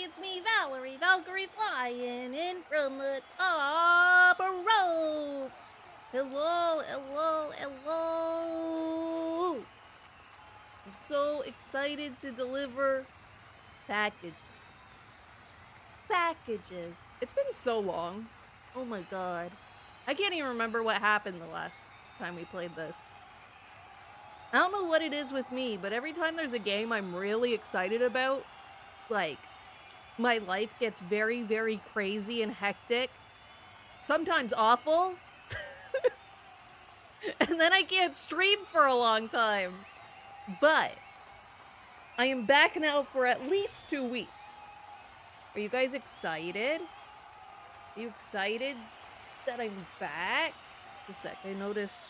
it's me, Valerie Valkyrie, flying in from the top rope. Hello, hello, hello. I'm so excited to deliver packages. Packages. It's been so long. Oh my god. I can't even remember what happened the last time we played this. I don't know what it is with me, but every time there's a game I'm really excited about, like, my life gets very, very crazy and hectic. Sometimes awful. And then I can't stream for a long time. But I am back now for at least 2 weeks. Are you guys excited? Are you excited that I'm back? Just a sec, I noticed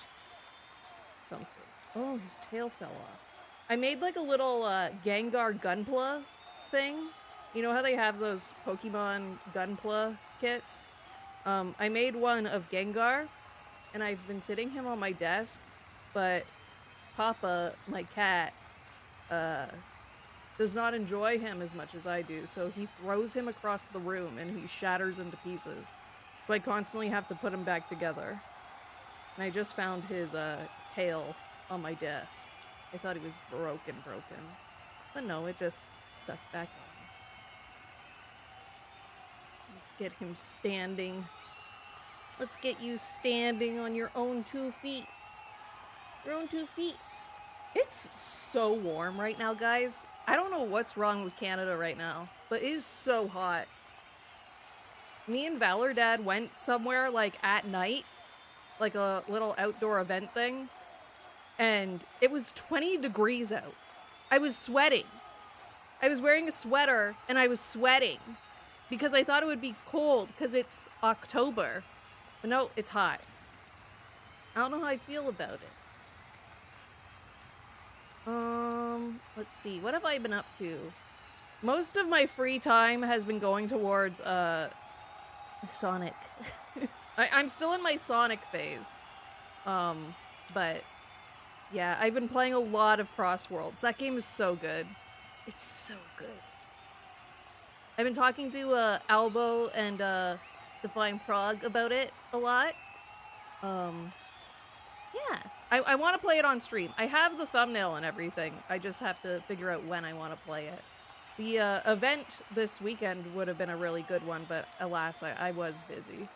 something. Oh, his tail fell off. I made like a little Gengar Gunpla thing. You know how they have those Pokemon Gunpla kits? I made one of Gengar, and I've been sitting him on my desk, but Papa, my cat, does not enjoy him as much as I do, so he throws him across the room and he shatters into pieces. So I constantly have to put him back together. And I just found his tail on my desk. I thought he was broken. But no, it just stuck back on. Let's get him standing. Let's get you standing on your own 2 feet. Your own 2 feet. It's so warm right now, guys. I don't know what's wrong with Canada right now, but it is so hot. Me and Valor Dad went somewhere like at night, like a little outdoor event thing, and it was 20 degrees out. I was sweating. I was wearing a sweater and I was sweating because I thought it would be cold because it's October. But no, it's hot. I don't know how I feel about it. Let's see. What have I been up to? Most of my free time has been going towards, Sonic. I'm still in my Sonic phase. But yeah, I've been playing a lot of Cross Worlds. That game is so good. It's so good. I've been talking to Albo and Define Prague about it a lot. Yeah, I want to play it on stream. I have the thumbnail and everything. I just have to figure out when I want to play it. The event this weekend would have been a really good one, but alas, I was busy.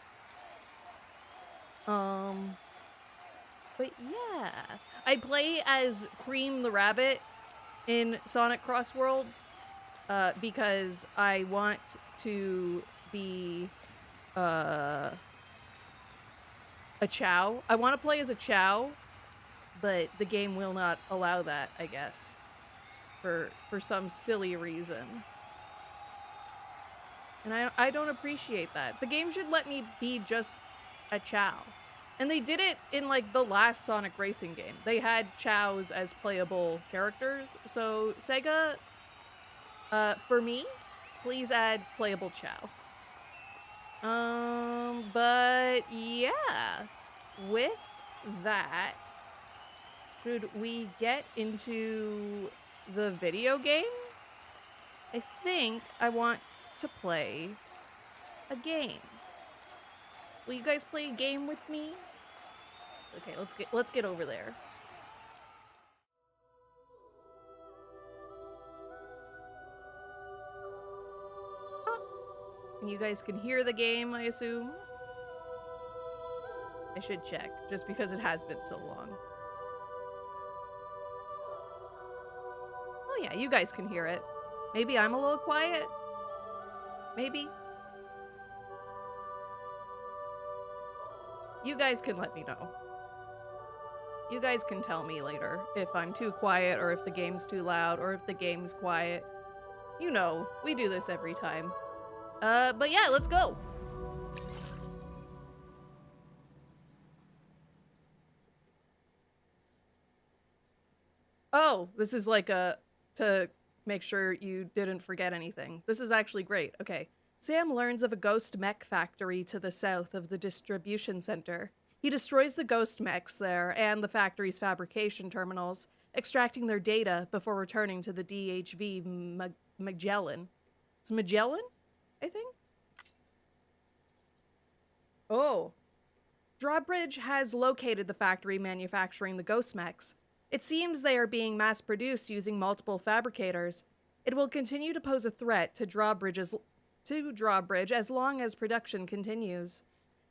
But yeah, I play as Cream the Rabbit in Sonic Cross Worlds because I want to be a Chow. I want to play as a Chow, but the game will not allow that, I guess, for some silly reason. And I don't appreciate that. The game should let me be just a Chow. And they did it in, like, the last Sonic Racing game. They had Chows as playable characters. So, Sega, for me, please add playable Chow. But yeah, with that, should we get into the video game? I think I want to play a game. Will you guys play a game with me? Okay, let's get over there. You guys can hear the game, I assume. I should check, just because it has been so long. Oh yeah, you guys can hear it. Maybe I'm a little quiet? Maybe? You guys can let me know. You guys can tell me later if I'm too quiet or if the game's too loud or if the game's quiet. You know, we do this every time. But yeah, let's go. Oh, this is like to make sure you didn't forget anything. This is actually great. Okay. Sam learns of a ghost mech factory to the south of the distribution center. He destroys the ghost mechs there and the factory's fabrication terminals, extracting their data before returning to the DHV Magellan. It's Magellan, I think. Oh. Drawbridge has located the factory manufacturing the ghost mechs. It seems they are being mass-produced using multiple fabricators. It will continue to pose a threat to Drawbridge as long as production continues.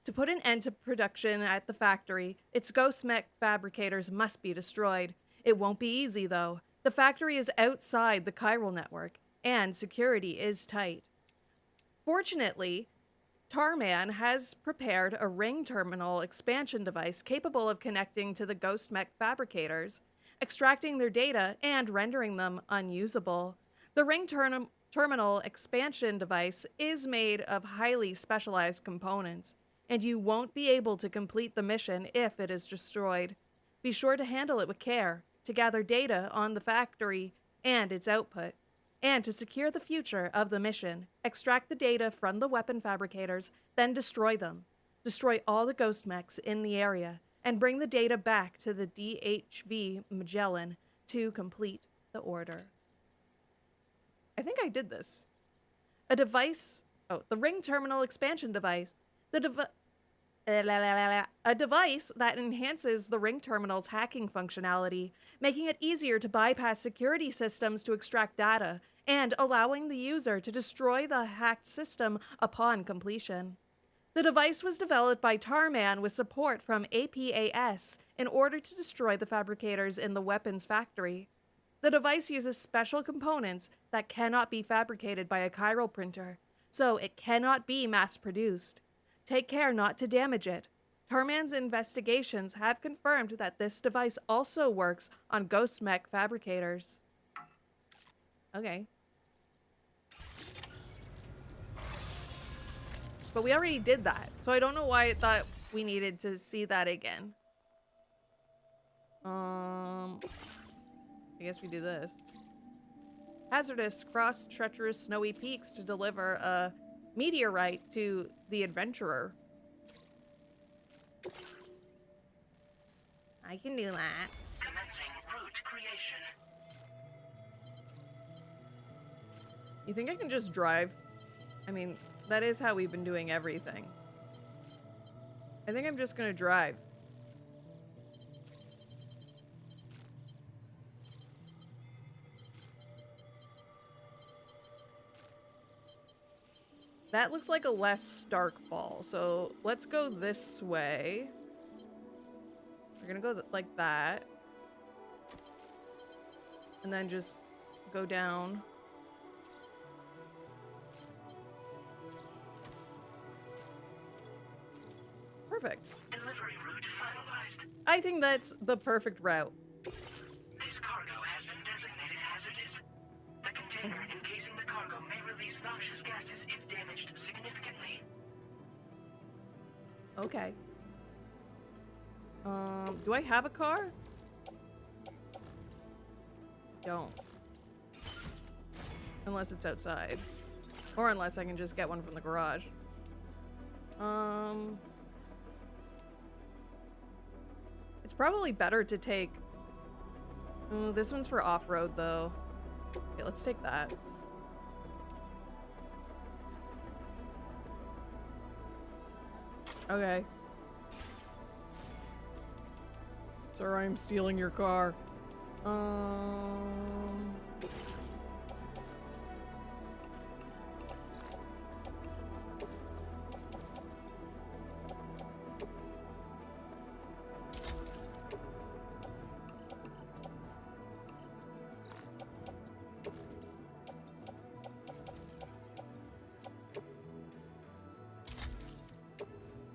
To put an end to production at the factory, its ghost mech fabricators must be destroyed. It won't be easy, though. The factory is outside the chiral network, and security is tight. Fortunately, Tarman has prepared a ring terminal expansion device capable of connecting to the ghost mech fabricators, extracting their data, and rendering them unusable. The ring terminal expansion device is made of highly specialized components, and you won't be able to complete the mission if it is destroyed. Be sure to handle it with care, to gather data on the factory and its output, and to secure the future of the mission. Extract the data from the weapon fabricators, then destroy them. Destroy all the ghost mechs in the area, and bring the data back to the DHV Magellan to complete the order. I think I did this. A device... Oh, the ring terminal expansion device. A device that enhances the ring terminal's hacking functionality, making it easier to bypass security systems to extract data, and allowing the user to destroy the hacked system upon completion. The device was developed by Tarman with support from APAS in order to destroy the fabricators in the weapons factory. The device uses special components that cannot be fabricated by a chiral printer, so it cannot be mass-produced. Take care not to damage it. Tarman's investigations have confirmed that this device also works on ghost mech fabricators. Okay. But we already did that, so I don't know why I thought we needed to see that again. I guess we do this. Hazardous, cross treacherous snowy peaks to deliver a meteorite to the adventurer. I can do that. Commencing route creation. You think I can just drive? I mean, that is how we've been doing everything. I think I'm just gonna drive. That looks like a less stark fall, so let's go this way. We're gonna go like that. And then just go down. Perfect. Delivery route finalized. I think that's the perfect route. This cargo has been designated hazardous. The container encasing the cargo may release noxious gases if damaged significantly. Okay. Do I have a car? Don't. Unless it's outside. Or unless I can just get one from the garage. It's probably better to take... Ooh, this one's for off-road, though. Okay, let's take that. Okay. Sir, I'm stealing your car.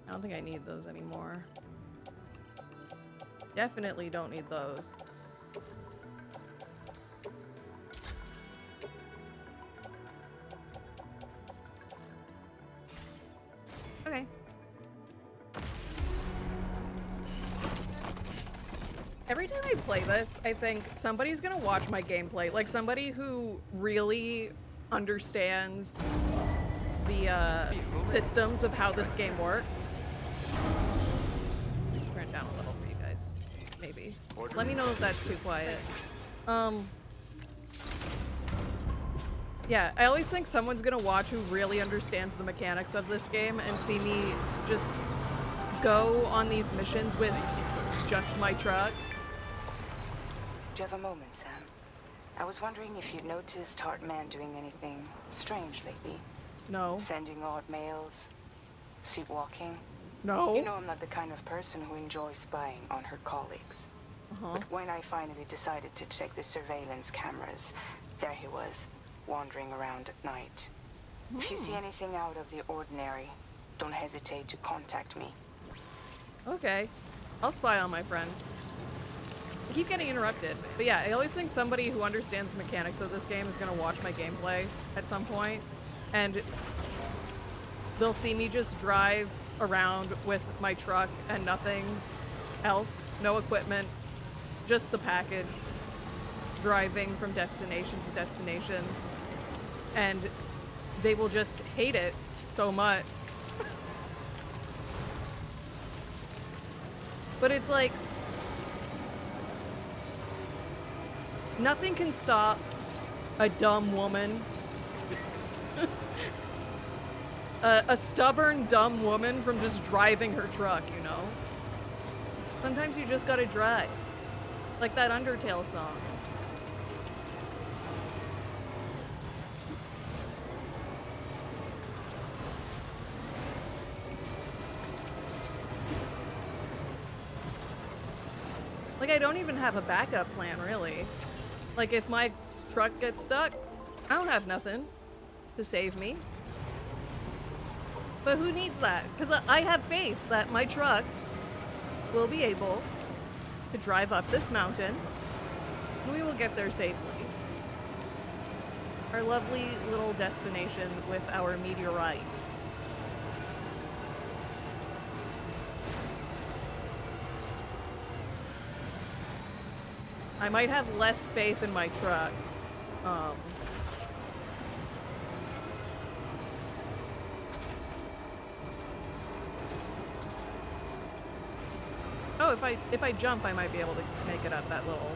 I don't think I need those anymore. Definitely don't need those. Okay. Every time I play this, I think somebody's gonna watch my gameplay. Like somebody who really understands the systems of how this game works. Turn it down a little for you guys. Maybe. Let me know if that's too quiet. Yeah, I always think someone's gonna watch who really understands the mechanics of this game and see me just go on these missions with just my truck. Do you have a moment, Sam? I was wondering if you'd noticed Hartman doing anything strange lately. No. Sending odd mails, sleepwalking. No. You know I'm not the kind of person who enjoys spying on her colleagues. But when I finally decided to check the surveillance cameras, there he was, wandering around at night. If you see anything out of the ordinary, don't hesitate to contact me. Okay. I'll spy on my friends. I keep getting interrupted. But yeah, I always think somebody who understands the mechanics of this game is gonna watch my gameplay at some point, and they'll see me just drive around with my truck and nothing else, no equipment, just the package, driving from destination to destination, and they will just hate it so much. But it's like, nothing can stop a dumb woman, a stubborn dumb woman from just driving her truck, you know? Sometimes you just gotta drive. Like that Undertale song. Like, I don't even have a backup plan, really. Like, if my truck gets stuck, I don't have nothing to save me. But who needs that? Because I have faith that my truck will be able to drive up this mountain, and we will get there safely. Our lovely little destination with our meteorite. I might have less faith in my truck. Oh, if I jump, I might be able to make it up that little.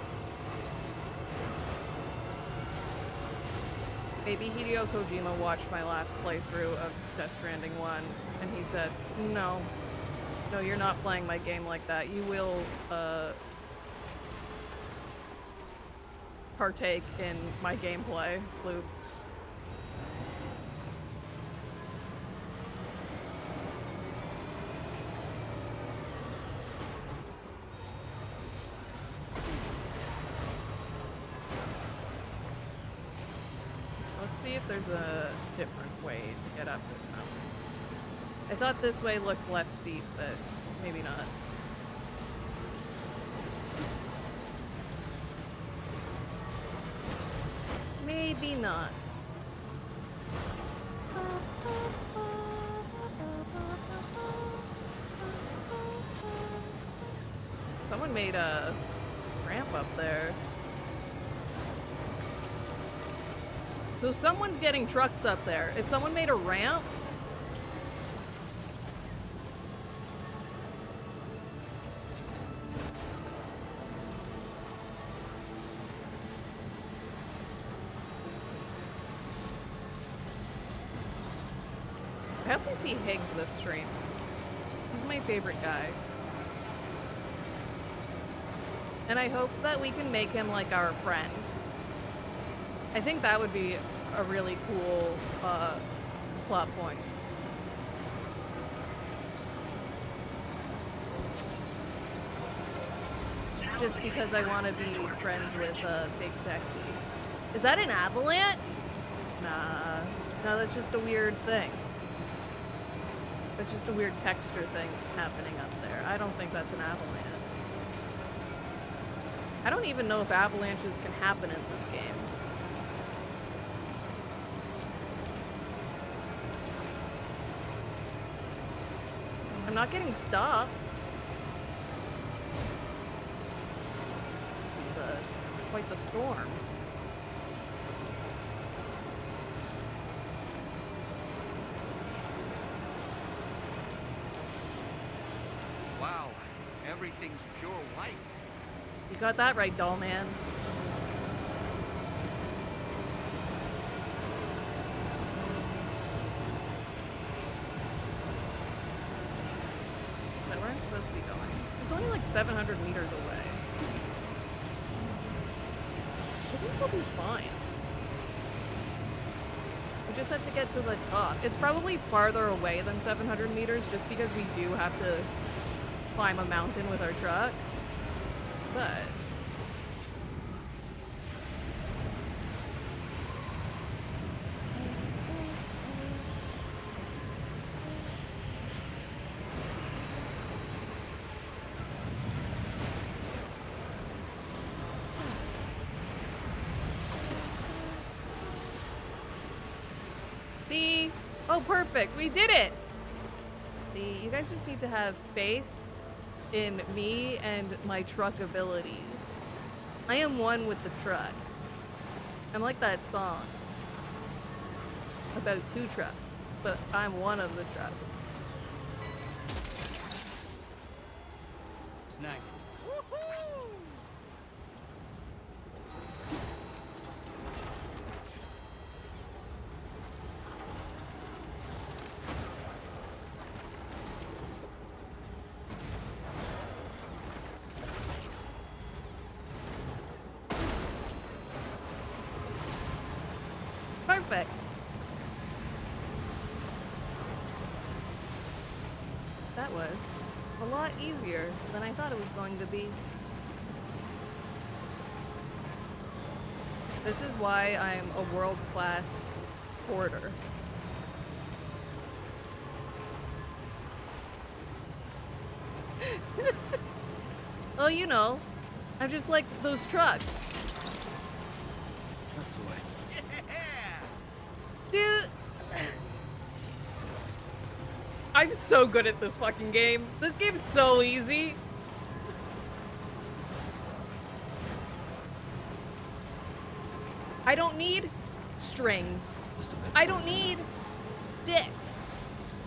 Maybe Hideo Kojima watched my last playthrough of Death Stranding 1, and he said, no, you're not playing my game like that. You will, partake in my gameplay loop. Let's see if there's a different way to get up this mountain. I thought this way looked less steep, but maybe not. Maybe not. Someone made a ramp up there. So someone's getting trucks up there. If someone made a ramp, I hope we see Higgs this stream. He's my favorite guy. And I hope that we can make him like our friend. I think that would be a really cool plot point. Just because I want to be friends with Big Sexy. Is that an avalanche? Nah. No, that's just a weird thing. That's just a weird texture thing happening up there. I don't think that's an avalanche. I don't even know if avalanches can happen in this game. I'm not getting stopped. This is quite the storm. Wow, everything's pure white. You got that right, doll man. supposed to be going? It's only like 700 meters away. I think we'll be fine. We just have to get to the top. It's probably farther away than 700 meters just because we do have to climb a mountain with our truck. But see? Oh, perfect. We did it. See, you guys just need to have faith in me and my truck abilities. I am one with the truck. I'm like that song about two trucks, but I'm one of the trucks. Snag. Perfect. That was a lot easier than I thought it was going to be. This is why I'm a world-class porter. Well, you know, I'm just like those trucks. That's the way. Dude, I'm so good at this fucking game. This game's so easy. I don't need strings. I don't need sticks.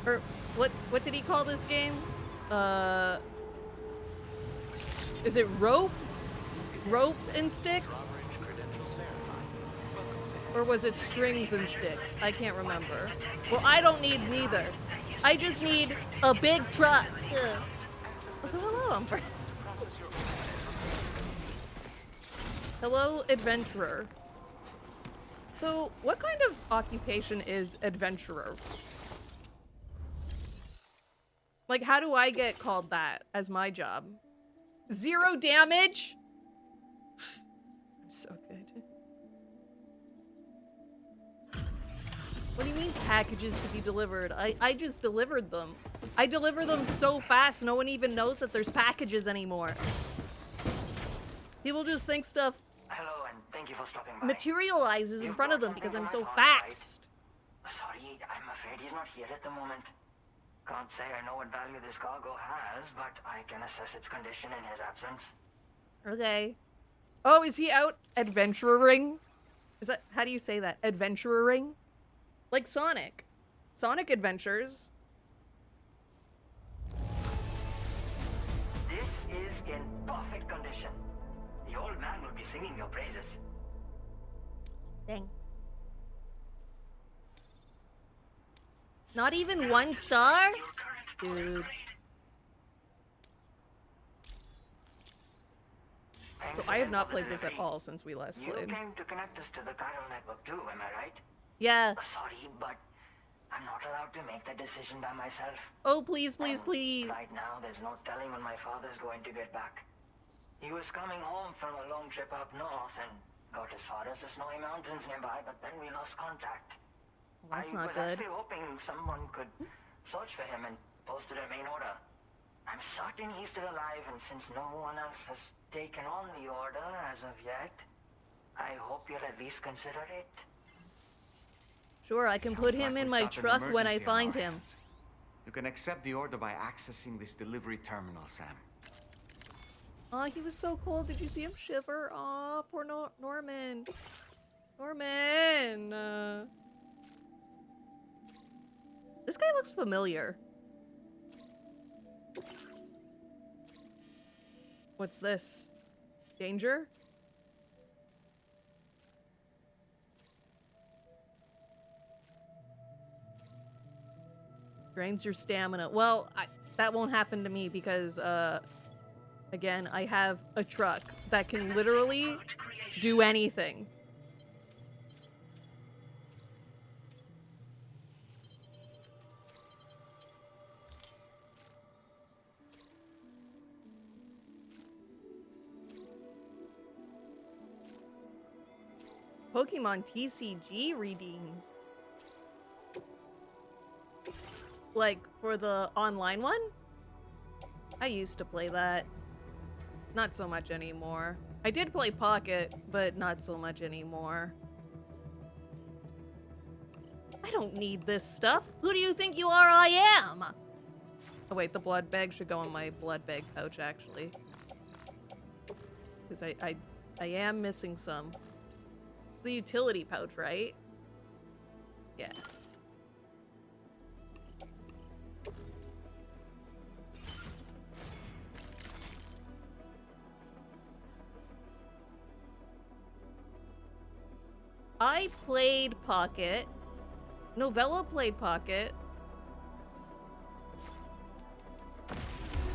Or what did he call this game? Is it rope? Rope and sticks? Or was it strings and sticks? I can't remember. Well, I don't need neither. I just need a big truck. Ugh. So hello, Umber. Hello, adventurer. So, what kind of occupation is adventurer? Like, how do I get called that as my job? 0 damage? I'm so good. What do you mean packages to be delivered? I just delivered them. I deliver them so fast, no one even knows that there's packages anymore. People just think stuff Hello, and thank you for stopping by. materializes in You've front of got them because something I'm for so my father, right? fast. Sorry, I'm afraid he's not here at the moment. Can't say I know what value this cargo has, but I can assess its condition in his absence. Okay. Oh, is he out adventuring? Is that, how do you say that? Adventuring? Like Sonic. Sonic Adventures. This is in perfect condition. The old man will be singing your praises. Thanks. Not even 1 star? Dude. So I have not played this at all since we last You played. came to connect us to the chiral network too, am I right? Yeah. Sorry, but I'm not allowed to make that decision by myself. Oh, please, please, And please. Right now, there's no telling when my father's going to get back. He was coming home from a long trip up north and got as far as the snowy mountains nearby, but then we lost contact. That's I not was good. actually hoping someone could search for him and post it in main order. I'm certain he's still alive, and since no one else has taken on the order as of yet, I hope you'll at least consider it. Sure, I can put him in my truck when I find him. You can accept the order by accessing this delivery terminal, Sam. Oh, he was so cold. Did you see him shiver? Oh, poor Norman. Norman. This guy looks familiar. What's this? Danger? Drains your stamina. Well, that won't happen to me because, again, I have a truck that can literally do anything. Pokemon TCG redeems. Like, for the online one? I used to play that. Not so much anymore. I did play Pocket, but not so much anymore. I don't need this stuff. Who do you think you are? I am! Oh wait, the blood bag should go in my blood bag pouch, actually. Because I am missing some. It's the utility pouch, right? Yeah. I played Pocket. Novella played Pocket.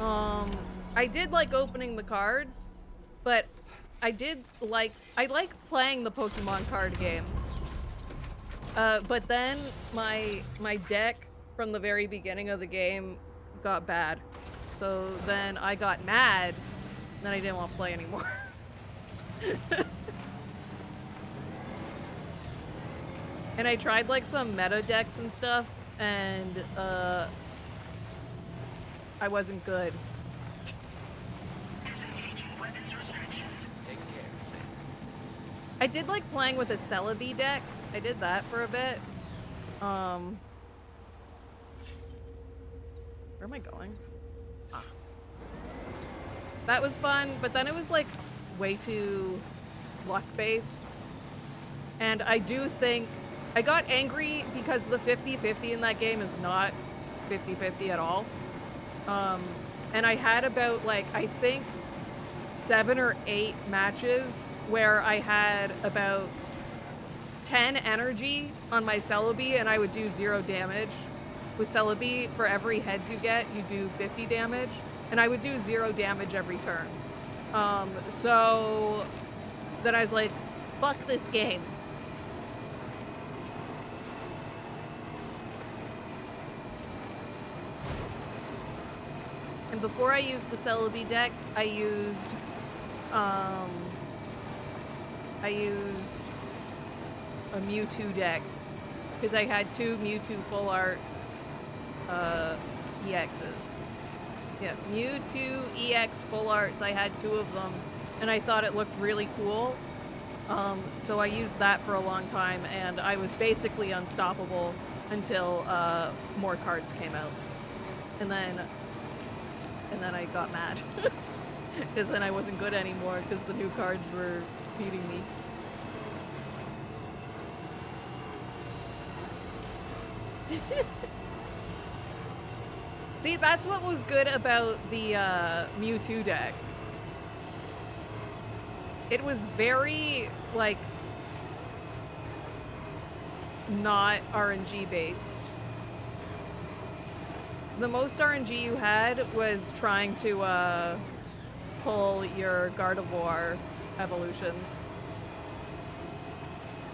I did like opening the cards, but I like playing the Pokemon card game. But then my deck from the very beginning of the game got bad. So then I got mad, and then I didn't want to play anymore. And I tried like some meta decks and stuff, and I wasn't good. I did like playing with a Celebi deck. I did that for a bit. Where am I going? Ah. That was fun, but then it was like way too luck-based. And I do think I got angry because the 50-50 in that game is not 50-50 at all. And I had about like, I think 7 or 8 matches where I had about 10 energy on my Celebi and I would do 0 damage. With Celebi, for every heads you get, you do 50 damage. And I would do 0 damage every turn. So then I was like, fuck this game. And before I used the Celebi deck, I used a Mewtwo deck because I had 2 Mewtwo full art EXs. Yeah, Mewtwo EX full arts. I had 2 of them, and I thought it looked really cool. So I used that for a long time, and I was basically unstoppable until more cards came out, and then I got mad because then I wasn't good anymore because the new cards were beating me. See, that's what was good about the Mewtwo deck. It was very, like, not RNG based. The most RNG you had was trying to pull your Gardevoir evolutions.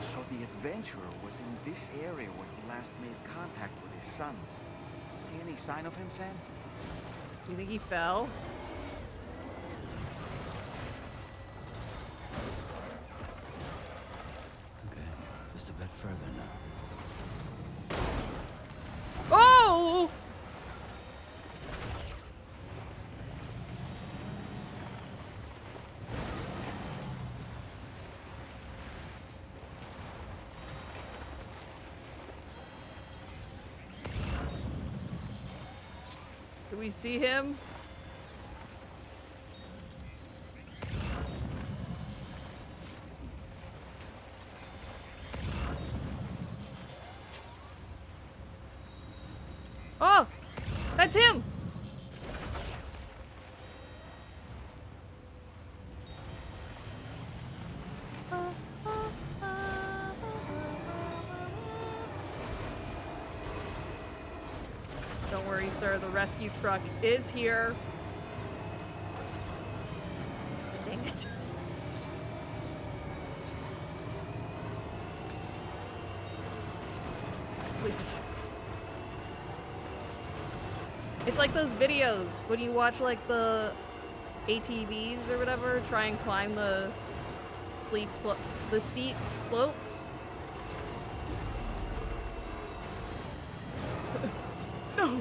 So the adventurer was in this area when he last made contact with his son. See any sign of him, Sam? Do you think he fell? Okay, just a bit further now. Oh! Do we see him? Oh! That's him! Don't worry, sir. The rescue truck is here. Dang it. Please. It's like those videos when you watch like the ATVs or whatever try and climb the steep slopes. No.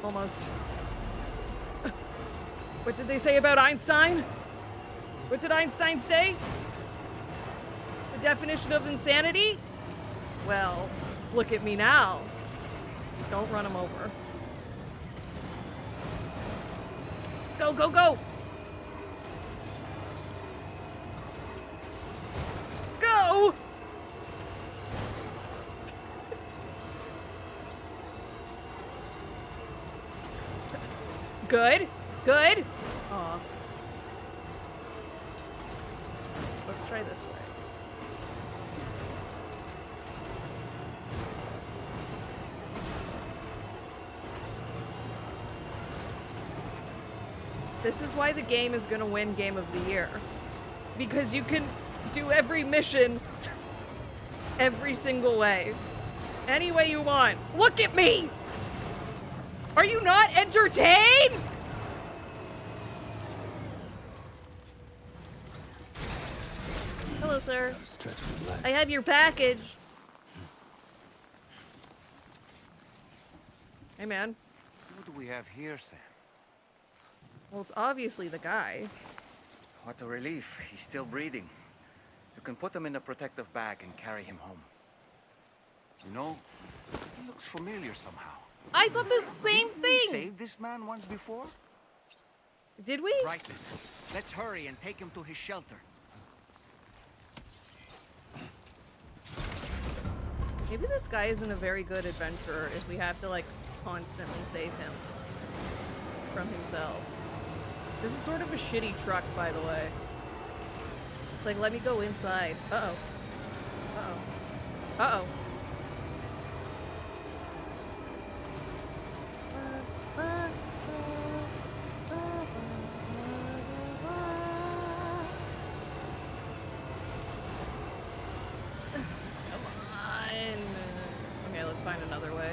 Almost. What did they say about Einstein? What did Einstein say? The definition of insanity? Well, look at me now. Don't run him over. Go, go, go! Go! Good, good. Aw. Let's try this way. This is why the game is gonna win Game of the Year. Because you can do every mission every single way. Any way you want. Look at me! Are you not entertained? Hello, sir. I have your package. Hey, man. What do we have here, Sam? Well, it's obviously the guy. What a relief. He's still breathing. You can put him in a protective bag and carry him home. You know, he looks familiar somehow. I thought the same Didn't we thing! saved this man once before? Did we? Right then. Let's hurry and take him to his shelter. Maybe this guy isn't a very good adventurer if we have to, like, constantly save him from himself. This is sort of a shitty truck, by the way. Like, let me go inside. Uh-oh. Uh-oh. Uh-oh. Let's find another way.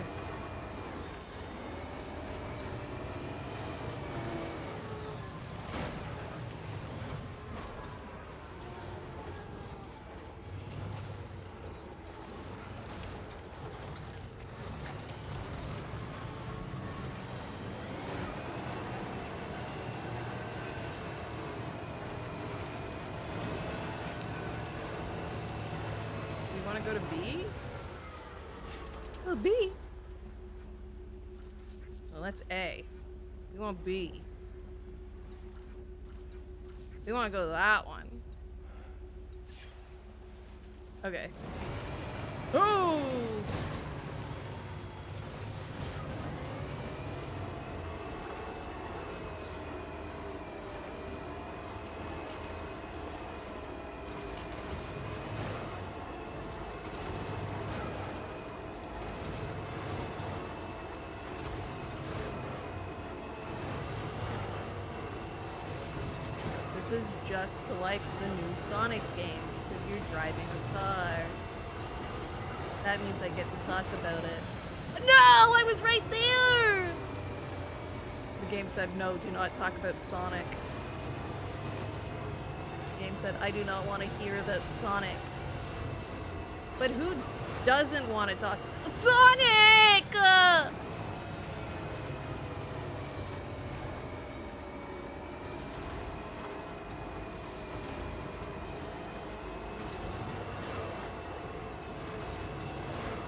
You want to go to B? Oh, B. Well, that's A. We want B. We want to go to that one. Okay. Ooh! This is just like the new Sonic game, because you're driving a car. That means I get to talk about it. No! I was right there! The game said, no, do not talk about Sonic. The game said, I do not want to hear that Sonic. But who doesn't want to talk about Sonic?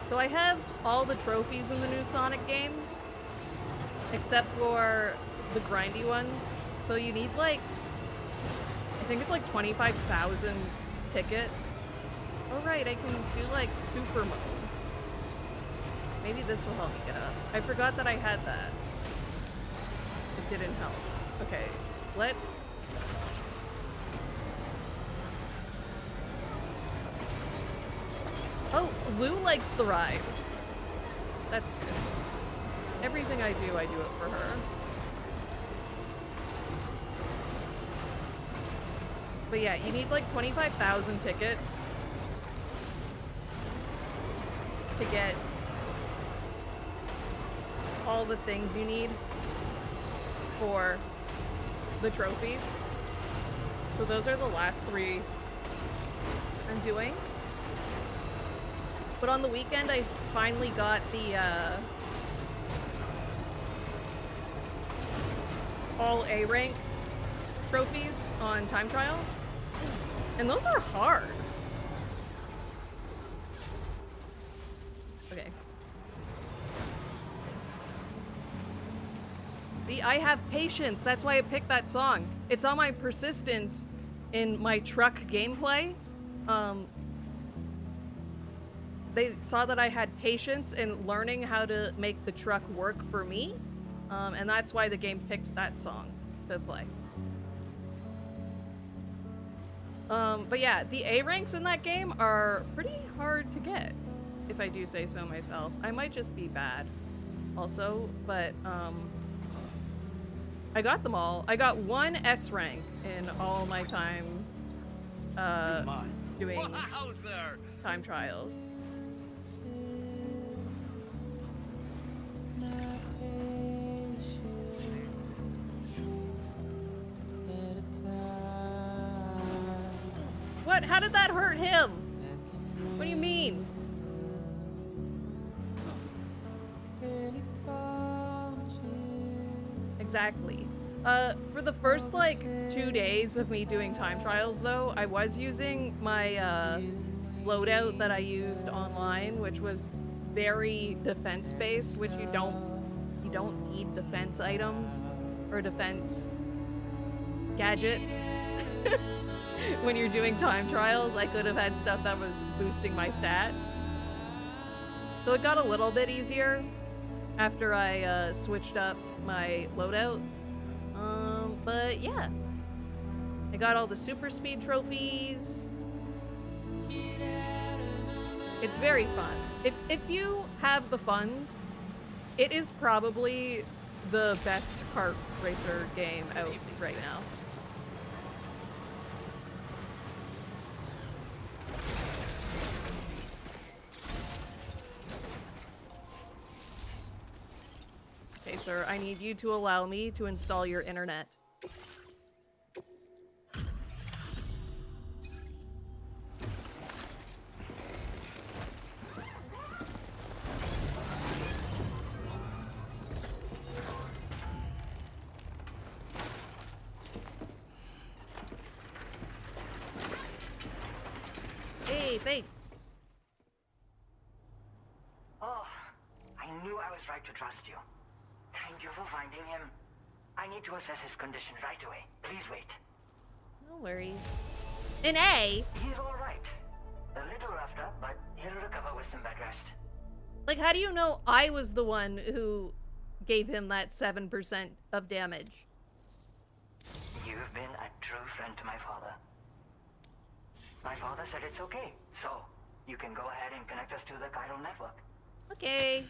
So I have all the trophies in the new Sonic game, except for the grindy ones. So you need like, I think it's like 25,000 tickets. Oh right, I can do like super mode. Maybe this will help me get up. I forgot that I had that. It didn't help. Okay, let's... Oh, Lou likes the ride. That's good. Everything I do it for her. But yeah, you need like 25,000 tickets to get all the things you need for the trophies. So those are the last 3 I'm doing. But on the weekend, I finally got the all A rank trophies on time trials. And those are hard. Okay. See, I have patience. That's why I picked that song. It's on my persistence in my truck gameplay. They saw that I had patience in learning how to make the truck work for me. And that's why the game picked that song to play. But yeah, the A ranks in that game are pretty hard to get, if I do say so myself. I might just be bad also, but I got them all. I got 1 S rank in all my time doing time trials. What? How did that hurt him? What do you mean? Exactly. For the first, like, 2 days of me doing time trials, though, I was using my, loadout that I used online, which was very defense-based, which you don't need defense items or defense gadgets. When you're doing time trials, I could have had stuff that was boosting my stat. So it got a little bit easier after I switched up my loadout. But yeah. I got all the super speed trophies. It's very fun. If you have the funds, it is probably the best kart racer game out right now. Okay, sir, I need you to allow me to install your internet. Hey, thanks. Oh, I knew I was right to trust you. Thank you for finding him. I need to assess his condition right away. Please wait. No worries. An A? He's all right. A little roughed up, but he'll recover with some bed rest. Like, how do you know I was the one who gave him that 7% of damage? You've been a true friend to my father. My father said it's okay, so you can go ahead and connect us to the chiral network. Okay.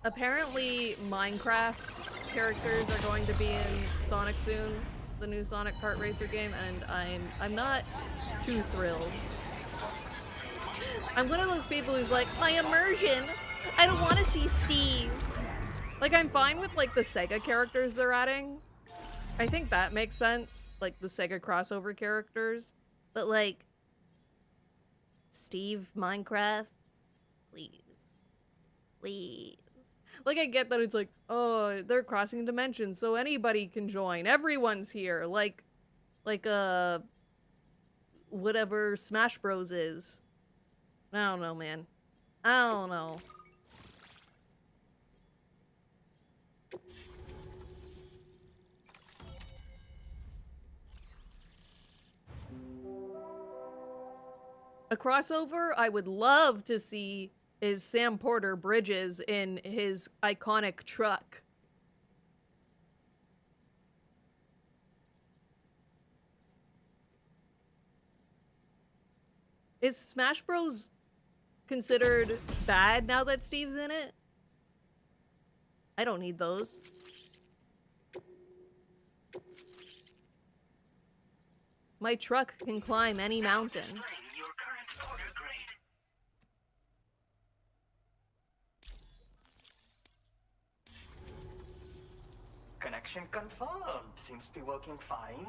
Apparently Minecraft characters are going to be in Sonic soon, the new Sonic kart racer game, and I'm not too thrilled. I'm one of those people who's like, my immersion! I don't want to see Steve! Like, I'm fine with, like, the Sega characters they're adding. I think that makes sense, like, the Sega crossover characters. But, like, Steve Minecraft? Please. Please. Like, I get that it's like, oh, they're crossing dimensions, so anybody can join. Everyone's here. Like, whatever Smash Bros is. I don't know, man. I don't know. A crossover I would love to see is Sam Porter Bridges in his iconic truck. Is Smash Bros considered bad now that Steve's in it? I don't need those. My truck can climb any mountain. Your current order grade. Connection confirmed. Seems to be working fine.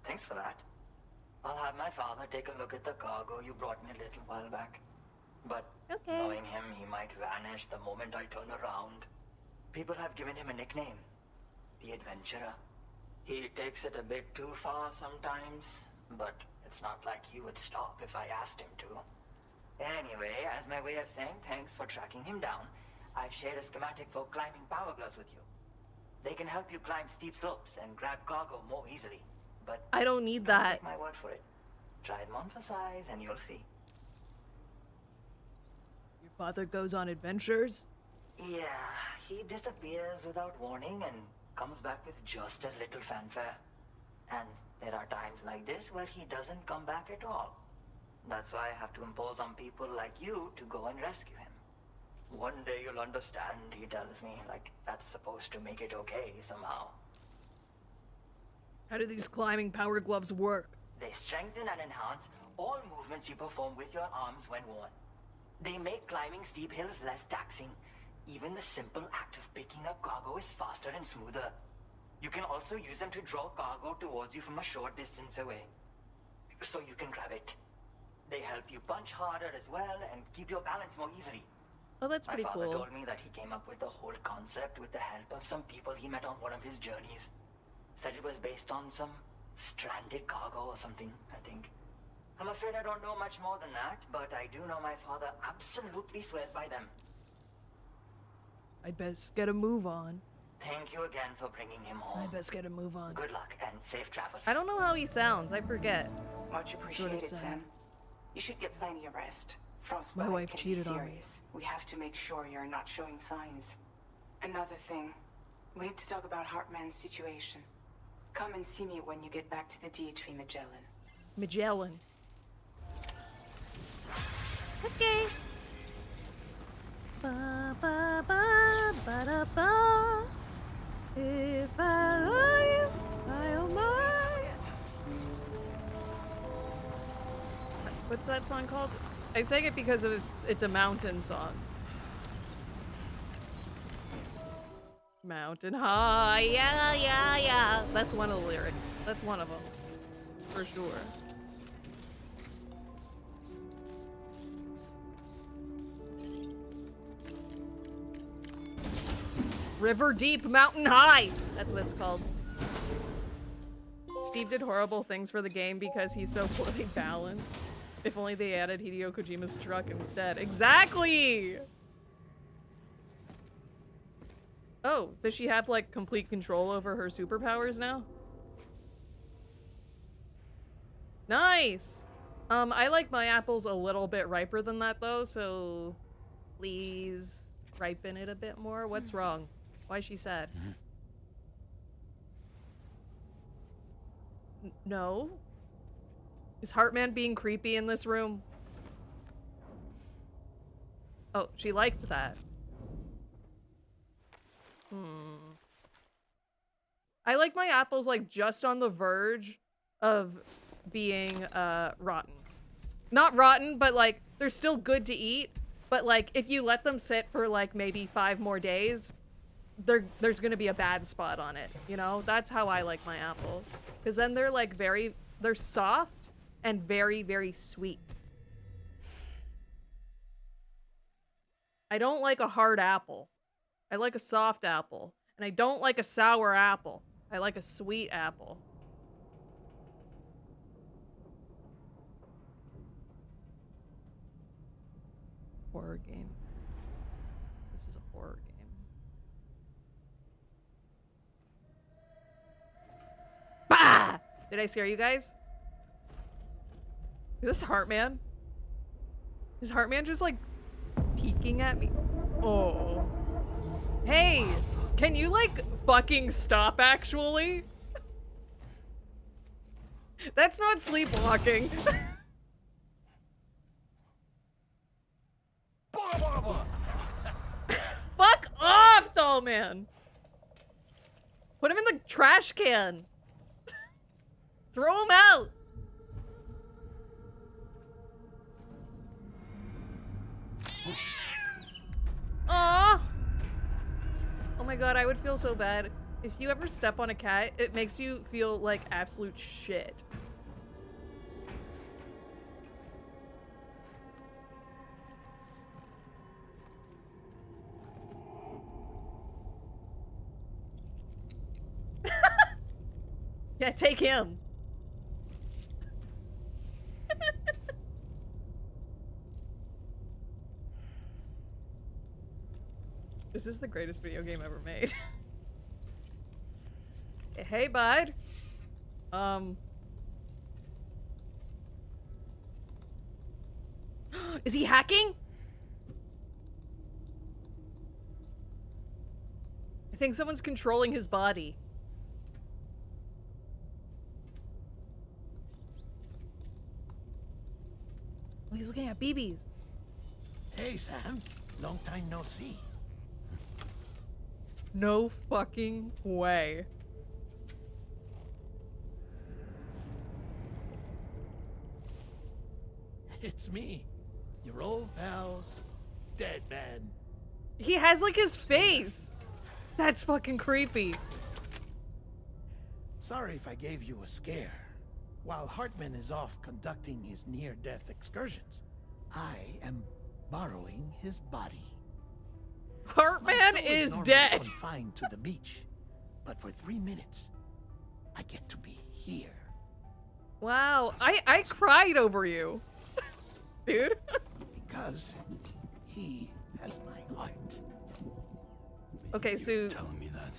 Thanks for that. I'll have my father take a look at the cargo you brought me a little while back. But Okay. knowing him, he might vanish the moment I turn around. People have given him a nickname. The Adventurer. He takes it a bit too far sometimes, but it's not like he would stop if I asked him to. Anyway, as my way of saying thanks for tracking him down, I've shared a schematic for climbing power gloves with you. They can help you climb steep slopes and grab cargo more easily. But I don't need don't that. take my word for it. Try them on for size and you'll see. Your father goes on adventures? Yeah, he disappears without warning and comes back with just as little fanfare. And there are times like this where he doesn't come back at all. That's why I have to impose on people like you to go and rescue him. One day you'll understand, he tells me, like that's supposed to make it okay somehow. How do these climbing power gloves work? They strengthen and enhance all movements you perform with your arms when worn. They make climbing steep hills less taxing. Even the simple act of picking up cargo is faster and smoother. You can also use them to draw cargo towards you from a short distance away, so you can grab it. They help you punch harder as well and keep your balance more easily. Oh, that's My pretty father cool. told me that he came up with the whole concept with the help of some people he met on one of his journeys. Said it was based on some stranded cargo or something, I think. I'm afraid I don't know much more than that, but I do know my father absolutely swears by them. I'd best get a move on. Thank you again for bringing him home. I'd best get a move on. Good luck and safe travels. I don't know how he sounds. I forget. Much appreciated, sad. Sam. You should get plenty of rest. Frostbite My wife can cheated be on me. serious. We have to make sure you're not showing signs. Another thing, we need to talk about Hartman's situation. Come and see me when you get back to the DHV Magellan. Magellan. Okay. Ba ba ba ba da ba. If I love you, I oh my. What's that song called? I sang it because it's a mountain song. Mountain high, yeah, yeah, yeah. That's one of the lyrics. That's one of them. For sure. River deep, mountain high. That's what it's called. Steve did horrible things for the game because he's so poorly balanced. If only they added Hideo Kojima's truck instead. Exactly! Oh, does she have, like, complete control over her superpowers now? Nice! I like my apples a little bit riper than that, though, so please ripen it a bit more. What's wrong? Why is she sad? No? Is Heartman being creepy in this room? Oh, she liked that. I like my apples, like, just on the verge of being, rotten. Not rotten, but, like, they're still good to eat. But, like, if you let them sit for, like, maybe 5 more days, there's gonna be a bad spot on it, you know? That's how I like my apples. Because then they're, like, they're soft and very, very sweet. I don't like a hard apple. I like a soft apple. And I don't like a sour apple. I like a sweet apple. Horror game. This is a horror game. Bah! Did I scare you guys? Is this Heartman? Is Heartman just like peeking at me? Oh. Hey, can you like fucking stop actually? That's not sleepwalking. tall man. Put him in the trash can. Throw him out. Aww. Oh my god, I would feel so bad. If you ever step on a cat, it makes you feel like absolute shit. Yeah, take him. This is the greatest video game ever made. Hey, bud. Is he hacking? I think someone's controlling his body. Oh, he's looking at BBs. Hey, Sam. Long time no see. No fucking way. It's me, your old pal, Dead Man. He has like his face. That's fucking creepy. Sorry if I gave you a scare. While Hartman is off conducting his near-death excursions, I am borrowing his body. Hartman My soul is normally dead. confined to the beach, but for 3 minutes, I get to be here. Wow, I cried over you. Dude. Because he has my heart. Okay, so Telling me that.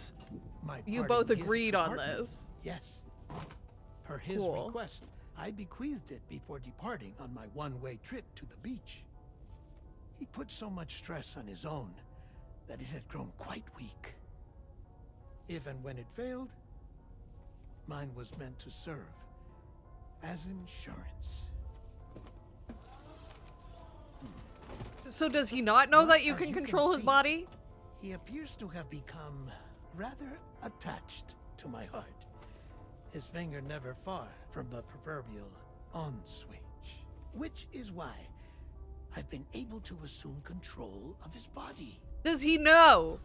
My you parting both gift agreed to on Hartman. this. Yes. Per his Cool. request, I bequeathed it before departing on my one-way trip to the beach. He put so much stress on his own that it had grown quite weak. If and when it failed, mine was meant to serve as insurance. So does he not know But that you as can you control his see, body? He appears to have become rather attached to my heart. His finger never far from the proverbial on switch. Which is why I've been able to assume control of his body. Does he know?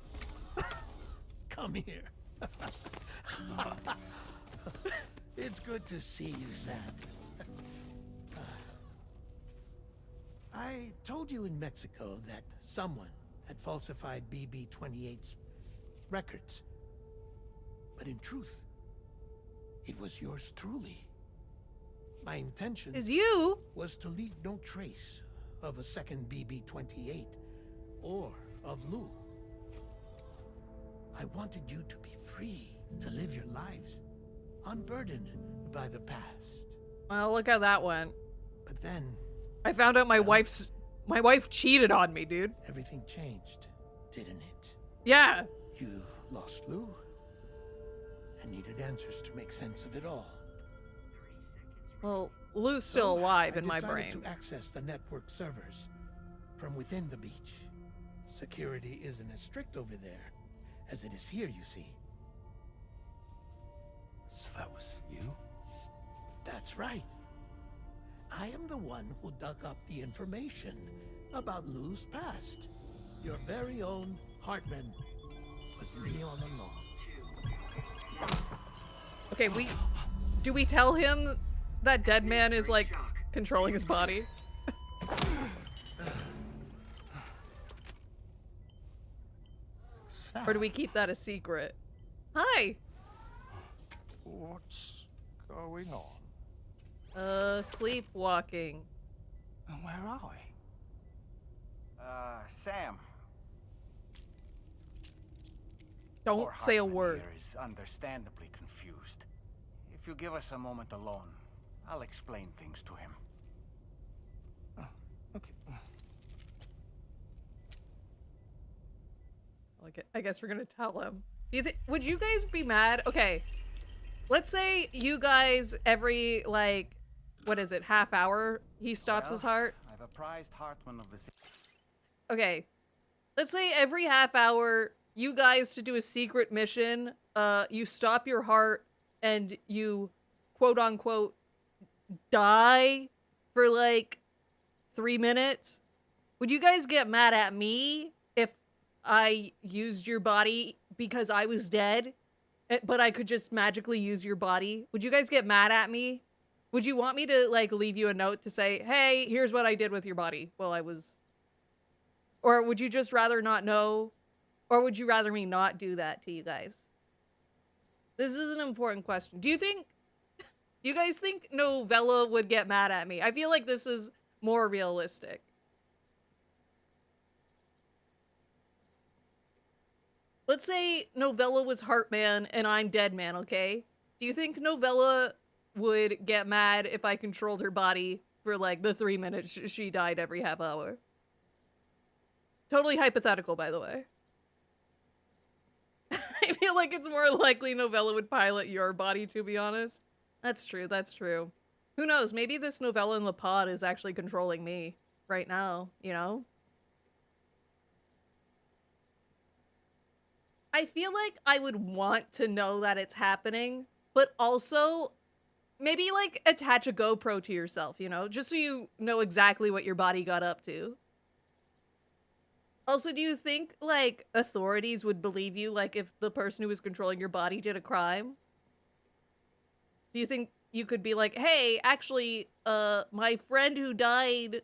Come here. It's good to see you, Sam. I told you in Mexico that someone had falsified BB-28's records. But in truth, it was yours truly. My intention Is you? was to leave no trace of a second BB-28 or of Lou. I wanted you to be free to live your lives, unburdened by the past. Well, look how that went. But then I found out my wife cheated on me, dude. everything changed, didn't it? Yeah. You lost Lou and needed answers to make sense of it all. Well, Lou's still So, alive I in my decided brain. to access the network servers from within the beach. Security isn't as strict over there as it is here, you see. So that was you? That's right. I am the one who dug up the information about Lou's past. Your very own Hartman was me all along. Okay, do we tell him that Dead Man is like controlling his body? Or do we keep that a secret? Hi. What's going on? Sleepwalking. Where are we? Sam. Don't Poor say a Hartman word. here is understandably confused. If you give us a moment alone, I'll explain things to him. Okay. Like, I guess we're gonna tell him. Would you guys be mad? Okay, let's say you guys every like, what is it, half hour he stops his heart. I've apprised Hartman of this. Okay, let's say every half hour you guys to do a secret mission. You stop your heart and you quote unquote die for like 3 minutes. Would you guys get mad at me if I used your body because I was dead, but I could just magically use your body? Would you guys get mad at me? Would you want me to like leave you a note to say, hey, here's what I did with your body while I was... Or would you just rather not know? Or would you rather me not do that to you guys? This is an important question. Do you guys think Novella would get mad at me? I feel like this is more realistic. Let's say Novella was Heartman and I'm Deadman, okay? Do you think Novella would get mad if I controlled her body for like the 3 minutes she died every half hour? Totally hypothetical, by the way. I feel like it's more likely Novella would pilot your body, to be honest. That's true, that's true. Who knows, maybe this Novella in the pod is actually controlling me right now, you know? I feel like I would want to know that it's happening, but also maybe like attach a GoPro to yourself, you know? Just so you know exactly what your body got up to. Also, do you think, like, authorities would believe you, like, if the person who was controlling your body did a crime? Do you think you could be like, hey, actually, my friend who died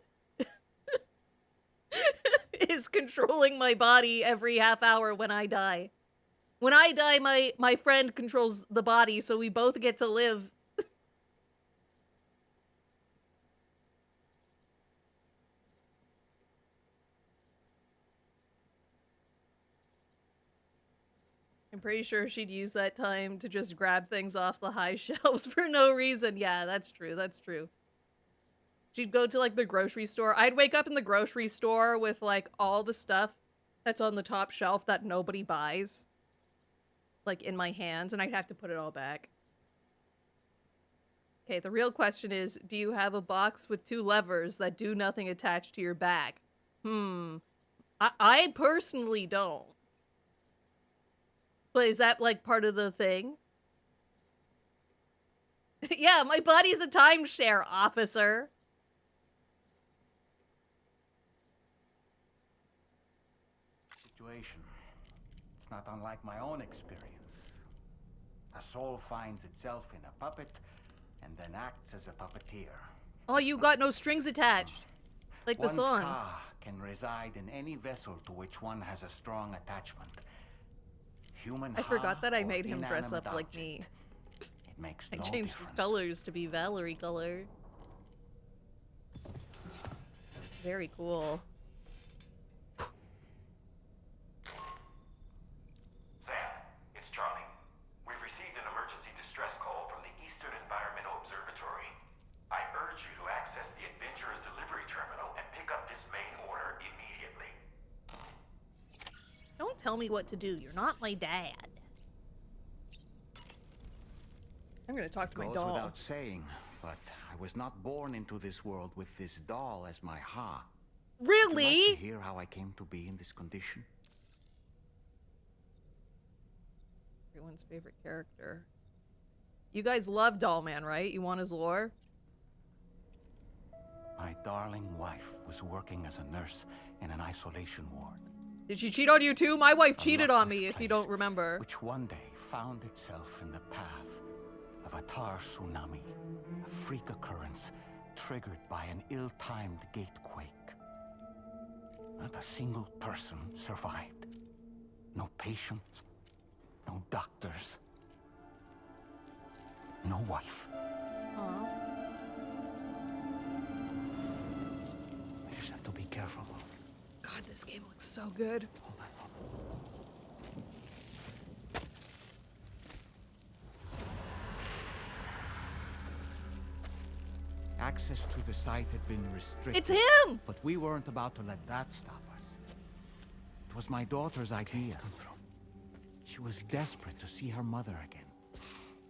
is controlling my body every half hour when I die. When I die, my friend controls the body, so we both get to live. I'm pretty sure she'd use that time to just grab things off the high shelves for no reason. Yeah, that's true. That's true. She'd go to, like, the grocery store. I'd wake up in the grocery store with, like, all the stuff that's on the top shelf that nobody buys. Like, in my hands, and I'd have to put it all back. Okay, the real question is, do you have a box with 2 levers that do nothing attached to your bag? I personally don't. But is that, like, part of the thing? Yeah, my body's a timeshare, officer. Situation. It's not unlike my own experience. A soul finds itself in a puppet and then acts as a puppeteer. Oh, you got no strings attached. Like the One's song. ka can reside in any vessel to which one has a strong attachment. Human I forgot that I or made him dress up inanimate like me. object. It makes I no changed difference. his colors to be Valerie color. Very cool. Sam, it's Charlie. We've received an emergency distress call from the Eastern Environmental Observatory. I urge you to access the Adventurer's delivery terminal and pick up this main order immediately. Don't tell me what to do. You're not my dad. I'm gonna talk to my Goes doll. without saying, but I was not born into this world with this doll as my ha. Would you like Really? to hear how I came to be in this condition? Everyone's favorite character. You guys love Dollman, right? You want his lore? My darling wife was working as a nurse in an isolation ward. Did she cheat on you too? My wife A cheated on luckless me, if you place don't remember. Which one day found itself in the path of a tar tsunami, a freak occurrence triggered by an ill-timed gatequake. Not a single person survived. No patients, no doctors, no wife. Aw. We just have to be careful. God, this game looks so good. Hold on. Access to the site had been restricted. It's him! But we weren't about to let that stop us. It was my daughter's idea. She was desperate to see her mother again.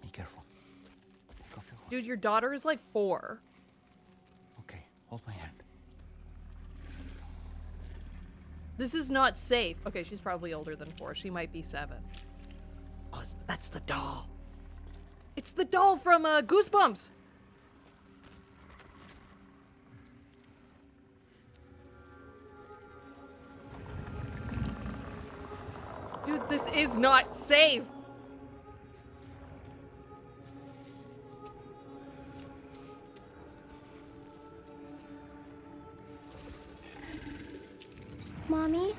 Be careful. Take off your watch. Dude, your daughter is like 4. Okay, hold my hand. This is not safe. Okay, she's probably older than 4. She might be 7. Oh, that's the doll. It's the doll from Goosebumps. Dude, this is not safe. Mommy?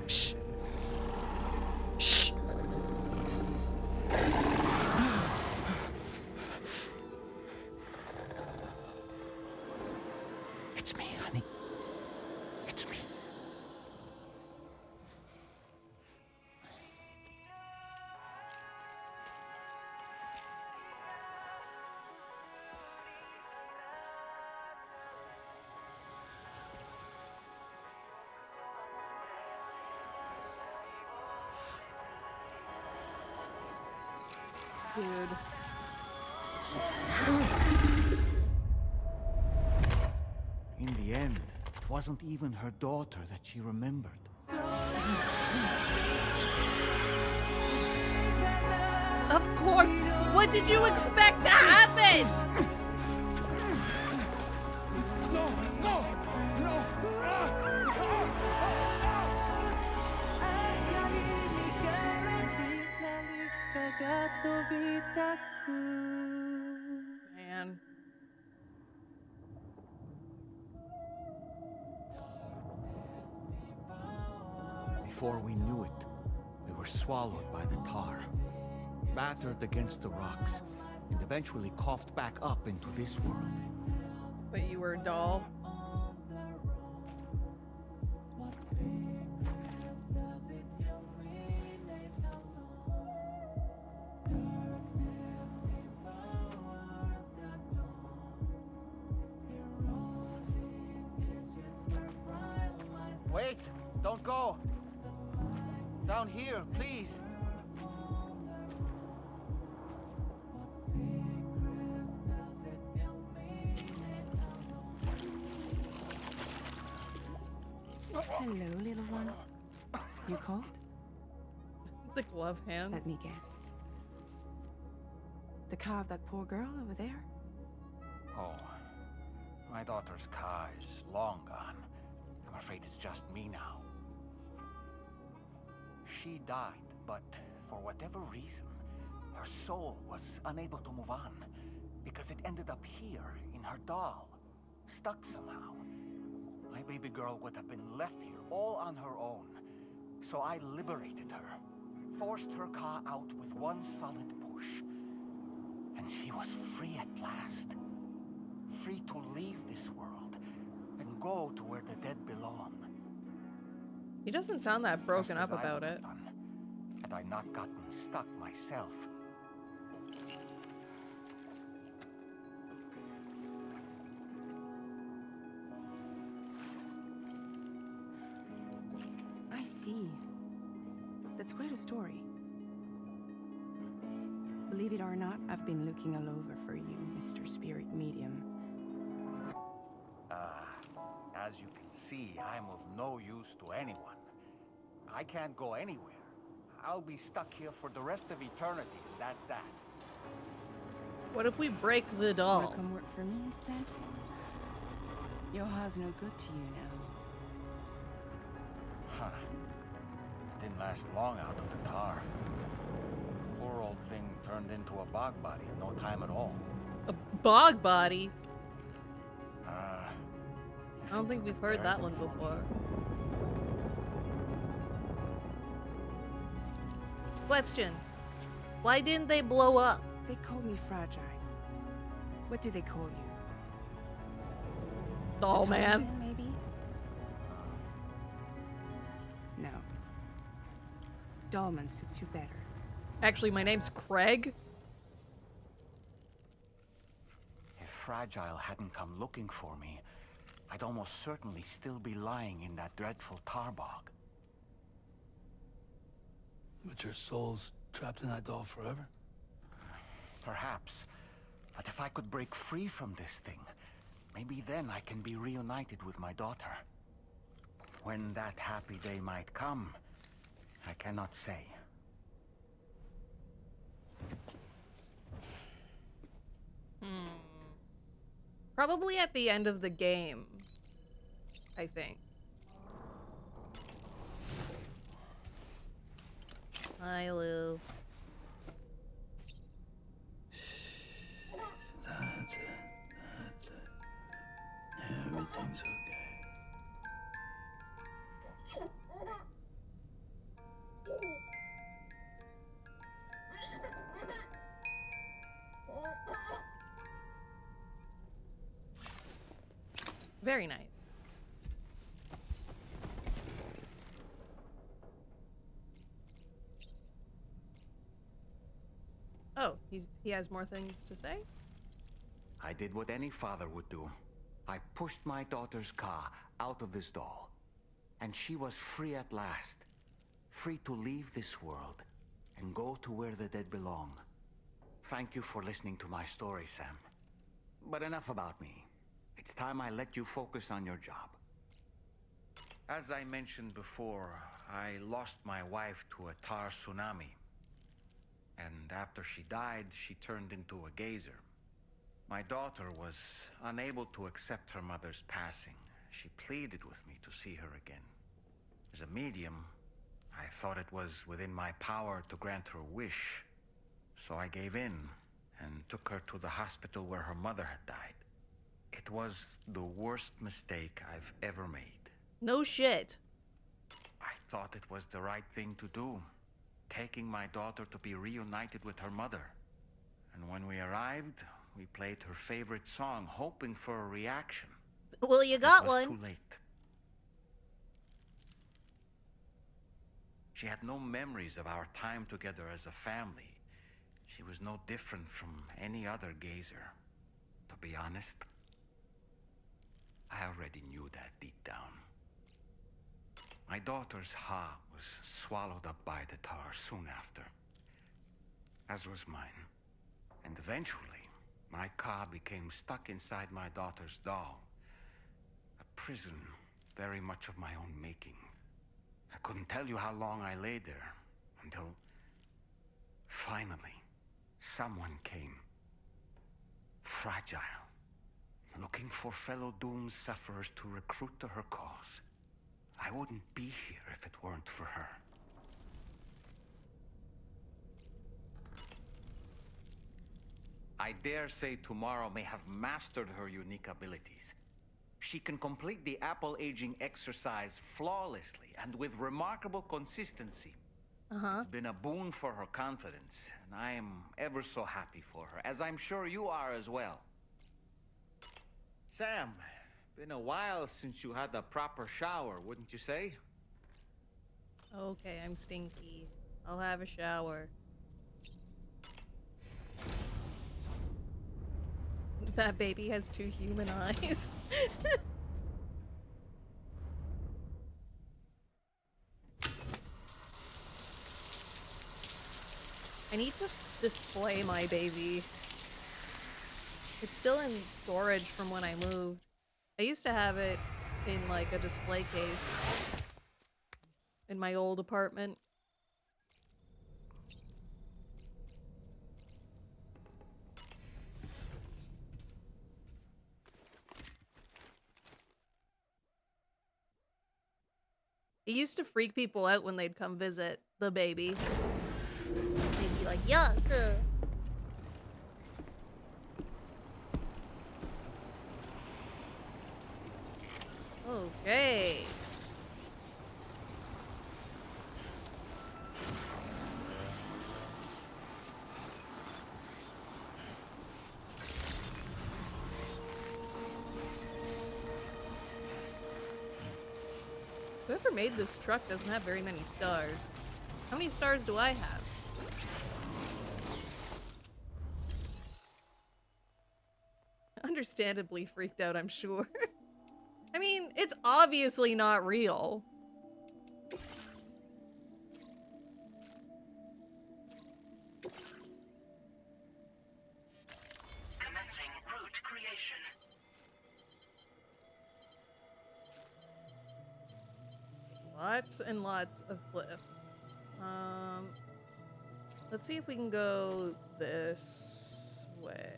Shh. Shh. It's me, honey. It's me. Dude. In the end, it wasn't even her daughter that she remembered. Of course. What did you expect to happen? Man. Before we knew it, we were swallowed by the tar, battered against the rocks, and eventually coughed back up into this world. But you were a doll. Wait! Don't go! Down here, please! Hello, little one. You cold? The glove hand. Let me guess. The car of that poor girl over there? Oh, my daughter's car is long gone. I'm afraid it's just me now. She died, but for whatever reason, her soul was unable to move on, because it ended up here, in her doll, stuck somehow. My baby girl would have been left here all on her own, so I liberated her, forced her car out with one solid push, and she was free at last. Free to leave this world, and go to where the dead belong. He doesn't sound that broken Just up as I about would it. have done, had I not gotten stuck myself. I see. That's quite a story. Believe it or not, I've been looking all over for you, Mr. Spirit Medium. As you can see, I'm of no use to anyone. I can't go anywhere. I'll be stuck here for the rest of eternity, and that's that. What if we break the Wanna doll? come work for me instead? Yoha's no good to you now. Huh. It didn't last long out of the tar. Poor old thing turned into a bog body in no time at all. A bog body? You I don't think we've heard that one prepared them for before. Question. Why didn't they blow up? They call me fragile. What do they call you? Doll man. Tolerant, maybe? No. Dollman suits you better. Actually, my name's Craig. If Fragile hadn't come looking for me, I'd almost certainly still be lying in that dreadful tar bog. But your soul's trapped in that doll forever? Perhaps. But if I could break free from this thing, maybe then I can be reunited with my daughter. When that happy day might come, I cannot say. Probably at the end of the game, I think. Hi, Lou. That's it. That's it. Everything's okay. Very nice. Oh, he has more things to say? I did what any father would do. I pushed my daughter's car out of this doll. And she was free at last. Free to leave this world and go to where the dead belong. Thank you for listening to my story, Sam. But enough about me. It's time I let you focus on your job. As I mentioned before, I lost my wife to a tar tsunami. And after she died, she turned into a gazer. My daughter was unable to accept her mother's passing. She pleaded with me to see her again. As a medium, I thought it was within my power to grant her wish. So I gave in and took her to the hospital where her mother had died. It was the worst mistake I've ever made. No shit. I thought it was the right thing to do, taking my daughter to be reunited with her mother. And when we arrived, we played her favorite song, hoping for a reaction. Well, you got It was one. too late. She had no memories of our time together as a family. She was no different from any other gazer. To be honest, I already knew that deep down. My daughter's heart was swallowed up by the tar soon after, as was mine. And eventually, my car became stuck inside my daughter's doll. A prison very much of my own making. I couldn't tell you how long I lay there, until finally, someone came. Fragile. Looking for fellow doomed sufferers to recruit to her cause. I wouldn't be here if it weren't for her. I dare say tomorrow may have mastered her unique abilities. She can complete the apple aging exercise flawlessly and with remarkable consistency. It's been a boon for her confidence, and I am ever so happy for her, as I'm sure you are as well. Sam, been a while since you had a proper shower, wouldn't you say? Okay, I'm stinky. I'll have a shower. That baby has 2 human eyes. I need to display my baby. It's still in storage from when I moved. I used to have it in like a display case in my old apartment. It used to freak people out when they'd come visit the baby. They'd be like, yuck. Okay. Whoever made this truck doesn't have very many stars. How many stars do I have? Understandably freaked out, I'm sure. I mean, it's obviously not real. Commencing route creation. Lots and lots of cliff. Let's see if we can go this way.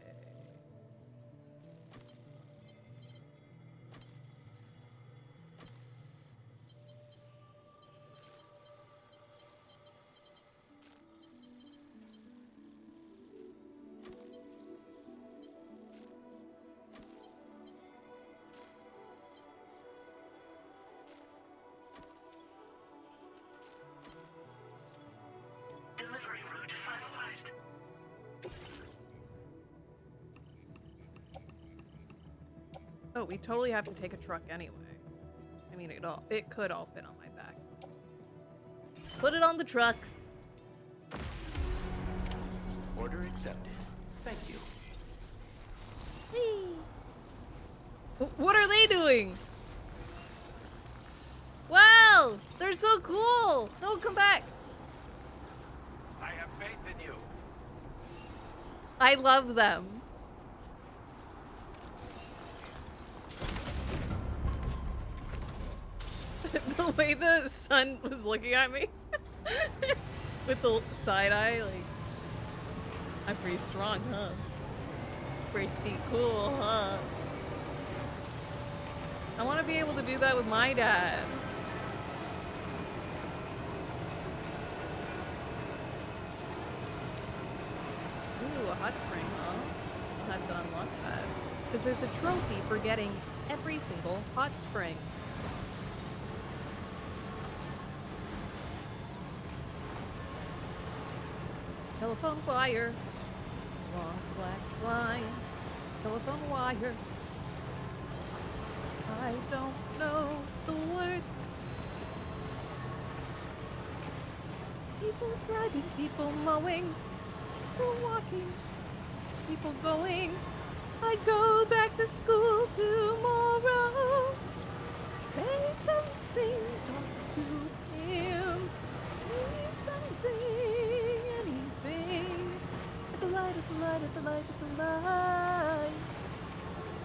Delivery route finalized. Oh, we totally have to take a truck anyway. I mean, it could all fit on my back. Put it on the truck. Order accepted. Thank you. Whee! What are they doing? Wow! They're so cool! No, come back! I have faith in you. I love them. The way the sun was looking at me with the side eye, like, I'm pretty strong, huh? Pretty cool, huh? I want to be able to do that with my dad. Ooh, a hot spring, huh? I'll have to unlock that. Because there's a trophy for getting every single hot spring. Telephone wire. Long black line. Telephone wire. I don't know the words. People driving, people mowing, people walking, people going. I go back to school tomorrow. Say something, talk to him. Say something, anything. At the light, at the light, at the light, at the light.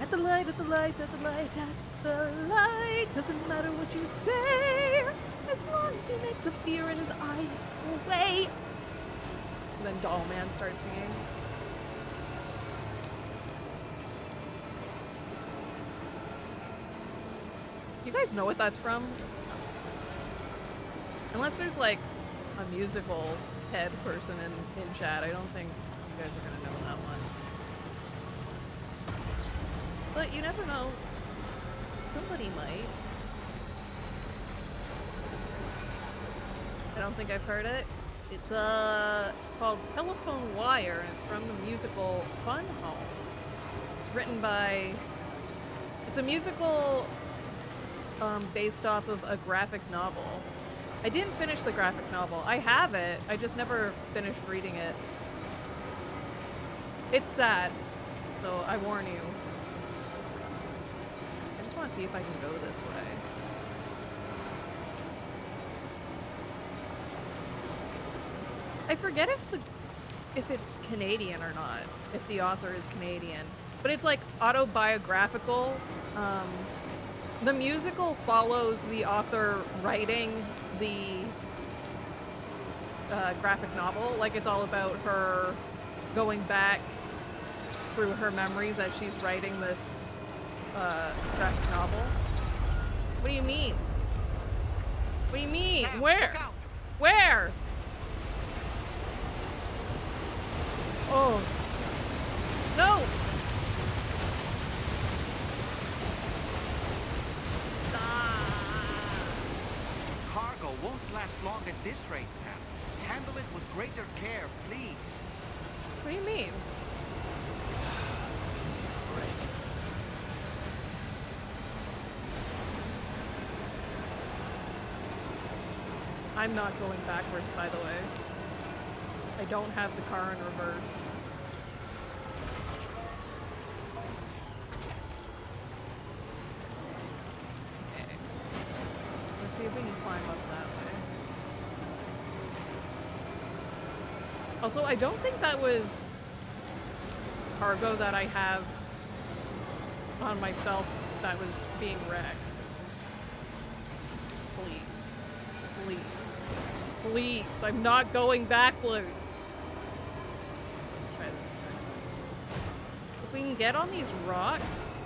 At the light, at the light, at the light, at the light. Doesn't matter what you say, as long as you make the fear in his eyes go away. And then Doll Man starts singing. You guys know what that's from? Unless there's like a musical head person in chat, I don't think you guys are gonna know that one. But you never know. Somebody might. I don't think I've heard it. It's called Telephone Wire, and it's from the musical Fun Home. It's written by... It's a musical based off of a graphic novel. I didn't finish the graphic novel. I have it. I just never finished reading it. It's sad, so I warn you. I just want to see if I can go this way. I forget if it's Canadian or not, if the author is Canadian. But it's like autobiographical. The musical follows the author writing the graphic novel. Like, it's all about her going back through her memories as she's writing this graphic novel. What do you mean? What do you mean? Sam, Where? look out. Where? Oh. No! Cargo won't last long at this rate, Sam. Handle it with greater care, please. What do you mean? I'm not going backwards, by the way. I don't have the car in reverse. Okay. Let's see if we can climb up that way. Also, I don't think that was cargo that I have on myself that was being wrecked. Please. Please. Please, I'm not going backwards. Let's try this. If we can get on these rocks,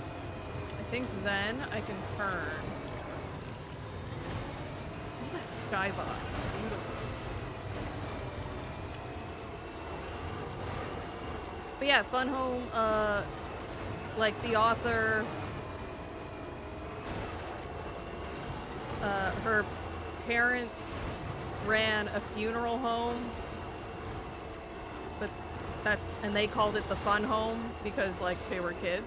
I think then I can turn. Look at that skybox. Beautiful. But yeah, Fun Home, like the author, her parents ran a funeral home, but and they called it the Fun Home because like they were kids.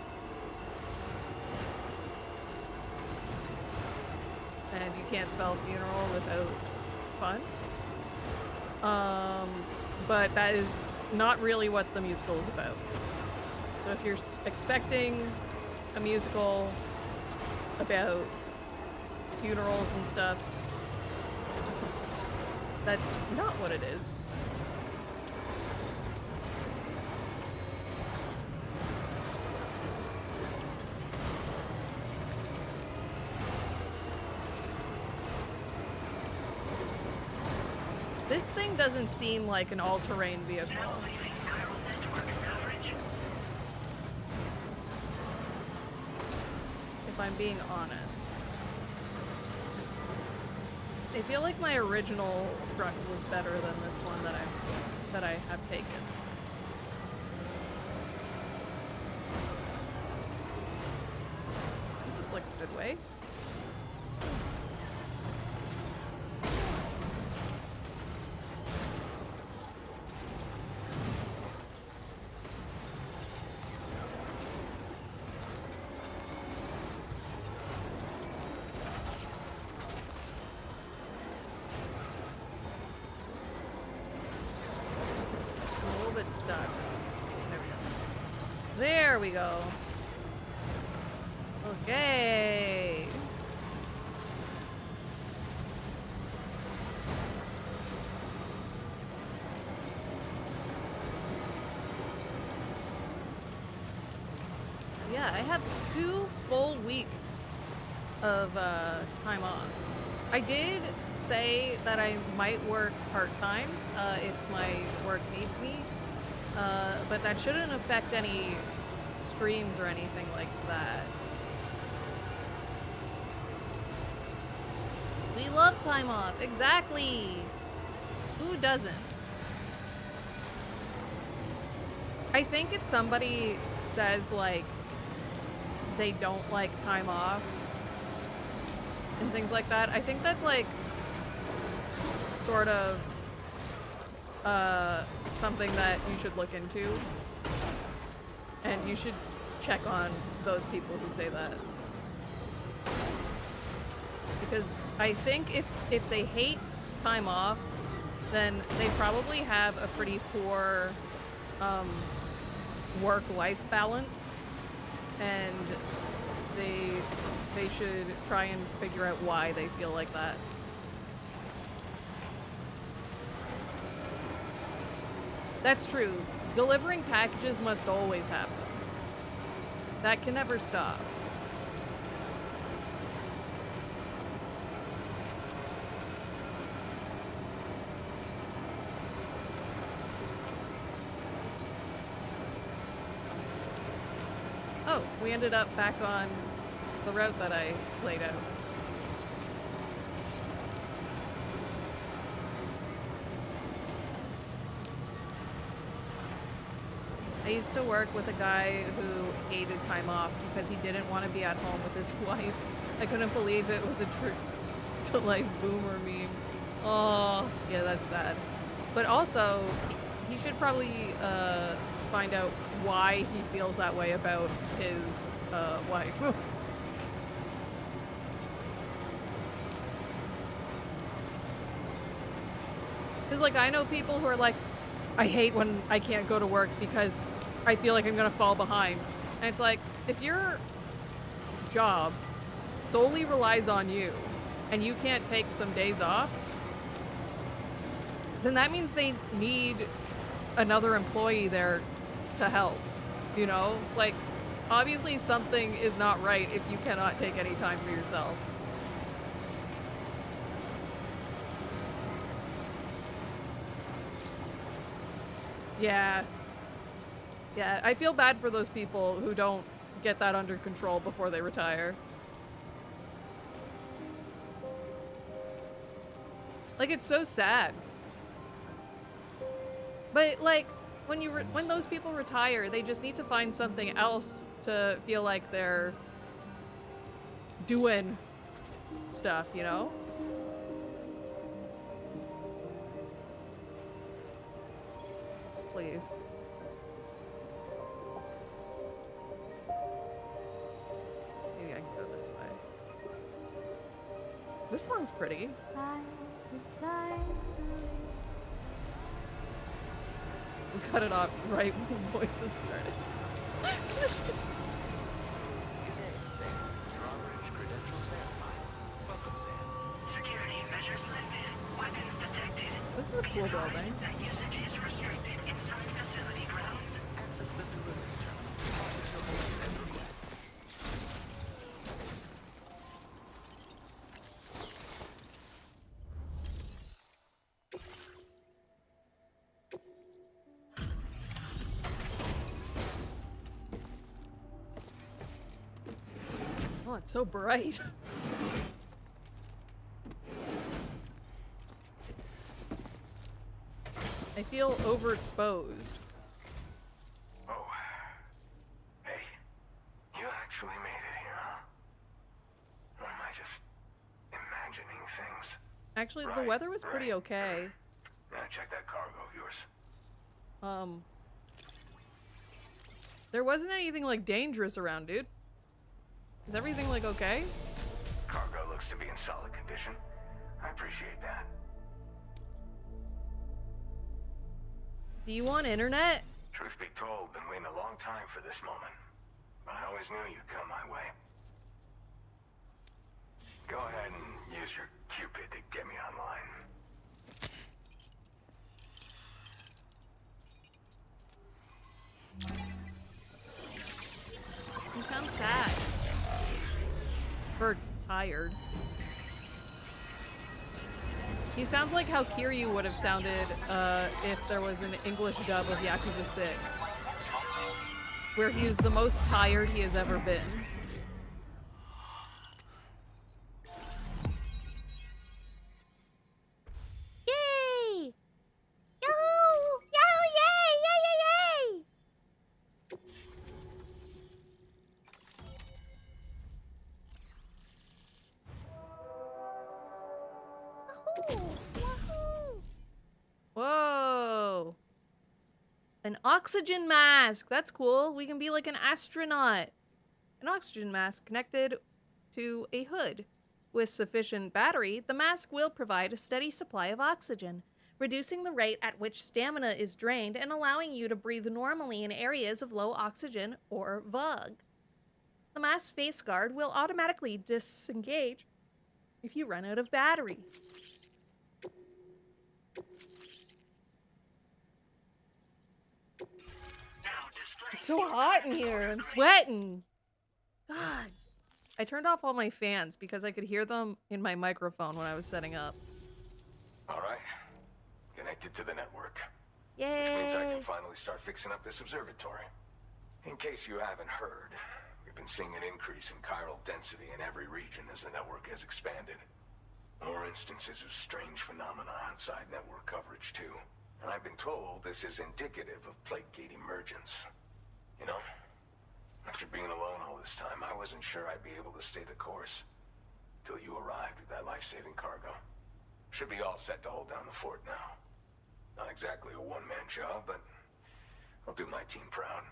And you can't spell funeral without fun. But that is not really what the musical is about. So if you're expecting a musical about funerals and stuff, that's not what it is. This thing doesn't seem like an all-terrain vehicle. If I'm being honest. I feel like my original truck was better than this one that I have taken. This looks like a good way. Stuck. There we go. Okay. Yeah, I have 2 full weeks of time off. I did say that I might work part-time if my work needs me. But that shouldn't affect any streams or anything like that. We love time off. Exactly. Who doesn't? I think if somebody says, like, they don't like time off and things like that, I think that's, like, sort of something that you should look into, and you should check on those people who say that, because I think if they hate time off, then they probably have a pretty poor work-life balance, and they should try and figure out why they feel like that. That's true. Delivering packages must always happen. That can never stop. Oh, we ended up back on the route that I laid out. I used to work with a guy who hated time off because he didn't want to be at home with his wife. I couldn't believe it was a true to life boomer meme. Oh, yeah, that's sad. But also, he should probably find out why he feels that way about his wife. Because, like, I know people who are like, I hate when I can't go to work because I feel like I'm gonna fall behind. And it's like, if your job solely relies on you and you can't take some days off, then that means they need another employee there to help, you know? Like, obviously something is not right if you cannot take any time for yourself. Yeah. Yeah, I feel bad for those people who don't get that under control before they retire. Like, it's so sad. But, like, when those people retire, they just need to find something else to feel like they're doing stuff, you know? Please. Maybe I can go this way. This song's pretty. We cut it off right when the voices started. Security measures lifted. Weapons detected. This is a cool building. That usage is restricted inside facility grounds. Access the delivery terminal. Office location and request. Oh, it's so bright. I feel overexposed. Oh. Hey, you actually made it here, huh? Or am I just imagining things? Actually, the Right, weather was pretty right. okay. Now check that cargo of yours. There wasn't anything, like, dangerous around, dude. Is everything, like, okay? Cargo looks to be in solid condition. I appreciate that. Do you want internet? Truth be told, been waiting a long time for this moment. But I always knew you'd come my way. Go ahead and use your Cupid to get me online. You sound sad. Or tired. He sounds like how Kiryu would have sounded if there was an English dub of Yakuza 6. Where he is the most tired he has ever been. Yay! Yahoo! Yahoo! Yay! Yay! Yay! Yay! Whoa! An oxygen mask! That's cool. We can be like an astronaut. An oxygen mask connected to a hood. With sufficient battery, the mask will provide a steady supply of oxygen, reducing the rate at which stamina is drained and allowing you to breathe normally in areas of low oxygen or VUG. The mask face guard will automatically disengage if you run out of battery. It's so hot in here. I'm sweating. God. I turned off all my fans because I could hear them in my microphone when I was setting up. All right. Connected to the network. Yay! Which means I can finally start fixing up this observatory. In case you haven't heard, we've been seeing an increase in chiral density in every region as the network has expanded. More instances of strange phenomena outside network coverage, too. And I've been told this is indicative of plate gate emergence. You know, after being alone all this time, I wasn't sure I'd be able to stay the course. Till you arrived with that life-saving cargo. Should be all set to hold down the fort now. Not exactly a one-man job, but I'll do my team proud.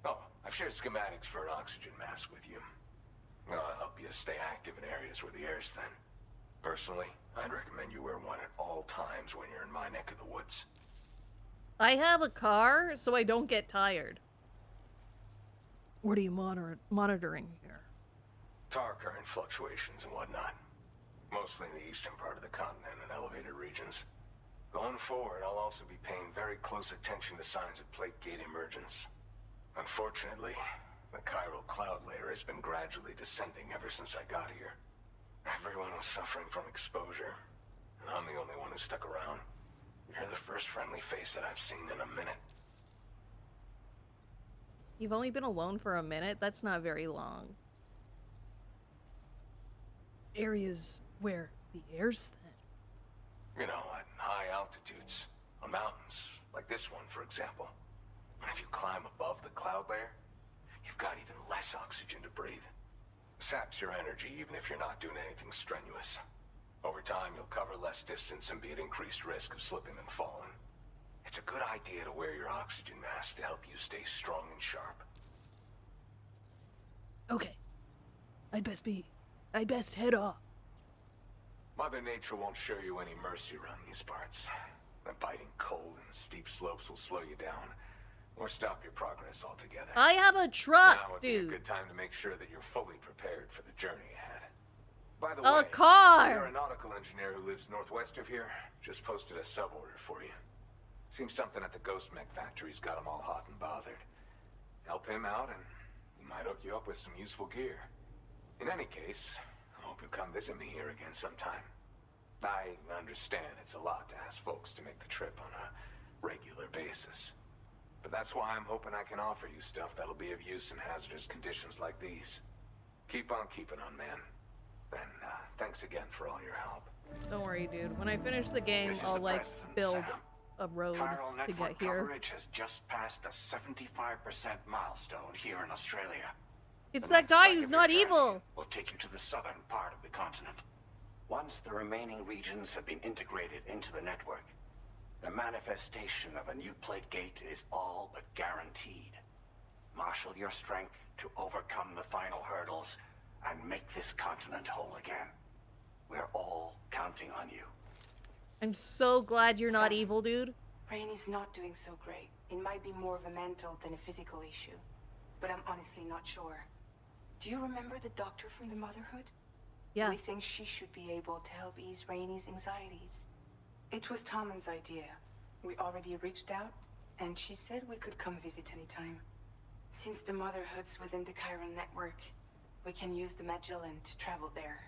Oh, I've shared schematics for an oxygen mask with you. I'll help you stay active in areas where the air's thin. Personally, I'd recommend you wear one at all times when you're in my neck of the woods. I have a car, so I don't get tired. What are you monitoring here? Tar current fluctuations and whatnot. Mostly in the eastern part of the continent and elevated regions. Going forward, I'll also be paying very close attention to signs of plate gate emergence. Unfortunately, the chiral cloud layer has been gradually descending ever since I got here. Everyone was suffering from exposure, and I'm the only one who stuck around. You're the first friendly face that I've seen in a minute. You've only been alone for a minute? That's not very long. Areas where the air's thin. You know, at high altitudes, on mountains, like this one, for example. And if you climb above the cloud layer, you've got even less oxygen to breathe. It saps your energy even if you're not doing anything strenuous. Over time, you'll cover less distance and be at increased risk of slipping and falling. It's a good idea to wear your oxygen mask to help you stay strong and sharp. Okay. I'd best head off. Mother Nature won't show you any mercy around these parts. The biting cold and steep slopes will slow you down, or stop your progress altogether. I have a truck, now would dude. be a good time to make sure that you're fully prepared for the journey ahead. By the A way, car! the aeronautical engineer who lives northwest of here just posted a sub-order for you. Seems something at the Ghost Mech factory's got him all hot and bothered. Help him out and he might hook you up with some useful gear. In any case, I hope you'll come visit me here again sometime. I understand it's a lot to ask folks to make the trip on a regular basis. But that's why I'm hoping I can offer you stuff that'll be of use in hazardous conditions like these. Keep on keeping on, man. And thanks again for all your help. Don't worry, dude. When I finish the game, I'll, like, build a road Viral to get network here. coverage has just passed the 75% milestone here in Australia. It's The that next guy leg who's of your not journey evil. will take you to the southern part of the continent. Once the remaining regions have been integrated into the network, the manifestation of a new plate gate is all but guaranteed. Marshal your strength to overcome the final hurdles and make this continent whole again. We're all counting on you. I'm so glad you're not Sam. evil, dude. Rainey's not doing so great. It might be more of a mental than a physical issue, but I'm honestly not sure. Do you remember the doctor from the Motherhood? Yeah. We think she should be able to help ease Rainey's anxieties. It was Tommen's idea. We already reached out, and she said we could come visit anytime. Since the Motherhood's within the Chiron network, we can use the Magellan to travel there.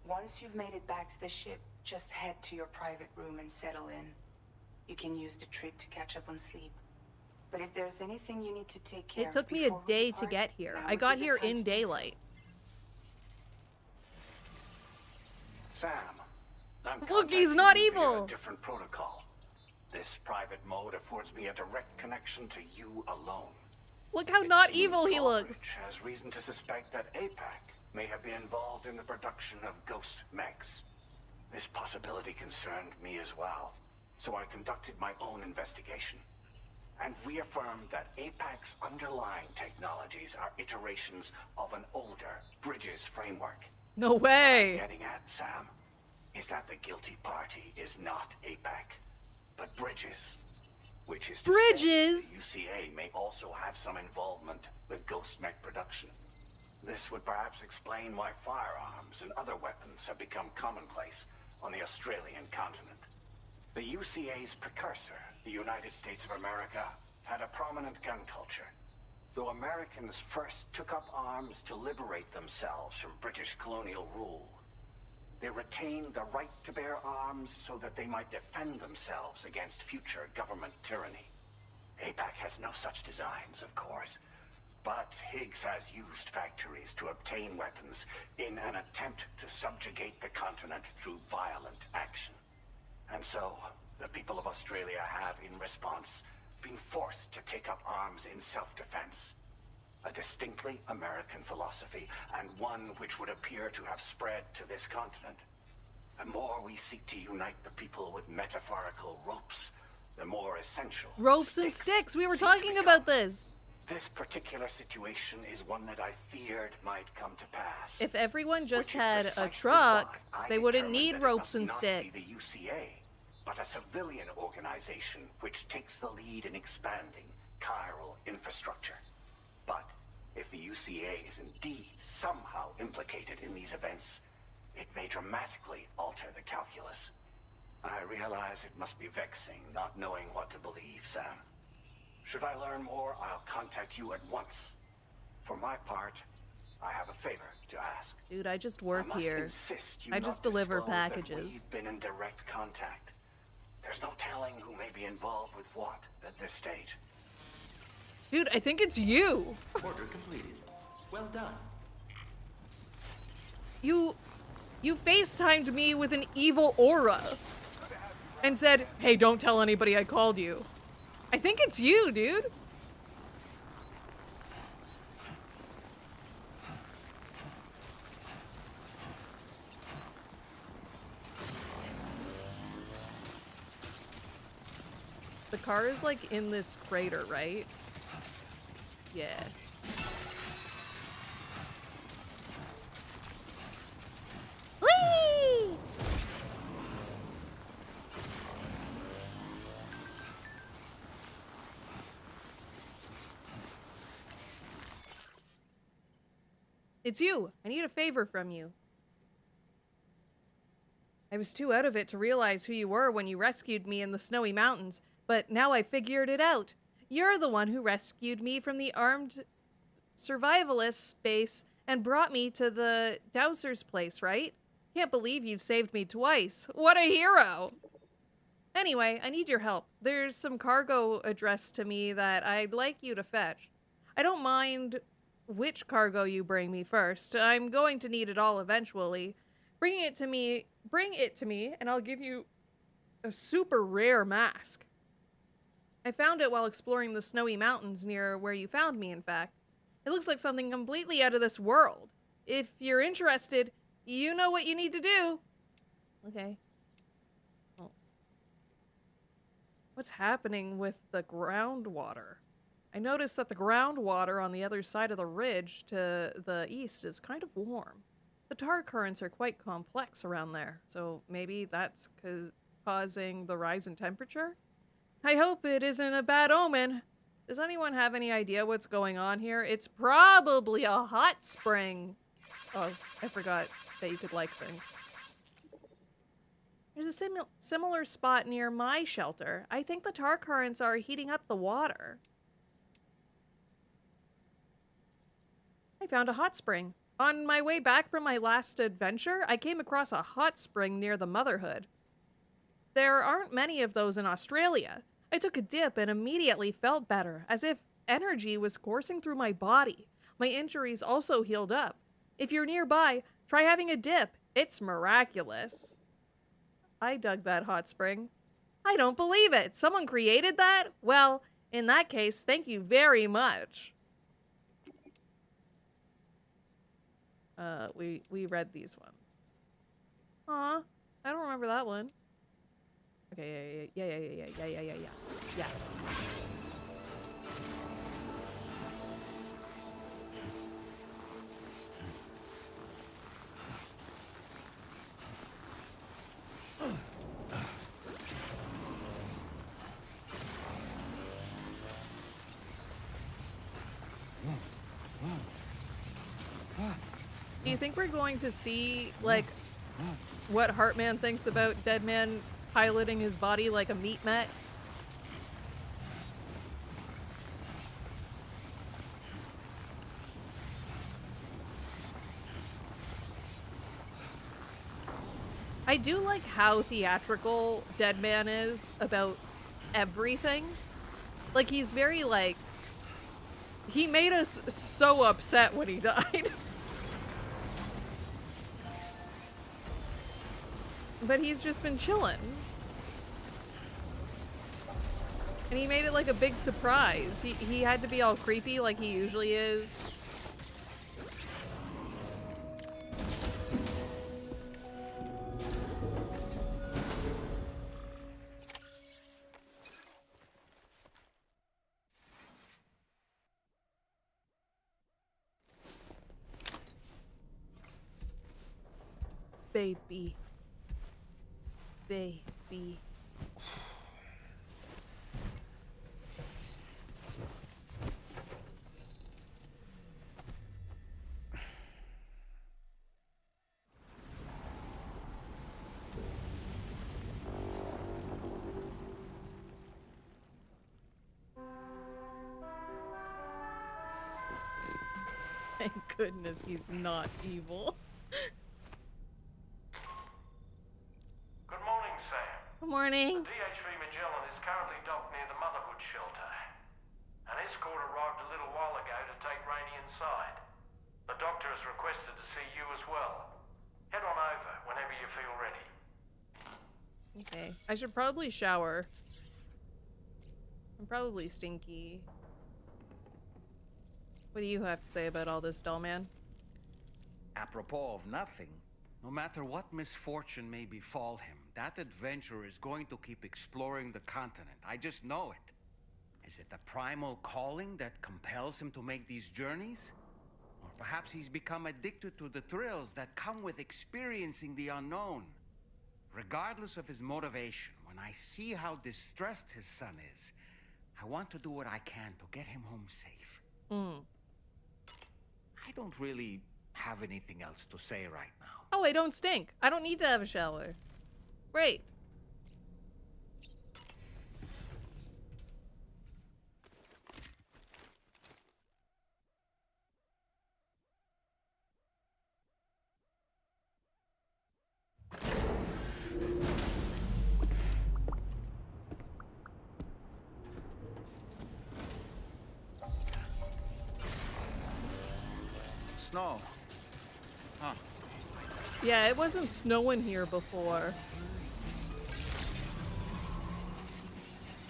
Once you've made it back to the ship, just head to your private room and settle in. You can use the trip to catch up on sleep. But if there's anything you need to take care of It took me a before we day to depart, get here. now I would got be the here time in to do so. daylight. Sam, I'm Look, he's contacting not you via evil. a different protocol. This private mode affords me a direct connection to you alone. Look how It not seems evil he Aldrich looks. has reason to suspect that APAC may have been involved in the production of ghost mechs. This possibility concerned me as well, so I conducted my own investigation and reaffirmed that APAC's underlying technologies are iterations of an older Bridges framework. No What I'm way. getting at, Sam, is that the guilty party is not APAC, but Bridges. Which is to Bridges? say the UCA may also have some involvement with ghost mech production. This would perhaps explain why firearms and other weapons have become commonplace on the Australian continent. The UCA's precursor, the United States of America, had a prominent gun culture. Though Americans first took up arms to liberate themselves from British colonial rule, they retained the right to bear arms so that they might defend themselves against future government tyranny. APAC has no such designs, of course, but Higgs has used factories to obtain weapons in an attempt to subjugate the continent through violent action. And so, the people of Australia have, in response, been forced to take up arms in self-defense. A distinctly American philosophy, and one which would appear to have spread to this continent. The more we seek to unite the people with metaphorical ropes, the more essential Ropes and sticks. We were seem to talking become. about this. This particular situation is one that I feared might come to pass. If everyone just Which is had a precisely truck, why I they wouldn't determined need that it ropes must and not sticks. be the UCA, but a civilian organization which takes the lead in expanding chiral infrastructure. But if the UCA is indeed somehow implicated in these events, it may dramatically alter the calculus. I realize it must be vexing not knowing what to believe, Sam. Should I learn more, I'll contact you at once. For my part, I have a favor to ask. Dude, I just work I must here. insist you I not just deliver disclose that packages. we've been in direct contact. There's no telling who may be involved with what at this stage. Dude, I think it's you. Order completed. Well done. You FaceTimed me with an evil aura and said, hey, don't tell anybody I called you. I think it's you, dude. The car is like in this crater, right? Yeah. Whee! It's you. I need a favor from you. I was too out of it to realize who you were when you rescued me in the snowy mountains, but now I figured it out. You're the one who rescued me from the armed survivalist base and brought me to the Dowser's place, right? Can't believe you've saved me twice. What a hero! Anyway, I need your help. There's some cargo addressed to me that I'd like you to fetch. I don't mind which cargo you bring me first. I'm going to need it all eventually. Bring it to me, and I'll give you a super rare mask. I found it while exploring the snowy mountains near where you found me, in fact. It looks like something completely out of this world. If you're interested, you know what you need to do. Okay. Well, what's happening with the groundwater? I noticed that the groundwater on the other side of the ridge to the east is kind of warm. The tar currents are quite complex around there, so maybe that's causing the rise in temperature? I hope it isn't a bad omen. Does anyone have any idea what's going on here? It's probably a hot spring. Oh, I forgot that you could like things. There's a similar spot near my shelter. I think the tar currents are heating up the water. I found a hot spring. On my way back from my last adventure, I came across a hot spring near the Motherhood. There aren't many of those in Australia. I took a dip and immediately felt better, as if energy was coursing through my body. My injuries also healed up. If you're nearby, try having a dip. It's miraculous. I dug that hot spring. I don't believe it. Someone created that? Well, in that case, thank you very much. We read these ones. Aw, I don't remember that one. Okay, yeah. Do you think we're going to see, like, what Heartman thinks about Deadman piloting his body like a meat mech? I do like how theatrical Deadman is about everything. Like, he's very, like... He made us so upset when he died. But he's just been chilling. And he made it like a big surprise. He had to be all creepy like he usually is. Baby. Baby. Thank goodness he's not evil. Good morning, Sam. Good morning. The PHV Magellan is currently docked near the Motherhood Shelter. An escort arrived a little while ago to take Rainey inside. The doctor has requested to see you as well. Head on over whenever you feel ready. Okay. I should probably shower. I'm probably stinky. What do you have to say about all this, doll man? Apropos of nothing, no matter what misfortune may befall him, that adventurer is going to keep exploring the continent. I just know it. Is it the primal calling that compels him to make these journeys? Or perhaps he's become addicted to the thrills that come with experiencing the unknown. Regardless of his motivation, when I see how distressed his son is, I want to do what I can to get him home safe. I don't really have anything else to say right now. Oh, I don't stink. I don't need to have a shower. Great. Snow. Huh. Yeah, it wasn't snowing here before.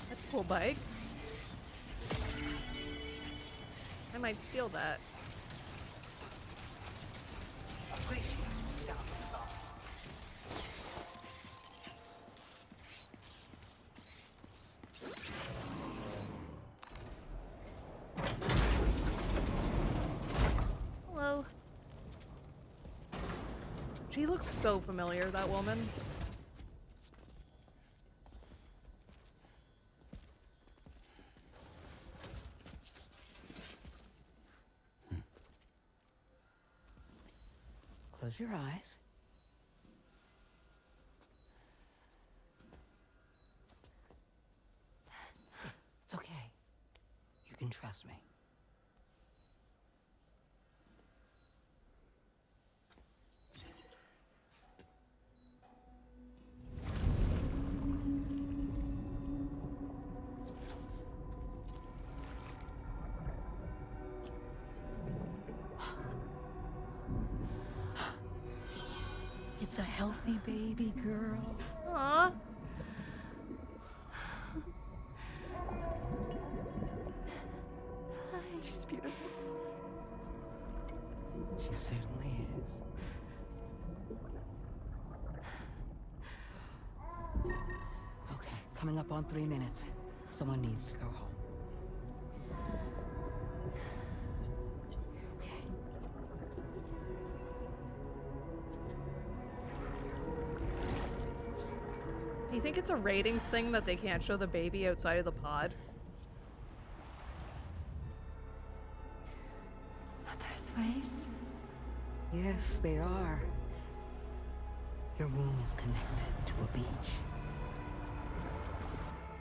That's a cool bike. I might steal that. Hello. She looks so familiar, that woman. Close your eyes. It's okay. You can trust me. It's a healthy baby girl. Aww. She's beautiful. She certainly is. Okay, coming up on 3 minutes. Someone needs to go home. Do you think it's a ratings thing that they can't show the baby outside of the pod? There's waves? Yes, they are. Your womb is connected to a beach.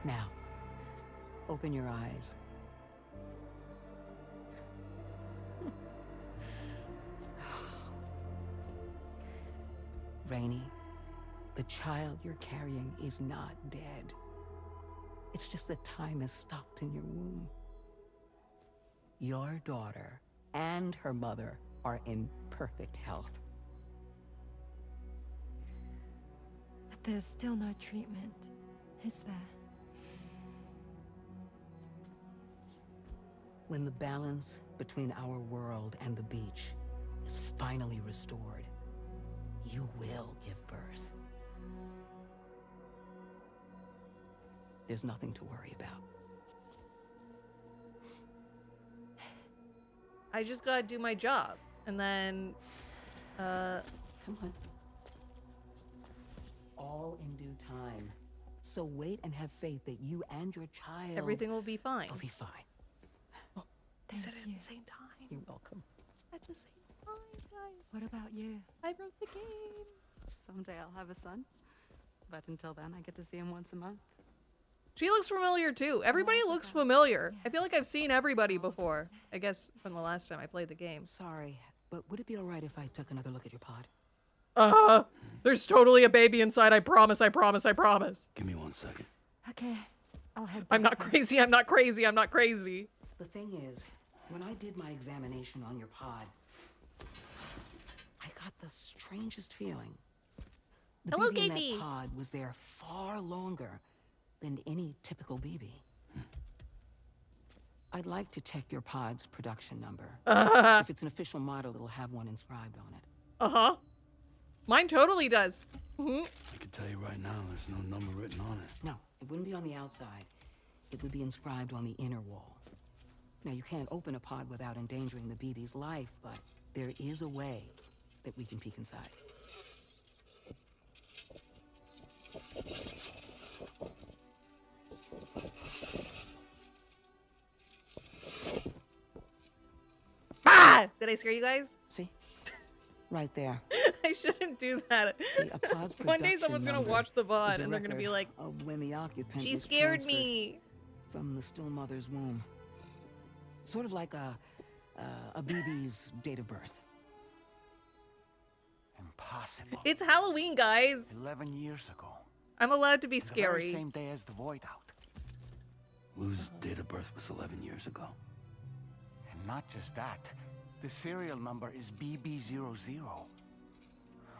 Now, open your eyes. Rainey, the child you're carrying is not dead. It's just that time has stopped in your womb. Your daughter and her mother are in perfect health. But there's still no treatment, is there? When the balance between our world and the beach is finally restored, you will give birth. There's nothing to worry about. I just gotta do my job. And then, Come on. All in due time. So wait and have faith that you and your child... everything will be fine. will be fine. I said it at the same time. You're welcome. At the same time, guys. What about you? I wrote the game. Someday I'll have a son. But until then, I get to see him once a month. She looks familiar too. Everybody looks familiar. I feel like I've seen everybody before. I guess from the last time I played the game. Sorry, but would it be alright if I took another look at your pod? There's totally a baby inside. I promise, I promise, I promise. Give me 1 second. Okay, I'll head I'm not back then. crazy, I'm not crazy, I'm not crazy. The thing is, when I did my examination on your pod, I got the strangest feeling. The Hello, BB in KB. that pod was there far longer than any typical BB. I'd like to check your pod's production number. If it's an official model, it'll have one inscribed on it. Uh-huh. Mine totally does. I can tell you right now, there's no number written on it. No, it wouldn't be on the outside. It would be inscribed on the inner wall. Now, you can't open a pod without endangering the BB's life, but there is a way that we can peek inside. Ah! Did I scare you guys? See? Right there. I shouldn't do that. See, a pod's One day production someone's gonna number watch the is VOD a and they're gonna be record like, of when the occupant she was scared transferred me. from the still mother's womb. Sort of like a BB's date of birth. Impossible. It's Halloween, guys. 11 years ago. I'm allowed to be The very scary. same day as the void out. Lou's date of birth was 11 years ago. And not just that, the serial number is BB00,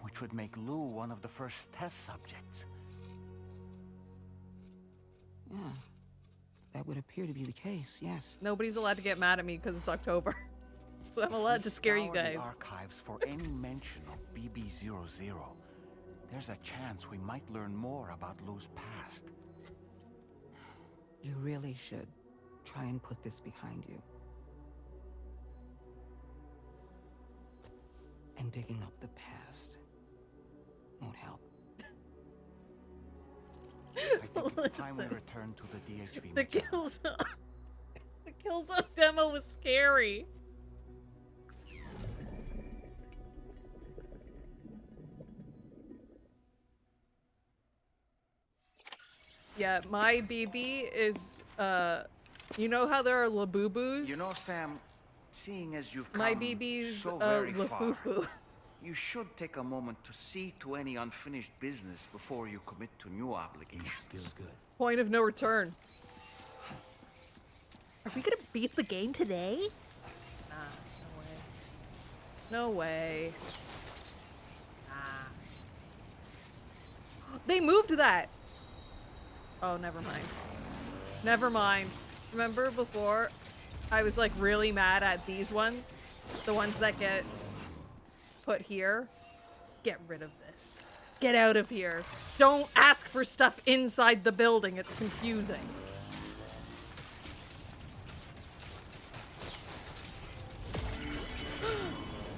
which would make Lou one of the first test subjects. Yeah, that would appear to be the case, yes. Nobody's allowed to get mad at me because it's October. So I'm allowed to scare you guys. The archives for any mention of BB00, there's a chance we might learn more about Lou's past. You really should try and put this behind you. And digging up the past won't help. I think it's time we return to the DHV. The Killzone. The Killzone demo was scary. Yeah, my BB is, you know how there are Labubus? You know, Sam, seeing as you've come My BB's so very far, Lafufu. you should take a moment to see to any unfinished business before you commit to new obligations. Feels good. Point of no return. Are we gonna beat the game today? Nah, no way. No way. Nah. They moved that! Oh, never mind. Never mind. Remember before, I was like really mad at these ones? The ones that get put here? Get rid of this. Get out of here. Don't ask for stuff inside the building. It's confusing.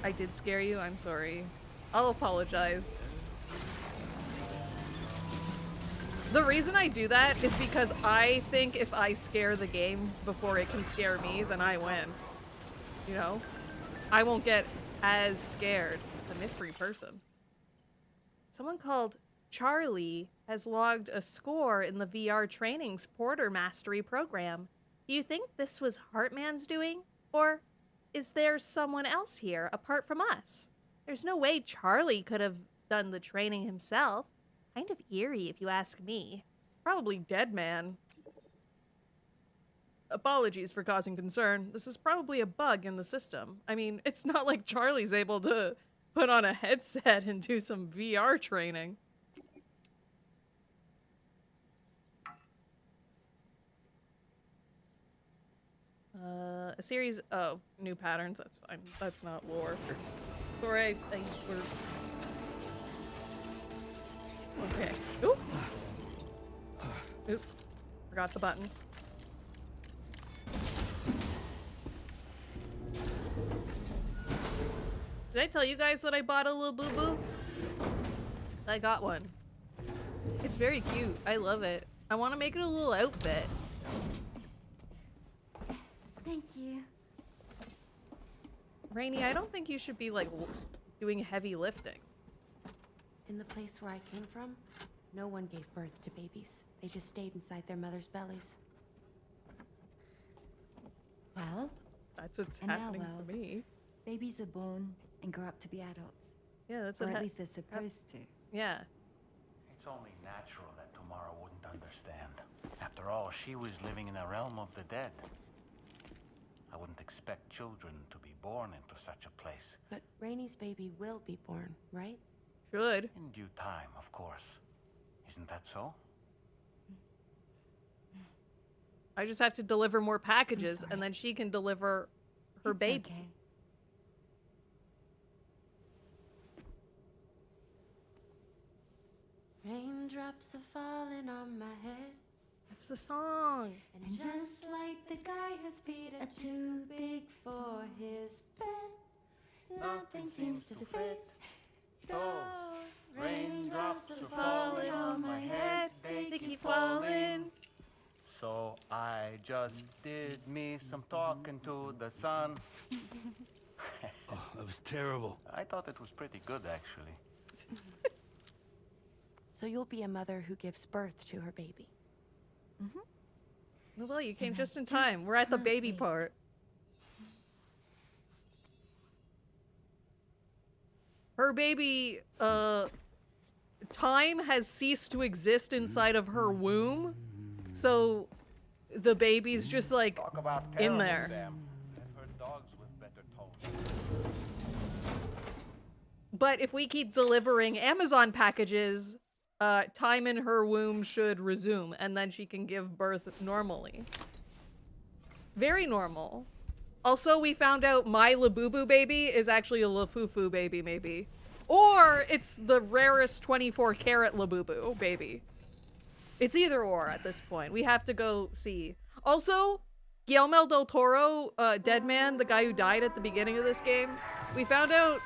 I did scare you. I'm sorry. I'll apologize. The reason I do that is because I think if I scare the game before it can scare me, then I win. You know? I won't get as scared. The mystery person. Someone called Charlie has logged a score in the VR Training's Porter Mastery program. Do you think this was Heartman's doing? Or is there someone else here apart from us? There's no way Charlie could have done the training himself. Kind of eerie, if you ask me. Probably dead man. Apologies for causing concern. This is probably a bug in the system. I mean, it's not like Charlie's able to put on a headset and do some VR training. A series of new patterns. That's fine. That's not lore. Sorry, we're... Okay. Oop. Oop. Forgot the button. Did I tell you guys that I bought a little boo-boo? I got one. It's very cute. I love it. I want to make it a little outfit. Thank you. Rainy, I don't think you should be, like, doing heavy lifting. In the place where I came from, no one gave birth to babies. They just stayed inside their mother's bellies. Well, that's what's in our happening world, for me. Babies are born and grow up to be adults. Yeah, that's or what at least they're supposed to. Yeah. It's only natural that tomorrow wouldn't understand. After all, she was living in a realm of the dead. I wouldn't expect children to be born into such a place. But Rainey's baby will be born, right? Should. In due time, of course. Isn't that so? I just have to deliver more packages, and then she can deliver her baby. Okay. Raindrops are falling on my head. That's the song. And just like the guy whose feet are too big for his bed, nothing seems to fit. Those raindrops are falling on my head. They keep falling. So I just did me some talking to the sun. Oh, that was terrible. I thought it was pretty good, actually. So you'll be a mother who gives birth to her baby. Well, you came just in time. We're at the baby part. Her baby, time has ceased to exist inside of her womb. So the baby's just like Talk about in terrible, there. Sam. I've heard dogs with better tones. But if we keep delivering Amazon packages, time in her womb should resume, and then she can give birth normally. Very normal. Also, we found out my Labubu baby is actually a Lafufu baby, maybe. Or it's the rarest 24-karat Labubu baby. It's either or at this point. We have to go see. Also, Guillermo del Toro, Dead Man, the guy who died at the beginning of this game, we found out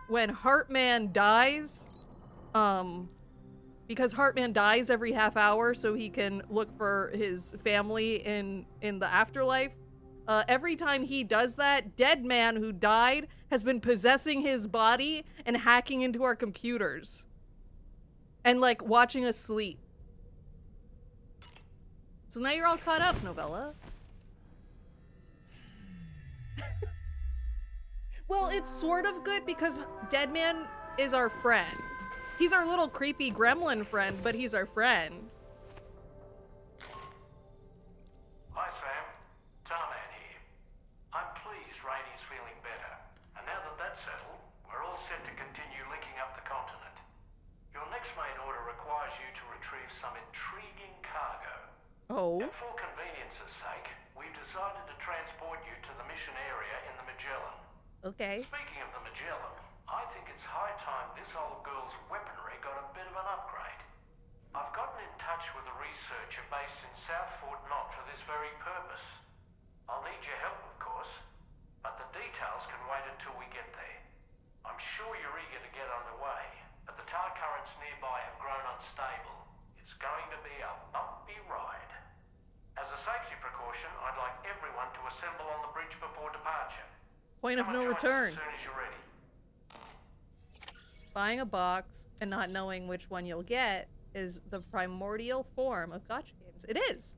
when Heartman dies, because Heartman dies every half hour so he can look for his family in the afterlife. Every time he does that, Dead Man who died has been possessing his body and hacking into our computers. And like watching us sleep. So now you're all caught up, Novella. Well, it's sort of good because Dead Man is our friend. He's our little creepy gremlin friend, but he's our friend. Hi, Sam. Tarman here. I'm pleased Rainey's feeling better. And now that that's settled, we're all set to continue linking up the continent. Your next main order requires you to retrieve some intriguing cargo. Oh. And for convenience's sake, we've decided to transport you to the mission area in the Magellan. Okay. Speaking of the Magellan, I think it's high time this old girl's weaponry got a bit of an upgrade. I've gotten in touch with a researcher based in South Fort Knott for this very purpose. I'll need your help, of course, but the details can wait until we get there. I'm sure you're eager to get underway, but the tar currents nearby have grown unstable. It's going to be a bumpy ride. As a safety precaution, I'd like everyone to assemble on the bridge before departure. Point of no return. As soon as you're ready. Buying a box and not knowing which one you'll get is the primordial form of gacha games. It is.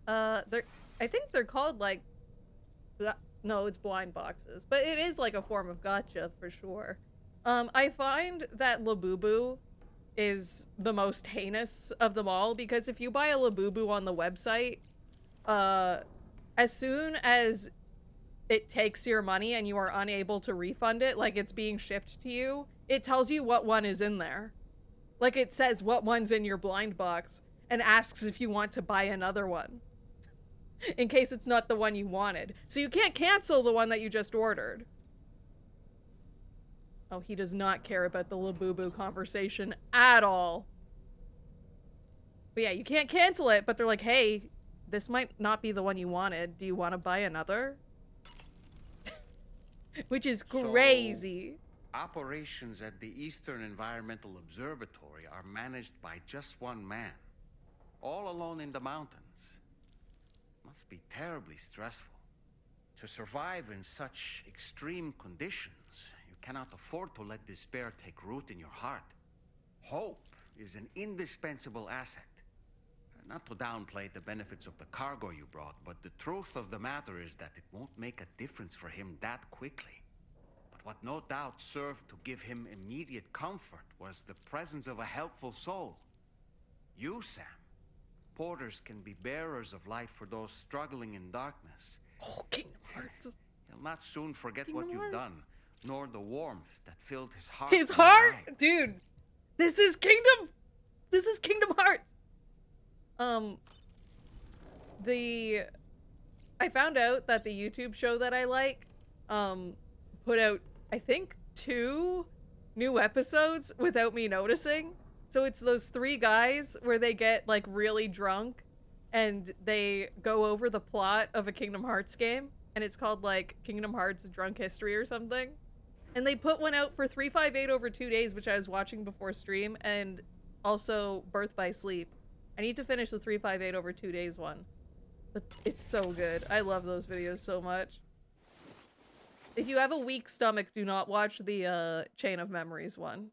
I think they're called like, no, it's blind boxes, but it is like a form of gacha for sure. I find that Labubu is the most heinous of them all because if you buy a Labubu on the website, as soon as it takes your money and you are unable to refund it, like it's being shipped to you, it tells you what one is in there. Like it says what one's in your blind box and asks if you want to buy another one in case it's not the one you wanted. So you can't cancel the one that you just ordered. Oh, he does not care about the Labubu conversation at all. But yeah, you can't cancel it, but they're like, hey, this might not be the one you wanted. Do you want to buy another? Which is crazy. So, operations at the Eastern Environmental Observatory are managed by just one man, all alone in the mountains. Must be terribly stressful. To survive in such extreme conditions, you cannot afford to let despair take root in your heart. Hope is an indispensable asset. Not to downplay the benefits of the cargo you brought, but the truth of the matter is that it won't make a difference for him that quickly. But what no doubt served to give him immediate comfort was the presence of a helpful soul. You, Sam. Porters can be bearers of light for those struggling in darkness. Oh, Kingdom Hearts. He'll not soon forget Kingdom what you've Hearts. done, nor the warmth that filled his heart. His when he heart? died. Dude, this is Kingdom Hearts. I found out that the YouTube show that I like, put out, I think, 2 new episodes without me noticing. So it's those 3 guys where they get, like, really drunk and they go over the plot of a Kingdom Hearts game. And it's called, like, Kingdom Hearts Drunk History or something. And they put one out for 358 over 2 days, which I was watching before stream, and also Birth by Sleep. I need to finish the 358 over 2 days one. But it's so good. I love those videos so much. If you have a weak stomach, do not watch the Chain of Memories one.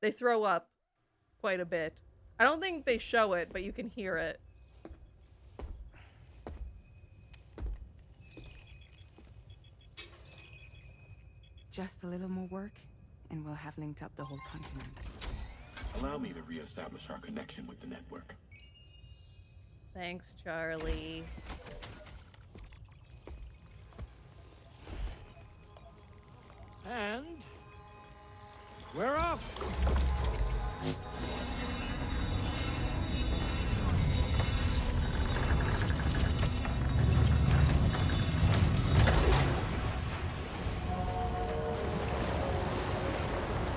They throw up quite a bit. I don't think they show it, but you can hear it. Just a little more work, and we'll have linked up the whole continent. Allow me to reestablish our connection with the network. Thanks, Charlie. And we're off.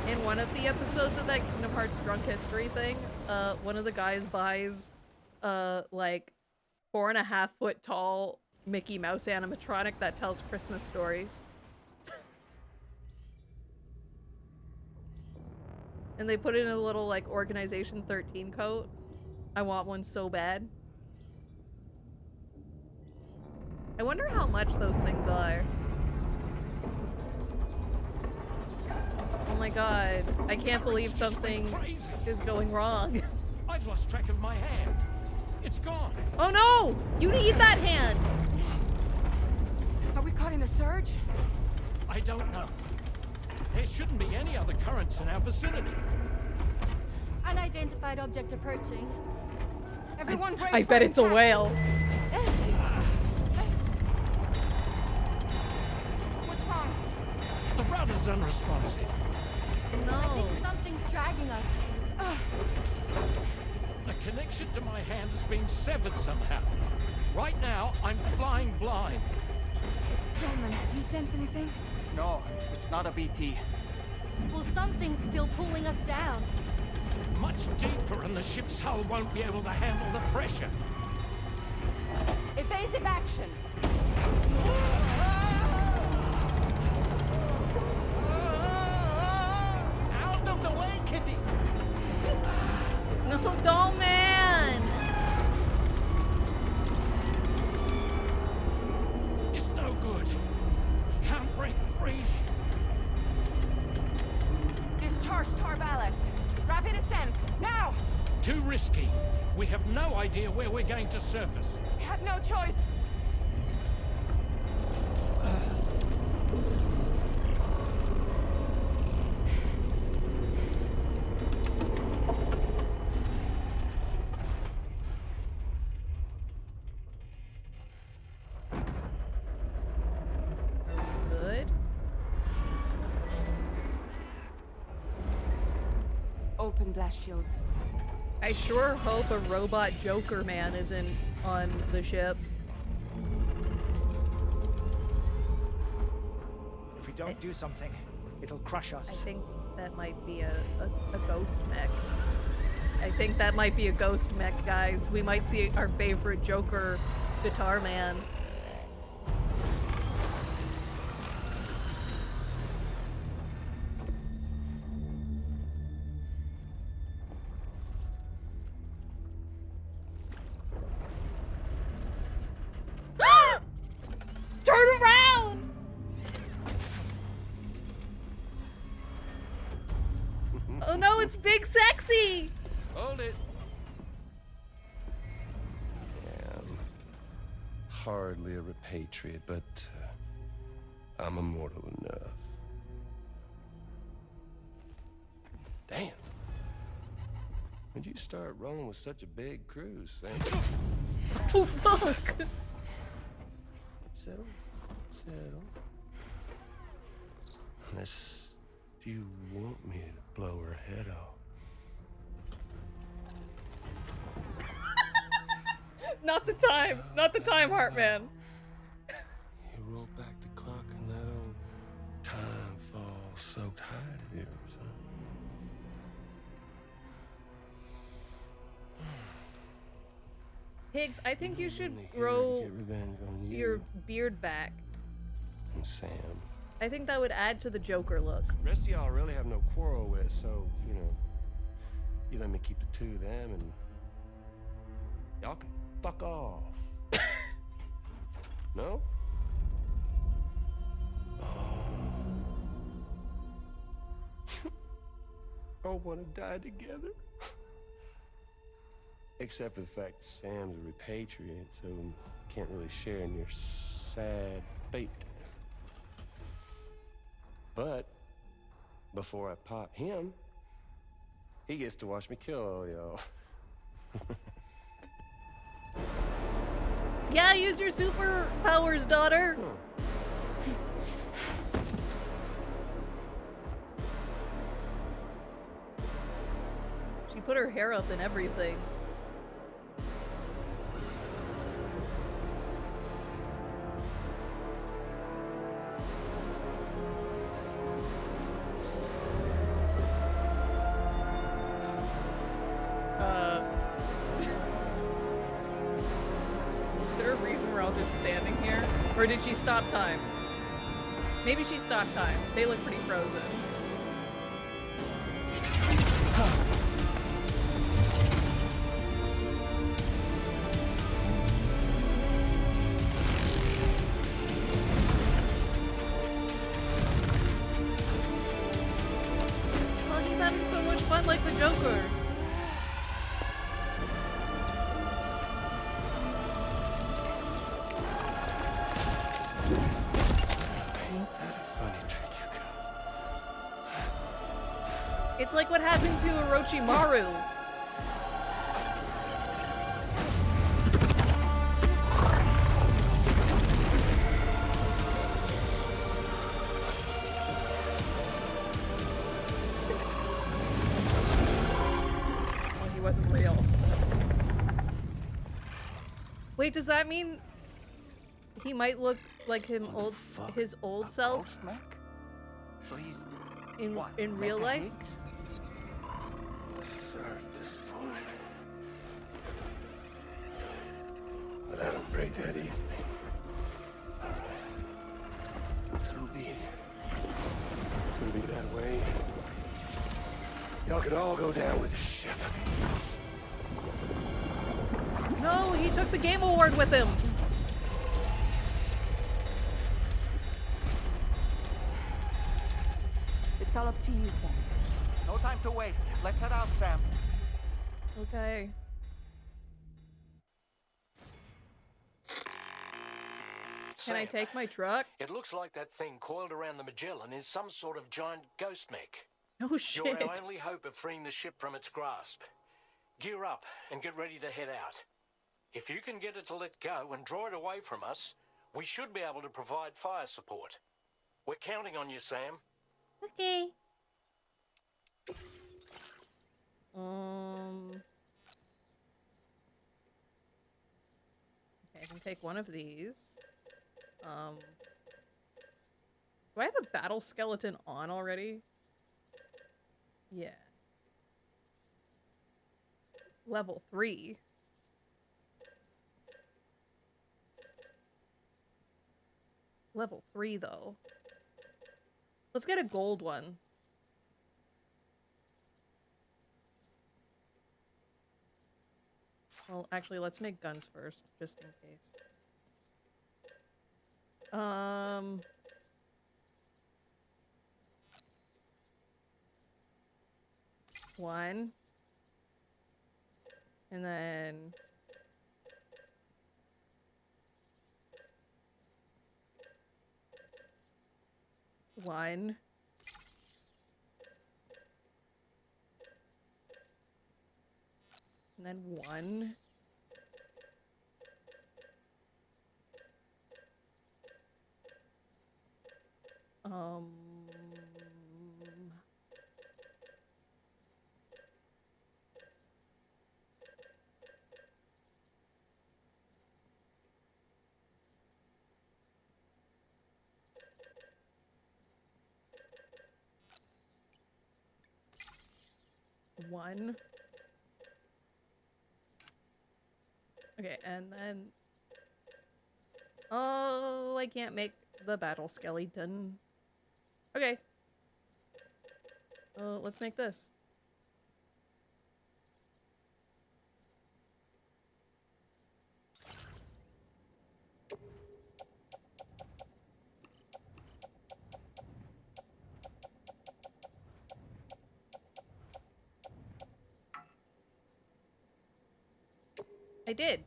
In one of the episodes of that Kingdom Hearts Drunk History thing, one of the guys buys like 4.5 foot tall Mickey Mouse animatronic that tells Christmas stories. And they put it in a little like Organization 13 coat. I want one so bad. I wonder how much those things are. Oh my god, I can't believe something is going wrong. I've lost track of my hand. It's gone. Oh no! You need that hand! Are we caught in a surge? I don't know. There shouldn't be any other currents in our vicinity. Unidentified object approaching. Everyone brace I for bet it's a impact. whale. What's wrong? The rudder's unresponsive. I think something's dragging us. The connection to my hand has been severed somehow. Right now, I'm flying blind. Dolman, do you sense anything? No, it's not a BT. Well, something's still pulling us down. Much deeper, and the ship's hull won't be able to handle the pressure. Evasive action. Out of the way, Kitty! No, doll man! It's no good. Can't break free. Discharge tar ballast. Rapid ascent. Now! Too risky. We have no idea where we're going to surface. We have no choice. Good. Open blast shields. I sure hope a robot Joker man isn't on the ship. If we don't do something, it'll crush us. I think that might be a ghost mech. I think that might be a ghost mech, guys. We might see our favorite Joker guitar man. Turn around! Oh no, it's Big Sexy! Hold it. Hardly a repatriate, but I'm immortal enough. Damn. When'd you start rolling with such a big crew, Sam? Oh, fuck! Settle. Settle. Unless you want me to blow her head off. Not the time. Not the time, Heartman. You roll back the clock and that old time fall soaked hide of yours, huh? Higgs, I think you should Only here to grow get revenge on you your beard back. and Sam. I think that would add to the Joker look. Rest of y'all really have no quarrel with, so, you know, you let me keep the two of them and y'all can fuck off. No? Oh, want to die together? Except for the fact that Sam's a repatriate, so can't really share in your sad fate. But before I pop him, he gets to watch me kill all y'all. Yeah, use your superpowers, daughter. She put her hair up and everything. Is there a reason we're all just standing here? Or did she stop time? Maybe she stopped time. They look pretty frozen. Oh, he's having so much fun like the Joker. It's like what happened to Orochimaru. Well, he wasn't real. Wait, does that mean he might look like his old self? So he's In real life? Sorry to disappoint. But I don't break that easy. So be it. It's gonna be that way. Y'all could all go down with the ship. No, he took the Game Award with him. It's all up to you, Sam. No time to waste. Let's head out, Sam. Okay. Can I take my truck? It looks like that thing coiled around the Magellan is some sort of giant ghost mech. Oh shit. You're our only hope of freeing the ship from its grasp. Gear up and get ready to head out. If you can get it to let go and draw it away from us, we should be able to provide fire support. We're counting on you, Sam. Okay. Okay, I can take one of these. Do I have a battle skeleton on already? Yeah. Level 3. Level 3 though. Let's get a gold one. Well, actually, let's make guns first, just in case. One. And then... one. And then 1. One. Okay, and then... Oh, I can't make the battle skeleton. Okay. Let's make this. I did.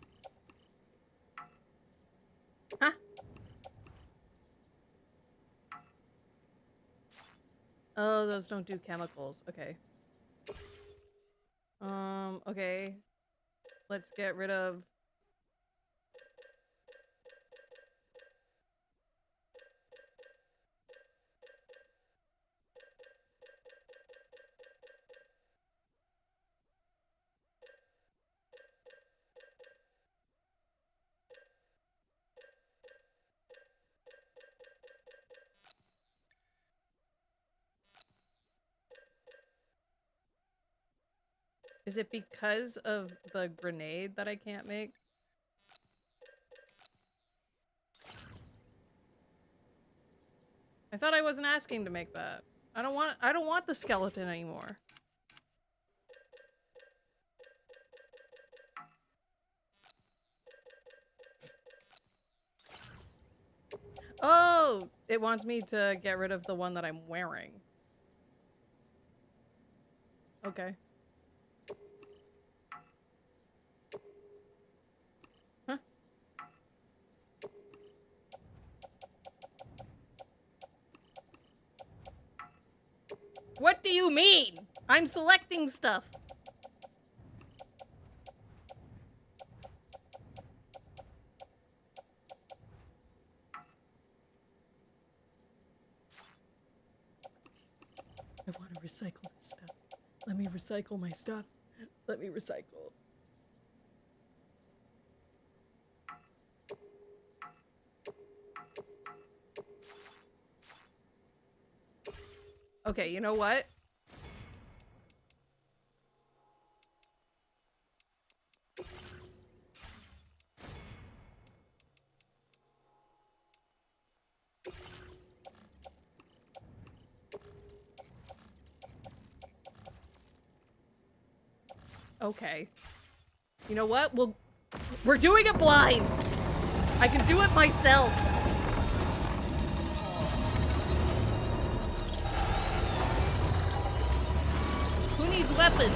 Huh? Oh, those don't do chemicals. Okay. Okay. Let's get rid of... Is it because of the grenade that I can't make? I thought I wasn't asking to make that. I don't want the skeleton anymore. Oh, it wants me to get rid of the one that I'm wearing. Okay. Huh? What do you mean? I'm selecting stuff. I want to recycle this stuff. Let me recycle my stuff. Let me recycle. Okay, you know what? Okay. You know what? We're doing it blind! I can do it myself! Who needs weapons?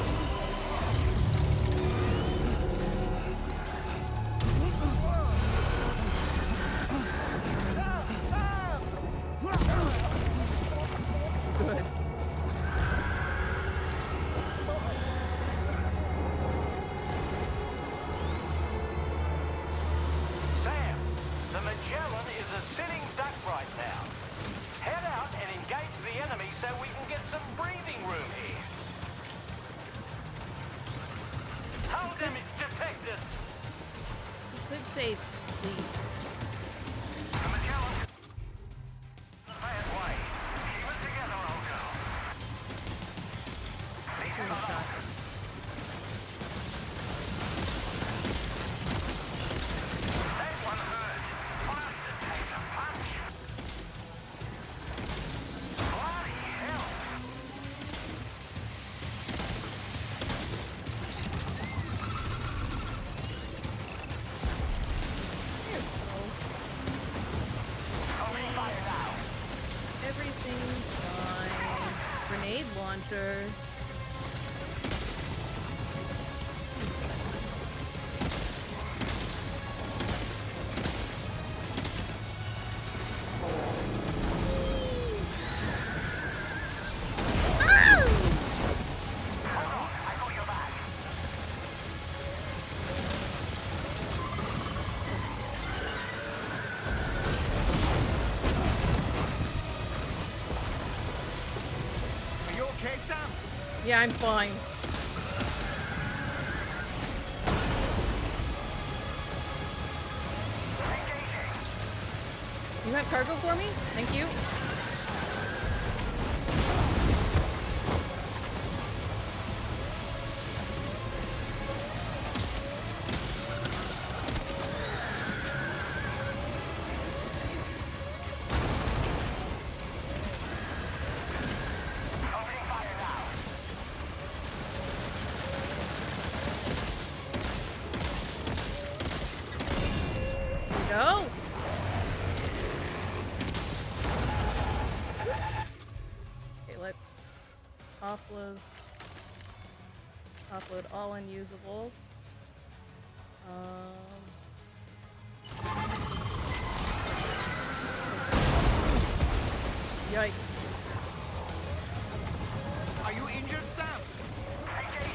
Good. Sam, the Magellan is a sitting duck right now. Head out and engage the enemy so we can get some breathing room here. Hold him, it's detected. You could say, please. The Magellan. Bad way. Keep it together, old girl. He's got us. That one hurt. Time to take a punch. Bloody hell. Everything's fine. Grenade launcher. Yeah, I'm fine. You have cargo for me? Thank you. Go. Okay, let's offload all unusables. Yikes. Are you injured, Sam?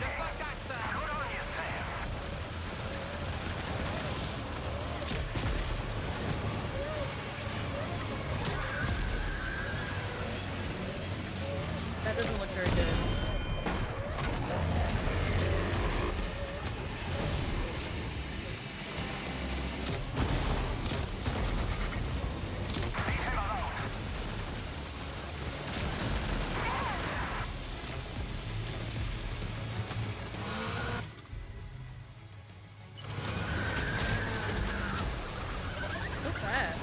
Just like that, Sam. Good on you, Sam. That doesn't look very good. So fast.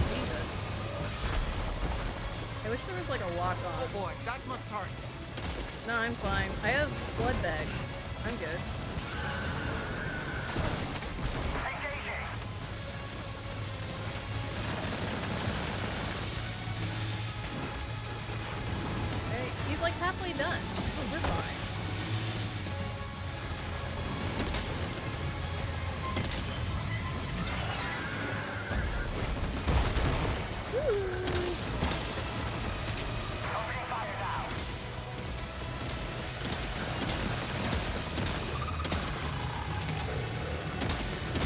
Jesus. I wish there was like a walk on. Oh boy, that must hurt. No, I'm fine. I have blood bag. I'm good. Hey, he's like halfway done. Oh, we're fine.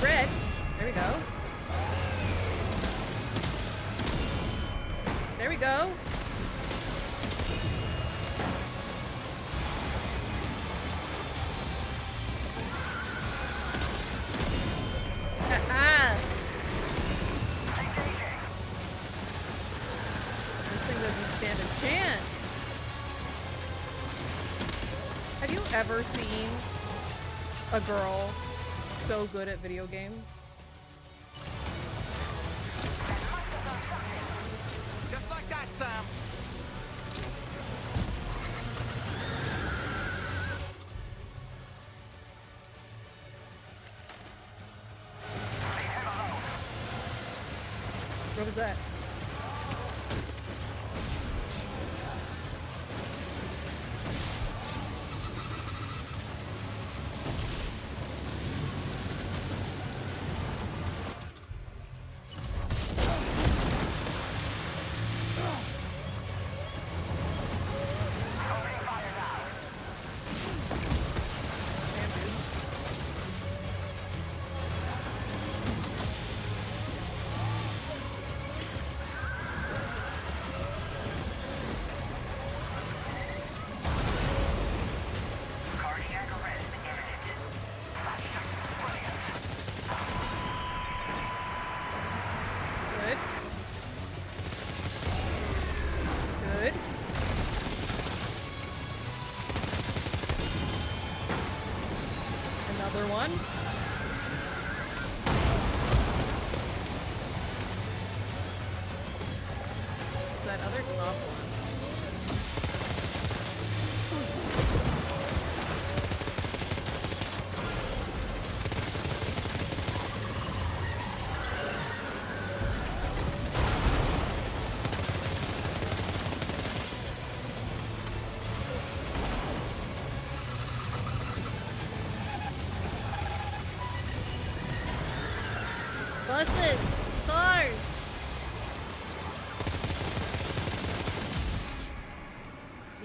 Red. There we go. There we go. Haha. This thing doesn't stand a chance. Have you ever seen a girl so good at video games? Just like that, Sam. What was that? Good. Good. Another one. Is that other top one? Buses! Cars!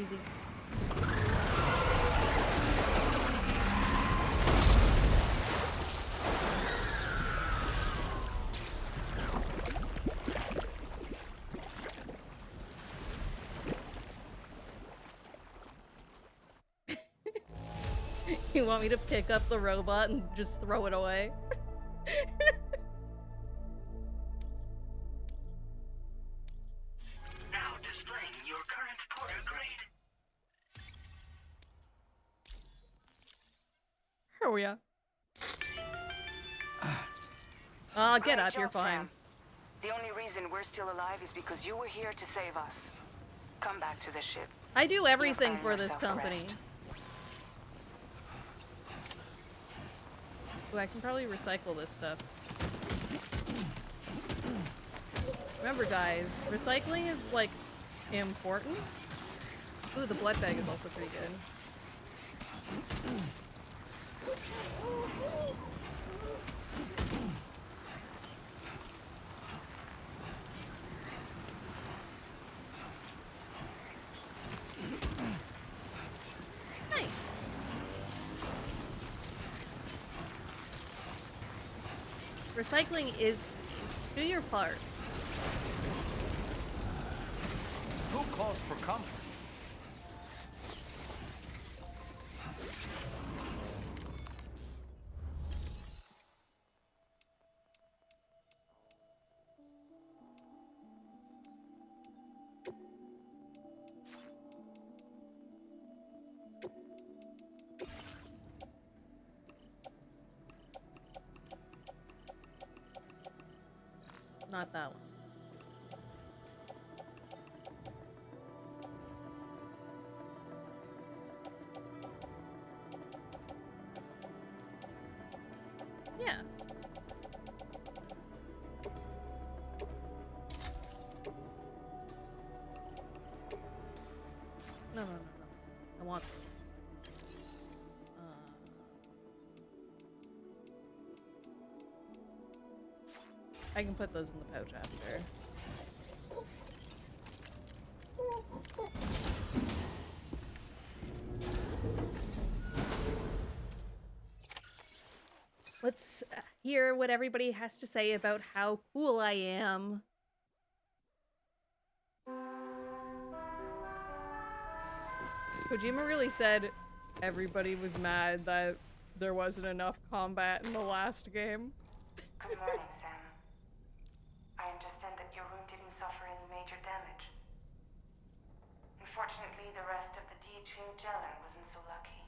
easy. You want me to pick up the robot and just throw it away? Now displaying your current porter grade. Oh yeah. Oh, get Great up, you're job, fine. Sam. The only reason we're still alive is because you were here to save us. Come back to the ship. I do everything You'll for find this yourself a company. rest. Ooh, I can probably recycle this stuff. Remember, guys, recycling is, like, important. Ooh, the blood bag is also pretty good. Nice. Recycling is do your part. Who calls for comfort? Not that one. Yeah. No. I want this. I can put those in the pouch after. Let's hear what everybody has to say about how cool I am. Kojima really said everybody was mad that there wasn't enough combat in the last game. Good morning, Sam. I understand that your room didn't suffer any major damage. Unfortunately, the rest of the DH Magellan wasn't so lucky.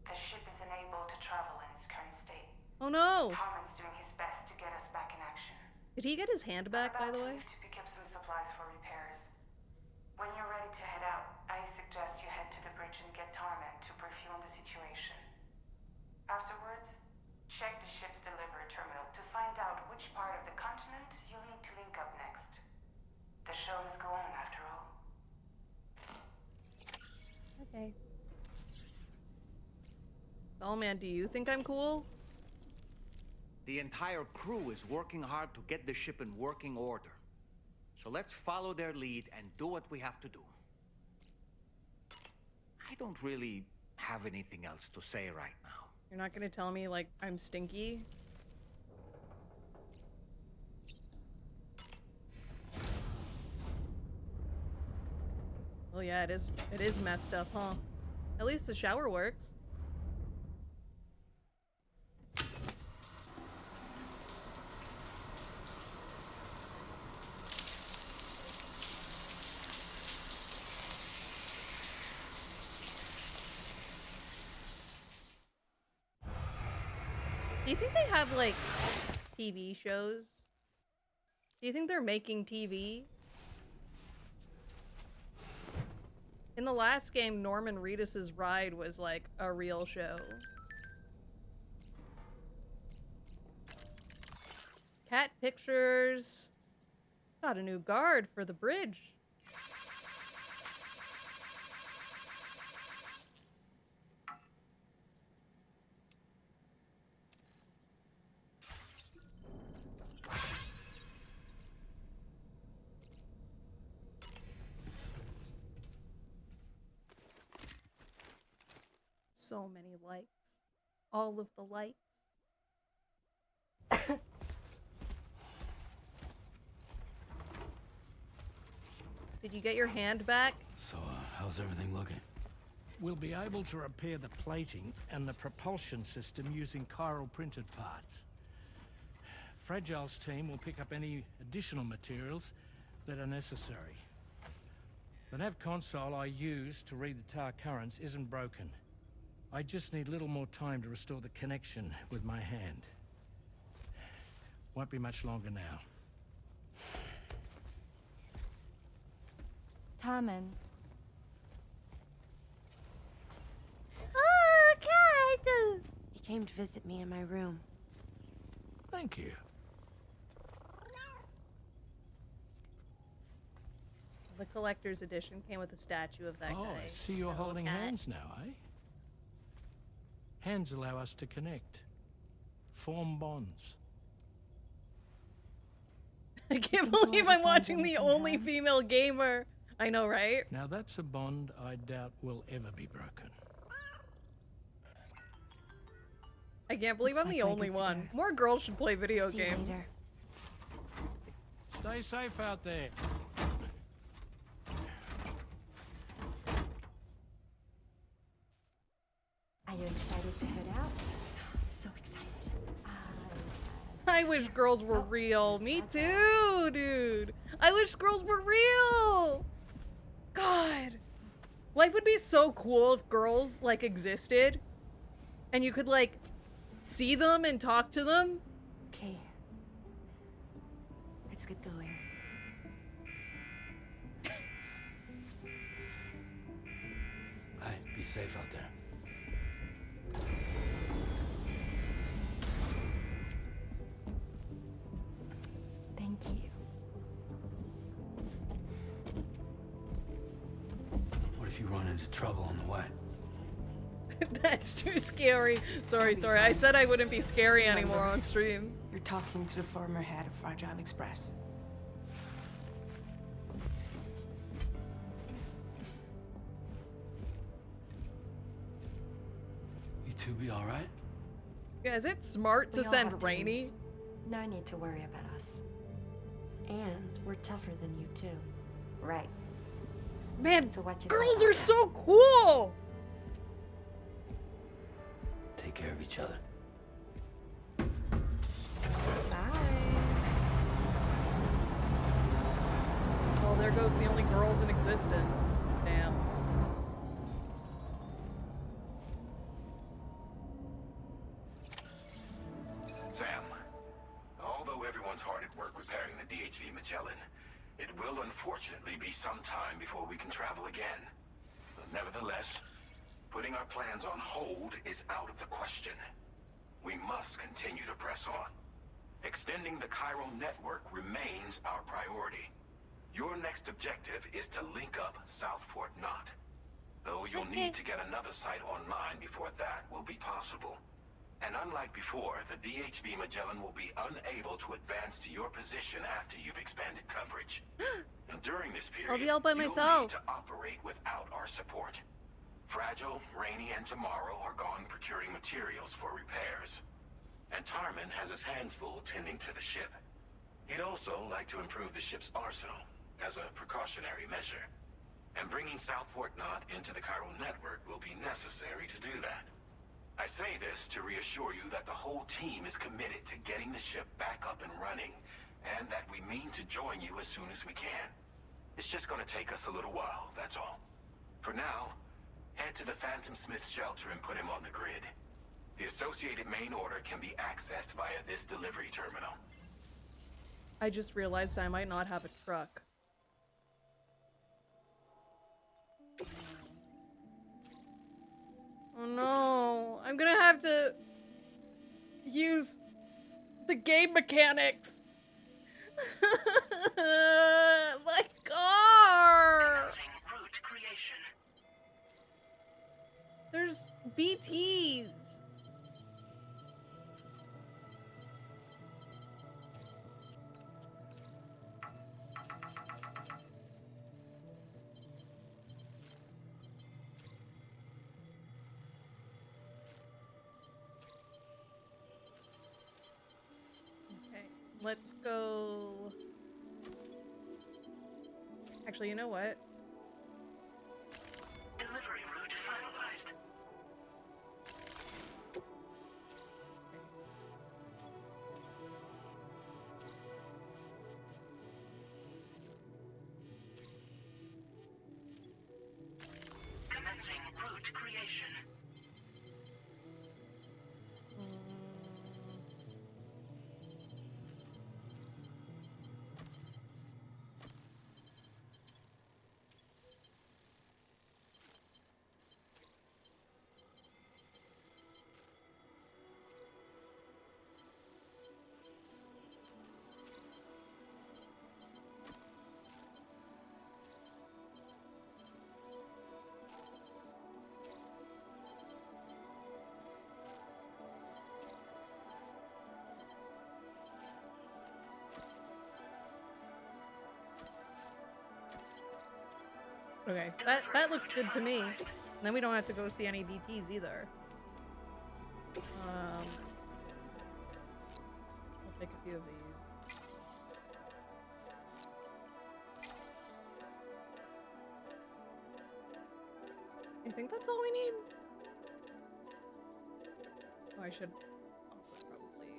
The ship is unable to travel in its current state. Oh no! Torment's doing his best to get us back in action. Did he get his hand back, by the way? I'm about to leave to pick up some supplies for repairs. When you're ready to head out, I suggest you head to the bridge and get Torment to brief you on the situation. Afterwards, check the ship's delivery terminal to find out which part of the continent you'll need to link up next. The show must go on, after all. Okay. Oh man, do you think I'm cool? The entire crew is working hard to get the ship in working order. So let's follow their lead and do what we have to do. I don't really have anything else to say right now. You're not gonna tell me, like, I'm stinky? Oh yeah, it is messed up, huh? At least the shower works. Do you think they have, like, TV shows? Do you think they're making TV? In the last game, Norman Reedus's ride was, like, a real show. Cat pictures. Got a new guard for the bridge. So many likes. All of the likes. Did you get your hand back? So, how's everything looking? We'll be able to repair the plating and the propulsion system using chiral printed parts. Fragile's team will pick up any additional materials that are necessary. The nav console I use to read the tower currents isn't broken. I just need a little more time to restore the connection with my hand. Won't be much longer now. Tommen. Oh, Kite! He came to visit me in my room. Thank you. The collector's edition came with a statue of that guy. Oh, I see you're That little holding cat. hands now, eh? Hands allow us to connect. Form bonds. I can't believe I'm watching the only female gamer. I know, right? Now that's a bond I doubt will ever be broken. I can't believe I'm the only one. More girls should play video games. Stay safe out there. Are you excited to head out? So excited. I wish girls were real. Me too, dude. I wish girls were real. God. Life would be so cool if girls, like, existed. And you could, like, see them and talk to them. Okay. Let's get going. Hey, be safe out there. Thank you. What if you run into trouble on the way? That's too scary. Sorry. I said I wouldn't be scary anymore on stream. You're talking to the former head of Fragile Express. You two be alright? Yeah, is it smart to We all send have Rainy? teams. No need to worry about us. And we're tougher than you too. Right. Man, so watch girls are so cool! Take care of each other. Well, there goes the only girls in existence. Damn. Sam, although everyone's hard at work repairing the DHV Magellan, it will unfortunately be some time before we can travel again. Nevertheless, putting our plans on hold is out of the question. We must continue to press on. Extending the chiral network remains our priority. Your next objective is to link up South Fort Knot. Though you'll need to get another site online before that will be possible. And unlike before, the DHV Magellan will be unable to advance to your position after you've expanded coverage. And during this period, I'll be out by you'll myself. need to operate without our support. Fragile, Rainy, and Tomorrow are gone procuring materials for repairs. And Tarman has his hands full tending to the ship. He'd also like to improve the ship's arsenal as a precautionary measure. And bringing South Fort Knot into the chiral network will be necessary to do that. I say this to reassure you that the whole team is committed to getting the ship back up and running, and that we mean to join you as soon as we can. It's just gonna take us a little while, that's all. For now, head to the Phantom Smith shelter and put him on the grid. The associated main order can be accessed via this delivery terminal. I just realized I might not have a truck. Oh no, I'm gonna have to use the game mechanics. My car! There's BTs. let's go... Actually, you know what? Delivery route finalized. Commencing route creation. Okay, that looks good to me. And then we don't have to go see any BTs either. I'll take a few of these. I think that's all we need. Oh, I should also probably...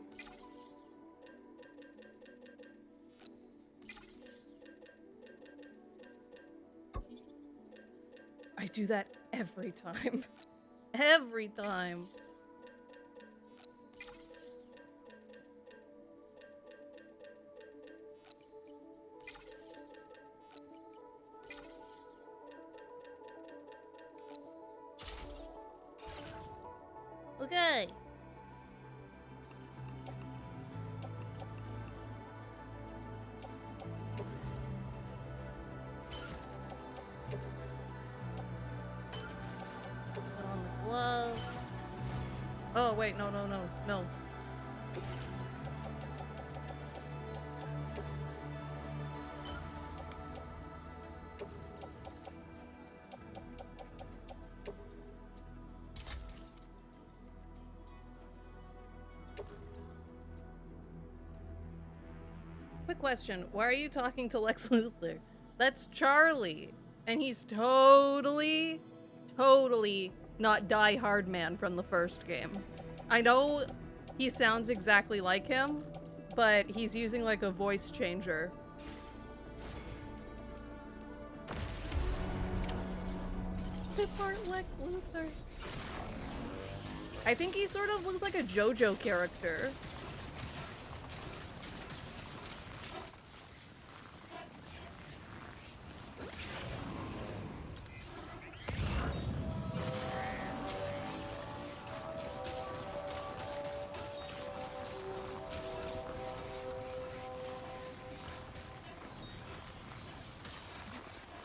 I do that every time. Every time. Okay. Put on the glove. Oh, wait, no. Quick question. Why are you talking to Lex Luthor? That's Charlie. And he's totally not Die Hard Man from the first game. I know he sounds exactly like him, but he's using like a voice changer. Tip art Lex Luthor. I think he sort of looks like a JoJo character.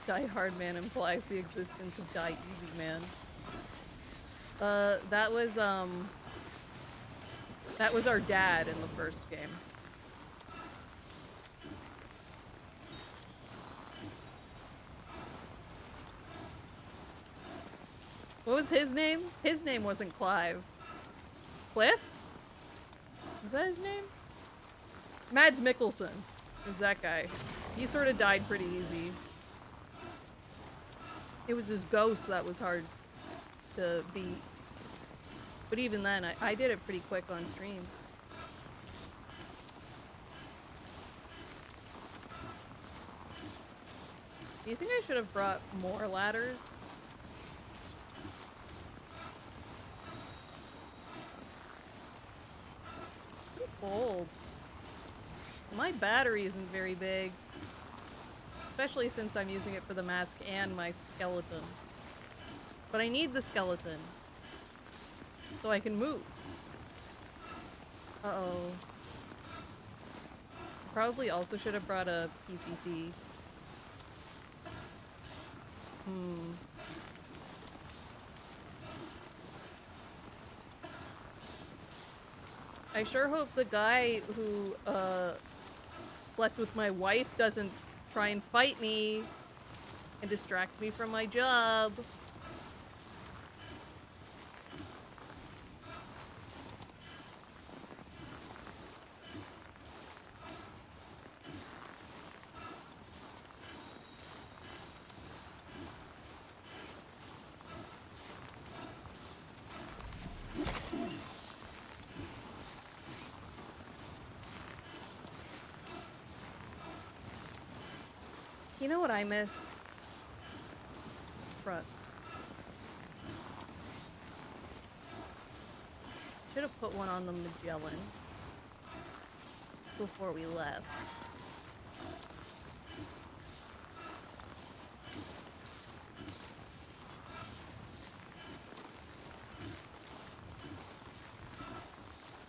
Die Hard Man implies the existence of Die Easy Man. That was our dad in the first game. What was his name? His name wasn't Clive. Cliff? Was that his name? Mads Mikkelsen. It was that guy. He sort of died pretty easy. It was his ghost that was hard to beat. But even then, I did it pretty quick on stream. Do you think I should have brought more ladders? It's pretty cold. My battery isn't very big. Especially since I'm using it for the mask and my skeleton. But I need the skeleton. So I can move. Uh-oh. Probably also should have brought a PCC. I sure hope the guy who, slept with my wife doesn't try and fight me and distract me from my job. You know what I miss? Trucks. Should have put one on the Magellan before we left.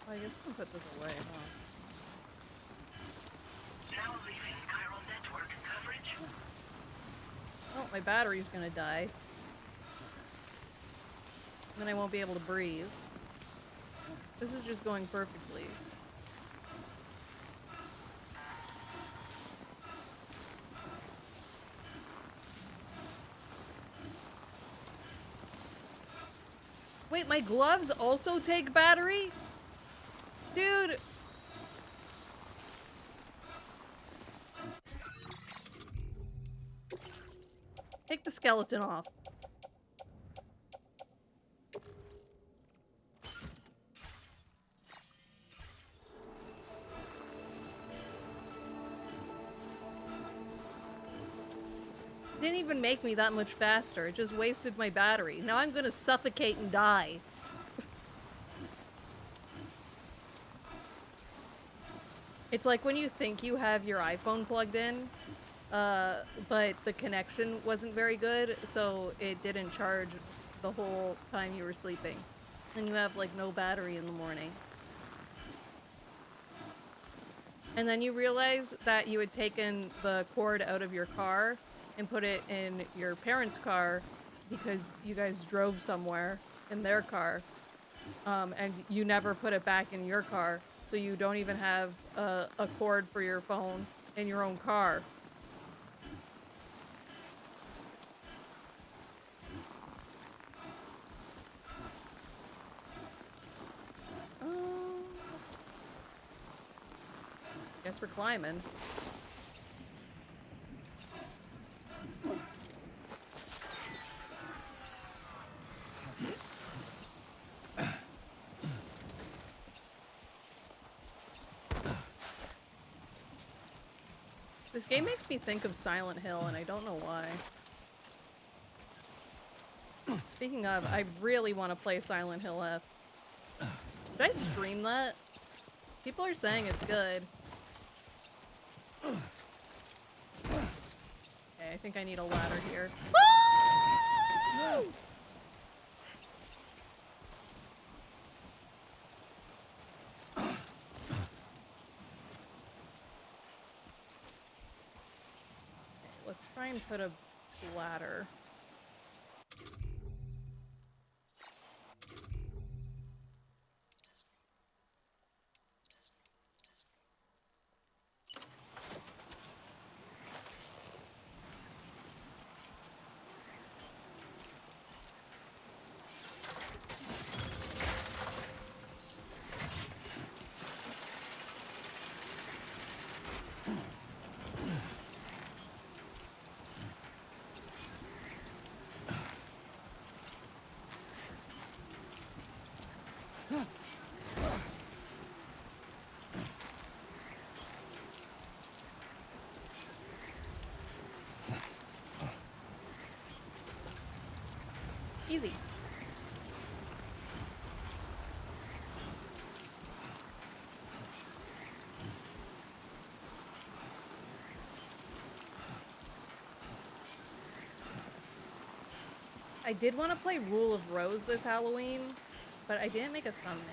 Well, I guess I'll put this away, huh? Now leaving chiral network coverage. Oh, my battery's gonna die. Then I won't be able to breathe. This is just going perfectly. Wait, my gloves also take battery? Dude. Take the skeleton off. Didn't even make me that much faster. It just wasted my battery. Now I'm gonna suffocate and die. It's like when you think you have your iPhone plugged in, but the connection wasn't very good, so it didn't charge the whole time you were sleeping. And you have, like, no battery in the morning. And then you realize that you had taken the cord out of your car and put it in your parents' car because you guys drove somewhere in their car, and you never put it back in your car, so you don't even have a cord for your phone in your own car. Guess we're climbing. This game makes me think of Silent Hill, and I don't know why. Speaking of, I really want to play Silent Hill F. Should I stream that? People are saying it's good. Okay, I think I need a ladder here. Woo! Let's try and put a ladder. Easy. I did want to play Rule of Rose this Halloween, but I didn't make a thumbnail.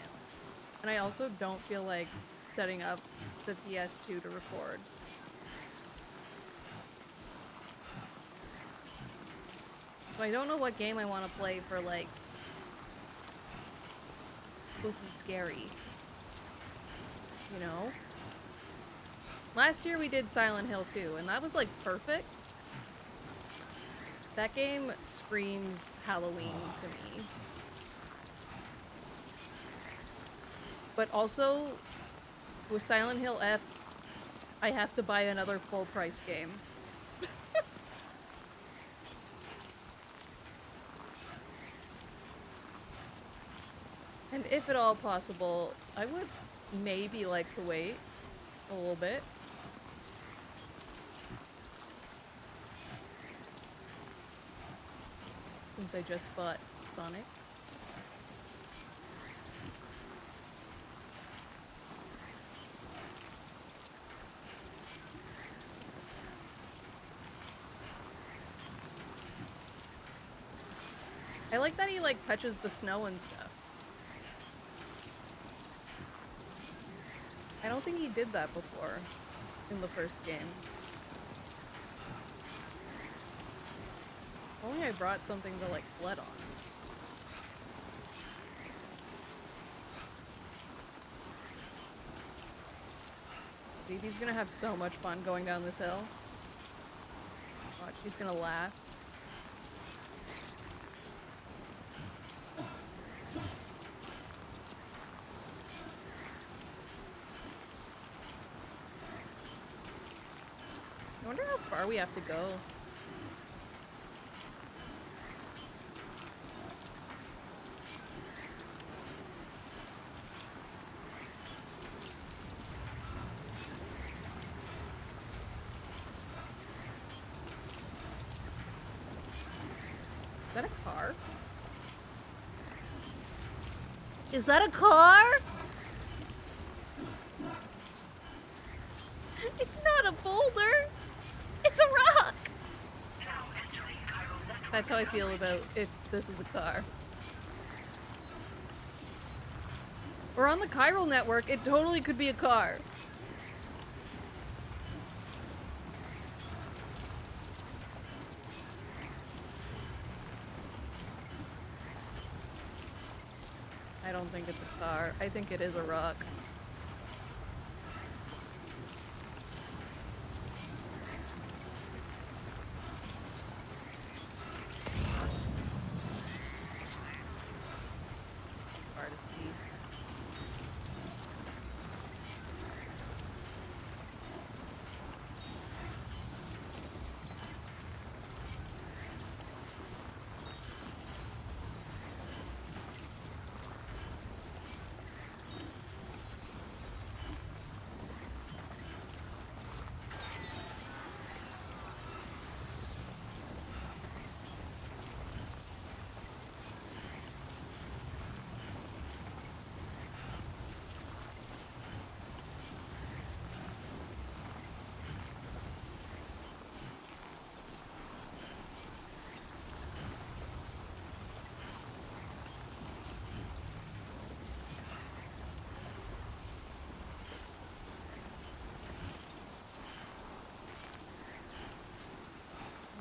And I also don't feel like setting up the PS2 to record. So I don't know what game I want to play for, like, spooky scary. You know? Last year we did Silent Hill 2, and that was, like, perfect. That game screams Halloween to me. But also, with Silent Hill F, I have to buy another full-price game. And if at all possible, I would maybe like to wait a little bit. Since I just bought Sonic. I like that he, like, touches the snow and stuff. I don't think he did that before in the first game. Only I brought something to, like, sled on. Phoebe's gonna have so much fun going down this hill. Watch, she's gonna laugh. I wonder how far we have to go. Is that a car? Is that a car? It's not a boulder. It's a rock. That's how I feel about if this is a car. We're on the chiral network. It totally could be a car. I don't think it's a car. I think it is a rock. Hard to see.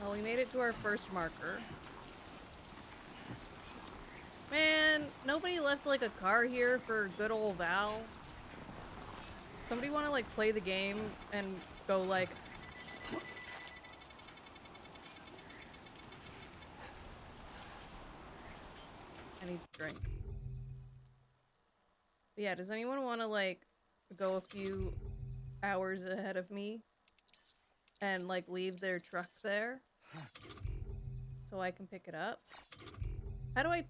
Well, we made it to our first marker. Man, nobody left like a car here for good old Val. Somebody want to like play the game and go like... I need to drink. But yeah, does anyone want to like go a few hours ahead of me and like leave their truck there so I can pick it up? How do I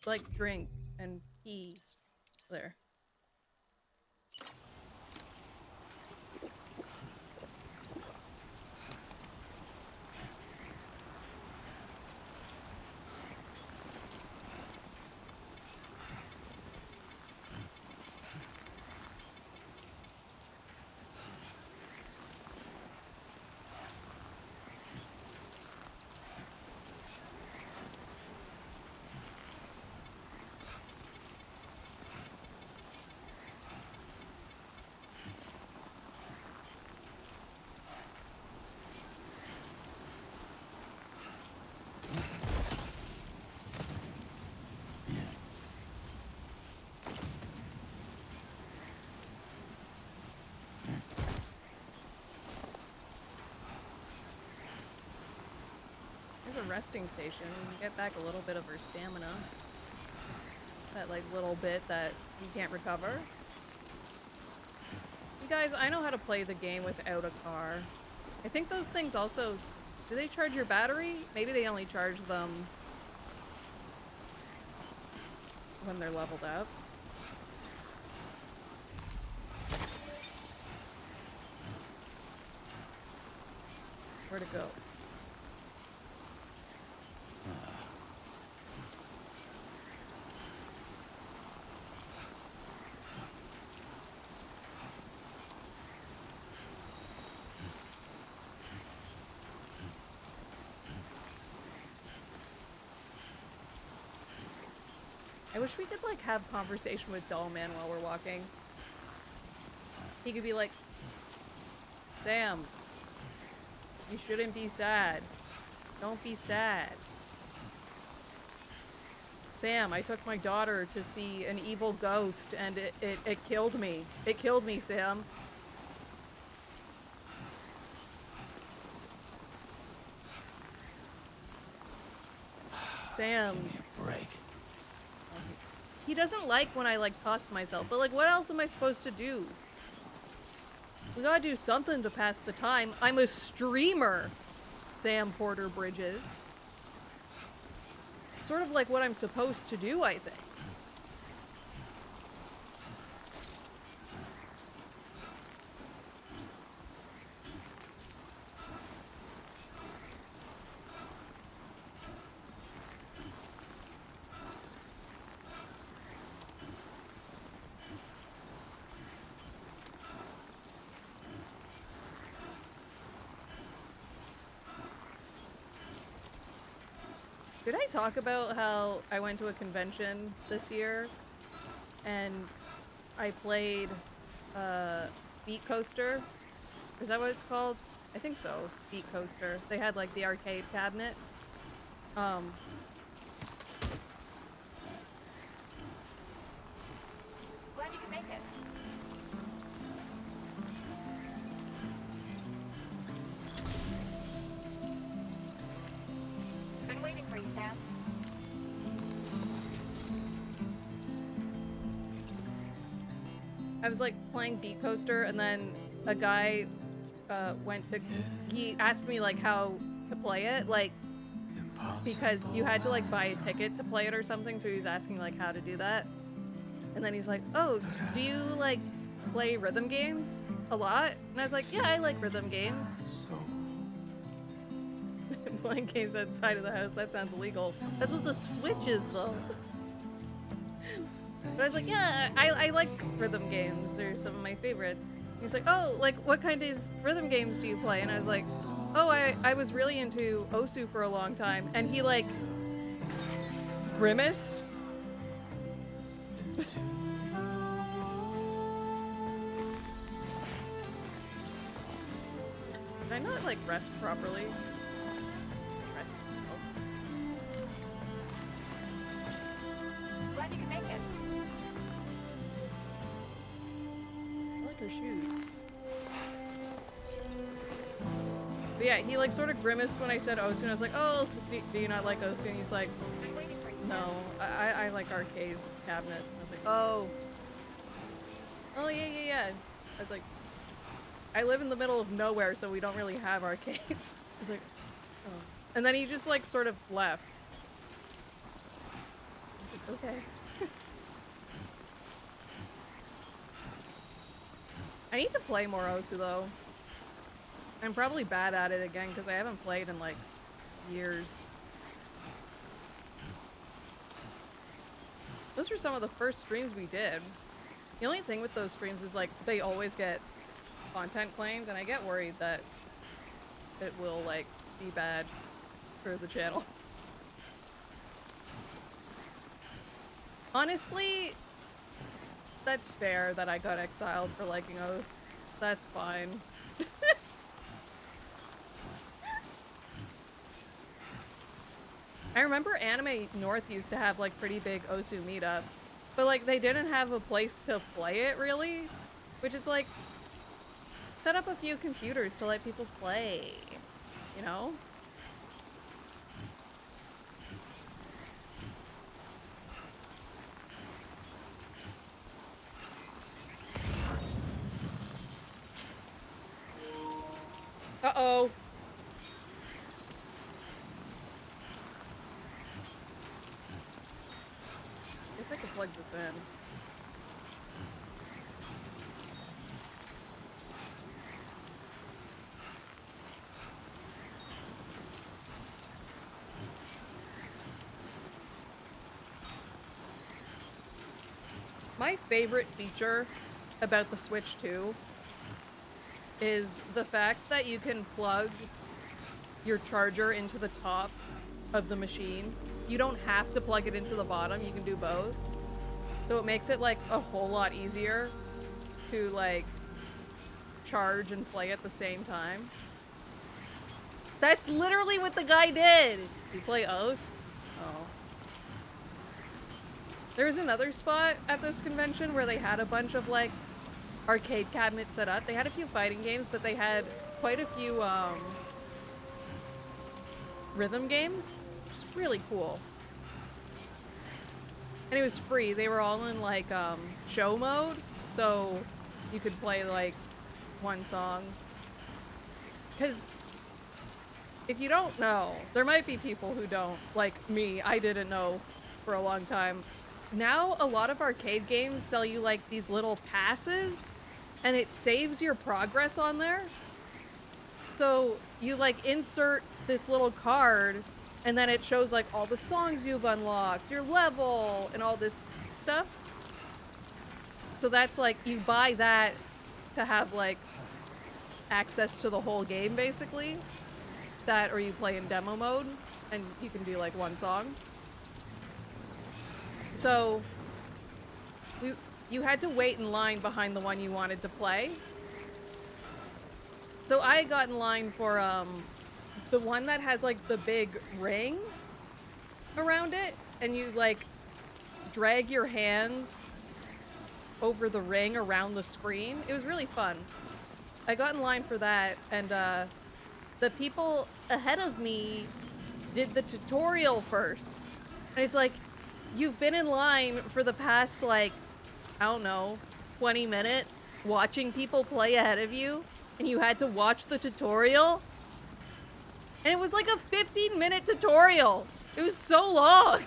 like drink and pee there? There's a resting station. We can get back a little bit of her stamina. That like little bit that you can't recover. You guys, I know how to play the game without a car. I think those things also... Do they charge your battery? Maybe they only charge them when they're leveled up. Where to go? I wish we could, like, have conversation with Doll Man while we're walking. He could be like, Sam, you shouldn't be sad. Don't be sad. Sam, I took my daughter to see an evil ghost and it killed me. It killed me, Sam. Sam. Break. He doesn't like when I, like, talk to myself, but, like, what else am I supposed to do? We gotta do something to pass the time. I'm a streamer, Sam Porter Bridges. Sort of like what I'm supposed to do, I think. Did I talk about how I went to a convention this year and I played Beat Coaster? Is that what it's called? I think so. Beat Coaster. They had like the arcade cabinet. Glad you could make it. Been waiting for you, Sam. I was like playing Beat Coaster and then a guy he asked me like how to play it, like because you had to like buy a ticket to play it or something, so he was asking like how to do that. And then he's like, oh, do you like play rhythm games a lot? And I was like, yeah, I like rhythm games. Playing games outside of the house, that sounds illegal. That's what the Switch is though. But I was like, yeah, I like rhythm games. They're some of my favorites. He's like, oh, like what kind of rhythm games do you play? And I was like, oh, I was really into Osu for a long time. And he like grimaced. Did I not like rest properly? Rest. Glad you could make it. I like her shoes. But yeah, he like sort of grimaced when I said Osu, and I was like, oh, do you not like Osu? And he's like, no, I like arcade cabinet. I was like, oh, yeah. I was like, I live in the middle of nowhere, so we don't really have arcades. He's like, oh. And then he just like sort of left. I was like, okay. I need to play more Osu though. I'm probably bad at it again because I haven't played in like years. Those were some of the first streams we did. The only thing with those streams is like they always get content claimed, and I get worried that it will like be bad for the channel. Honestly, that's fair that I got exiled for liking Os. That's fine. I remember Anime North used to have like pretty big Osu meetups, but like they didn't have a place to play it really, which it's like, set up a few computers to let people play, you know? Uh-oh. Guess I could plug this in. My favorite feature about the Switch 2 is the fact that you can plug your charger into the top of the machine you don't have to plug it into the bottom, you can do both. So it makes it like a whole lot easier to like charge and play at the same time. That's literally what the guy did. You play OS? Oh. There was another spot at this convention where they had a bunch of like arcade cabinets set up. They had a few fighting games, but they had quite a few rhythm games, which is really cool. And it was free. They were all in like show mode, so you could play like one song. Because if you don't know, there might be people who don't, like me, I didn't know for a long time. Now a lot of arcade games sell you like these little passes, and it saves your progress on there. So you like insert this little card, and then it shows like all the songs you've unlocked, your level, and all this stuff. So that's like, you buy that to have like access to the whole game basically. That, or you play in demo mode, and you can do like one song. So you had to wait in line behind the one you wanted to play. So I got in line for the one that has like the big ring around it, and you like drag your hands over the ring around the screen. It was really fun. I got in line for that, and the people ahead of me did the tutorial first. And it's like, you've been in line for the past like, I don't know, 20 minutes watching people play ahead of you, and you had to watch the tutorial? And it was like a 15-minute tutorial. It was so long.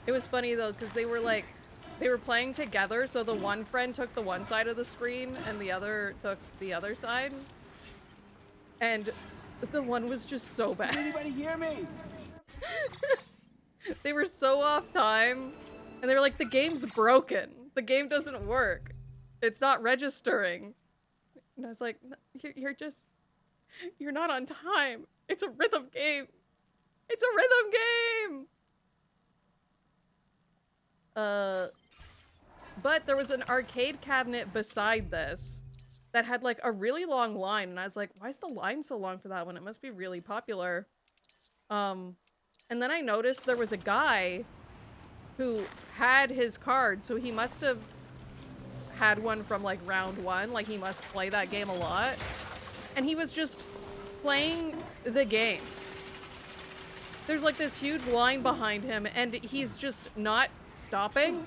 It was funny though, because they were playing together, so the one friend took the one side of the screen and the other took the other side. And the one was just so bad. Can anybody hear me? They were so off time, and they were like, the game's broken. The game doesn't work. It's not registering. And I was like, you're not on time. It's a rhythm game. It's a rhythm game! But there was an arcade cabinet beside this that had like a really long line, and I was like, why is the line so long for that one? It must be really popular. And then I noticed there was a guy who had his card, so he must have had one from like round one, like he must play that game a lot. And he was just playing the game. There's like this huge line behind him, and he's just not stopping.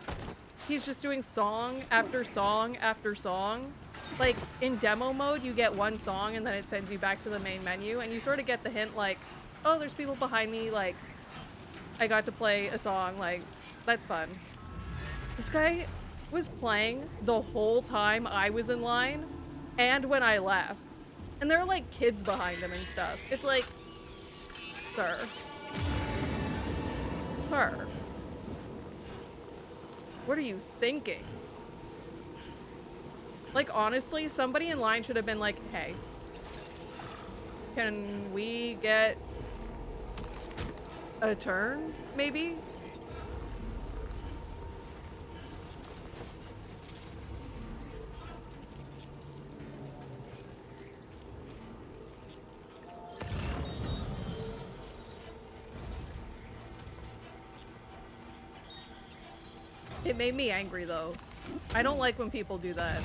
He's just doing song after song after song. Like in demo mode, you get one song and then it sends you back to the main menu, and you sort of get the hint like, oh, there's people behind me, like I got to play a song, like that's fun. This guy was playing the whole time I was in line and when I left. And there are like kids behind him and stuff. It's like, sir. Sir. What are you thinking? Like, honestly, somebody in line should have been like, hey, can we get a turn, maybe? It made me angry, though. I don't like when people do that.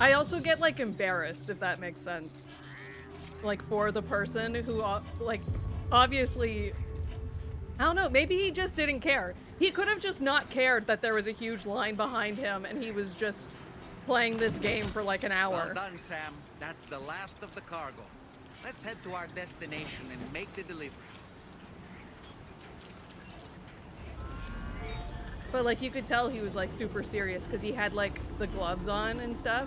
I also get, like, embarrassed, if that makes sense. Like, for the person who, like, obviously... I don't know, maybe he just didn't care. He could have just not cared that there was a huge line behind him and he was just playing this game for, like, an hour. Well done, Sam. That's the last of the cargo. Let's head to our destination and make the delivery. But, like, you could tell he was, like, super serious because he had, like, the gloves on and stuff.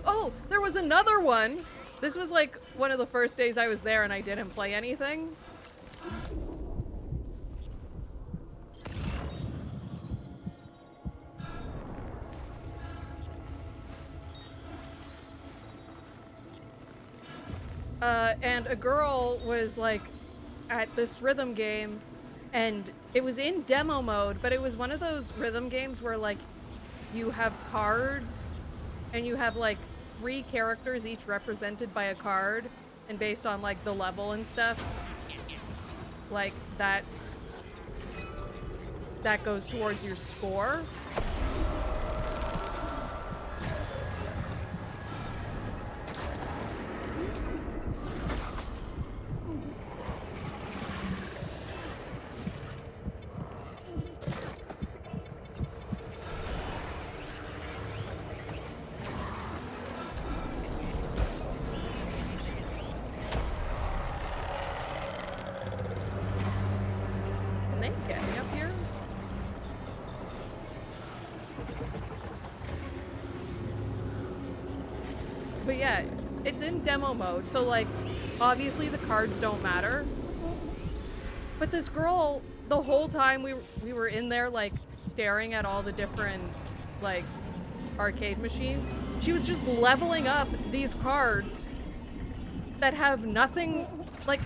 Oh, there was another one! This was, like, one of the first days I was there and I didn't play anything. and a girl was like at this rhythm game, and it was in demo mode, but it was one of those rhythm games where like you have cards and you have like 3 characters each represented by a card, and based on like the level and stuff, like that goes towards your score. Can they get me up here? But yeah, it's in demo mode, so like, obviously the cards don't matter. But this girl, the whole time we were in there, like, staring at all the different, like, arcade machines, she was just leveling up these cards that have nothing, like,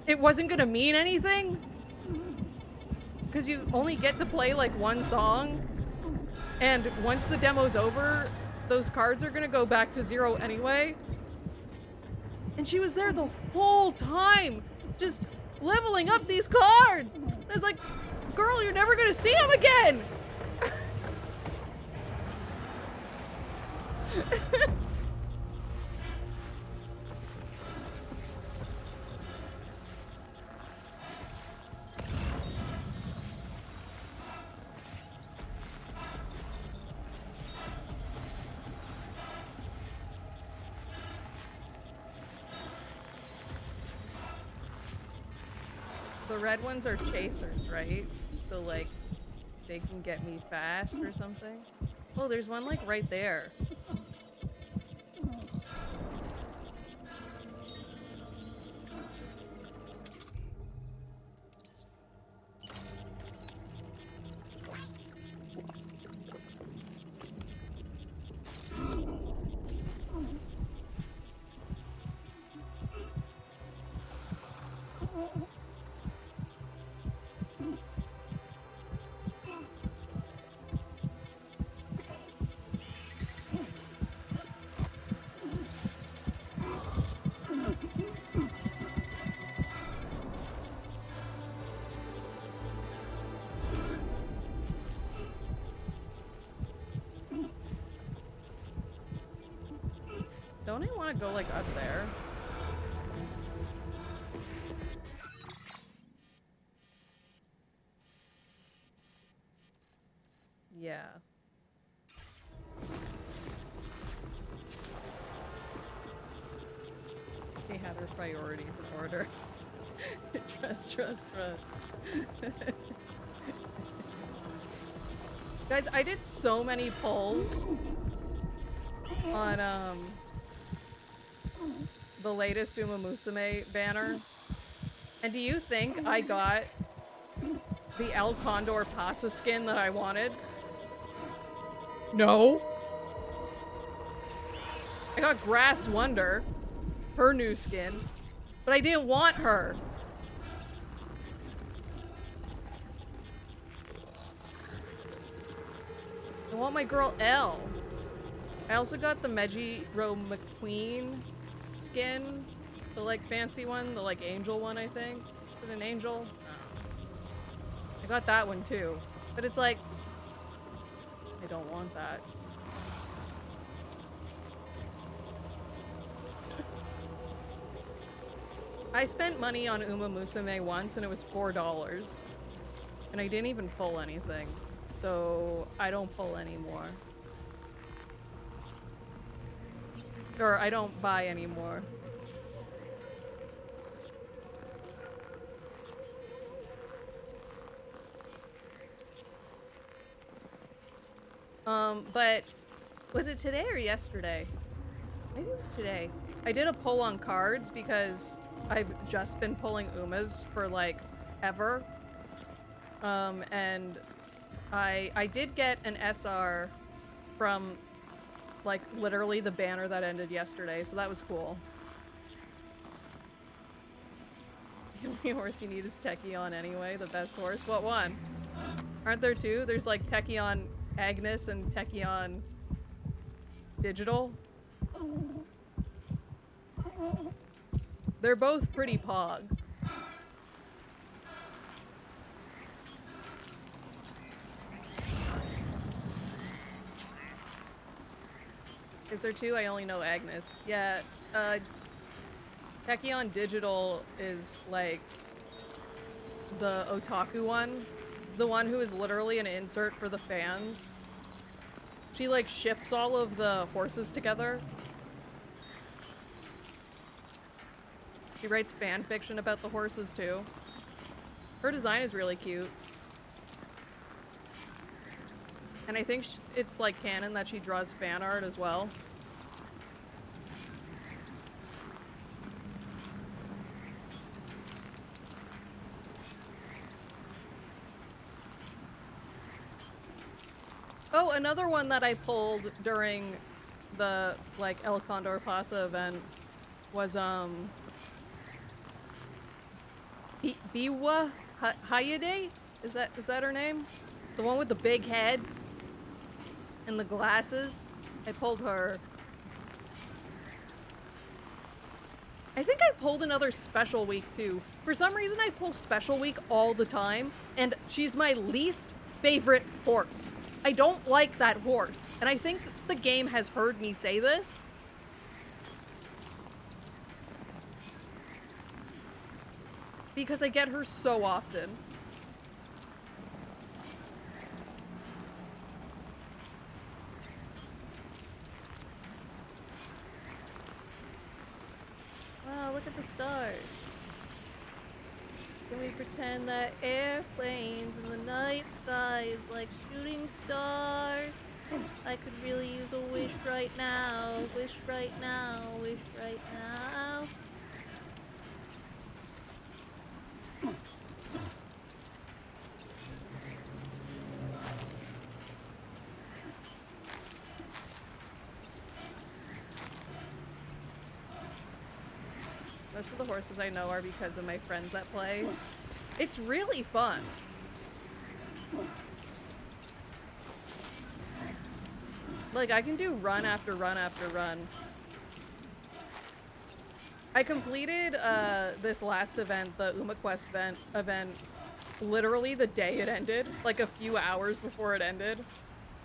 it wasn't gonna mean anything. Because you only get to play, like, one song, and once the demo's over, those cards are gonna go back to 0 anyway. And she was there the whole time, just leveling up these cards. I was like, girl, you're never gonna see them again. The red ones are chasers, right? So, like, they can get me fast or something. Oh, there's one, like, right there. Don't I want to go, like, up there? Yeah. They had their priorities in order. Trust. Guys, I did so many polls on, the latest Uma Musume banner. And do you think I got the El Condor Pasa skin that I wanted? No. I got Grass Wonder, her new skin, but I didn't want her. I want my girl Elle. I also got the Mejiro McQueen skin, the like fancy one, the like angel one, I think. Is it an angel? No. I got that one too, but it's like, I don't want that. I spent money on Uma Musume once and it was $4, and I didn't even pull anything, so I don't pull anymore. Or I don't buy anymore. But was it today or yesterday? Maybe it was today. I did a poll on cards because I've just been pulling Umas for like ever. And I did get an SR from like literally the banner that ended yesterday, so that was cool. The only horse you need is Techion anyway, the best horse. What one? Aren't there two? There's like Techion Agnes and Techion Digital. They're both pretty pog. Is there two? I only know Agnes. Yeah, Techion Digital is like the otaku one. The one who is literally an insert for the fans. She like ships all of the horses together. She writes fan fiction about the horses too. Her design is really cute. And I think it's like canon that she draws fan art as well. Oh, another one that I pulled during the like El Condor Pasa event was Biwa Hayade? Is that her name? The one with the big head and the glasses? I pulled her. I think I pulled another Special Week too. For some reason I pull Special Week all the time, and she's my least favorite horse. I don't like that horse, and I think the game has heard me say this. Because I get her so often. Wow, look at the stars. Can we pretend that airplanes in the night sky is like shooting stars? I could really use a wish right now. Wish right now. Wish right now. Most of the horses I know are because of my friends that play. It's really fun. Like, I can do run after run after run. I completed this last event, the UmaQuest event, literally the day it ended. Like a few hours before it ended.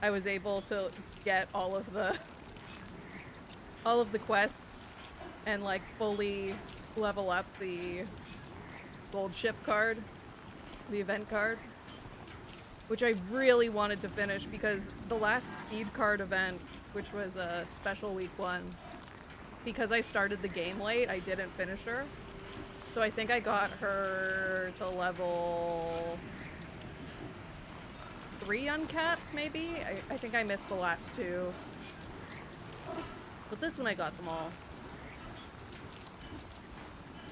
I was able to get all of the quests and like fully level up the gold ship card, the event card, which I really wanted to finish because the last speed card event, which was a Special Week one, because I started the game late, I didn't finish her. So I think I got her to level 3 uncapped, maybe? I think I missed the last two. But this one I got them all.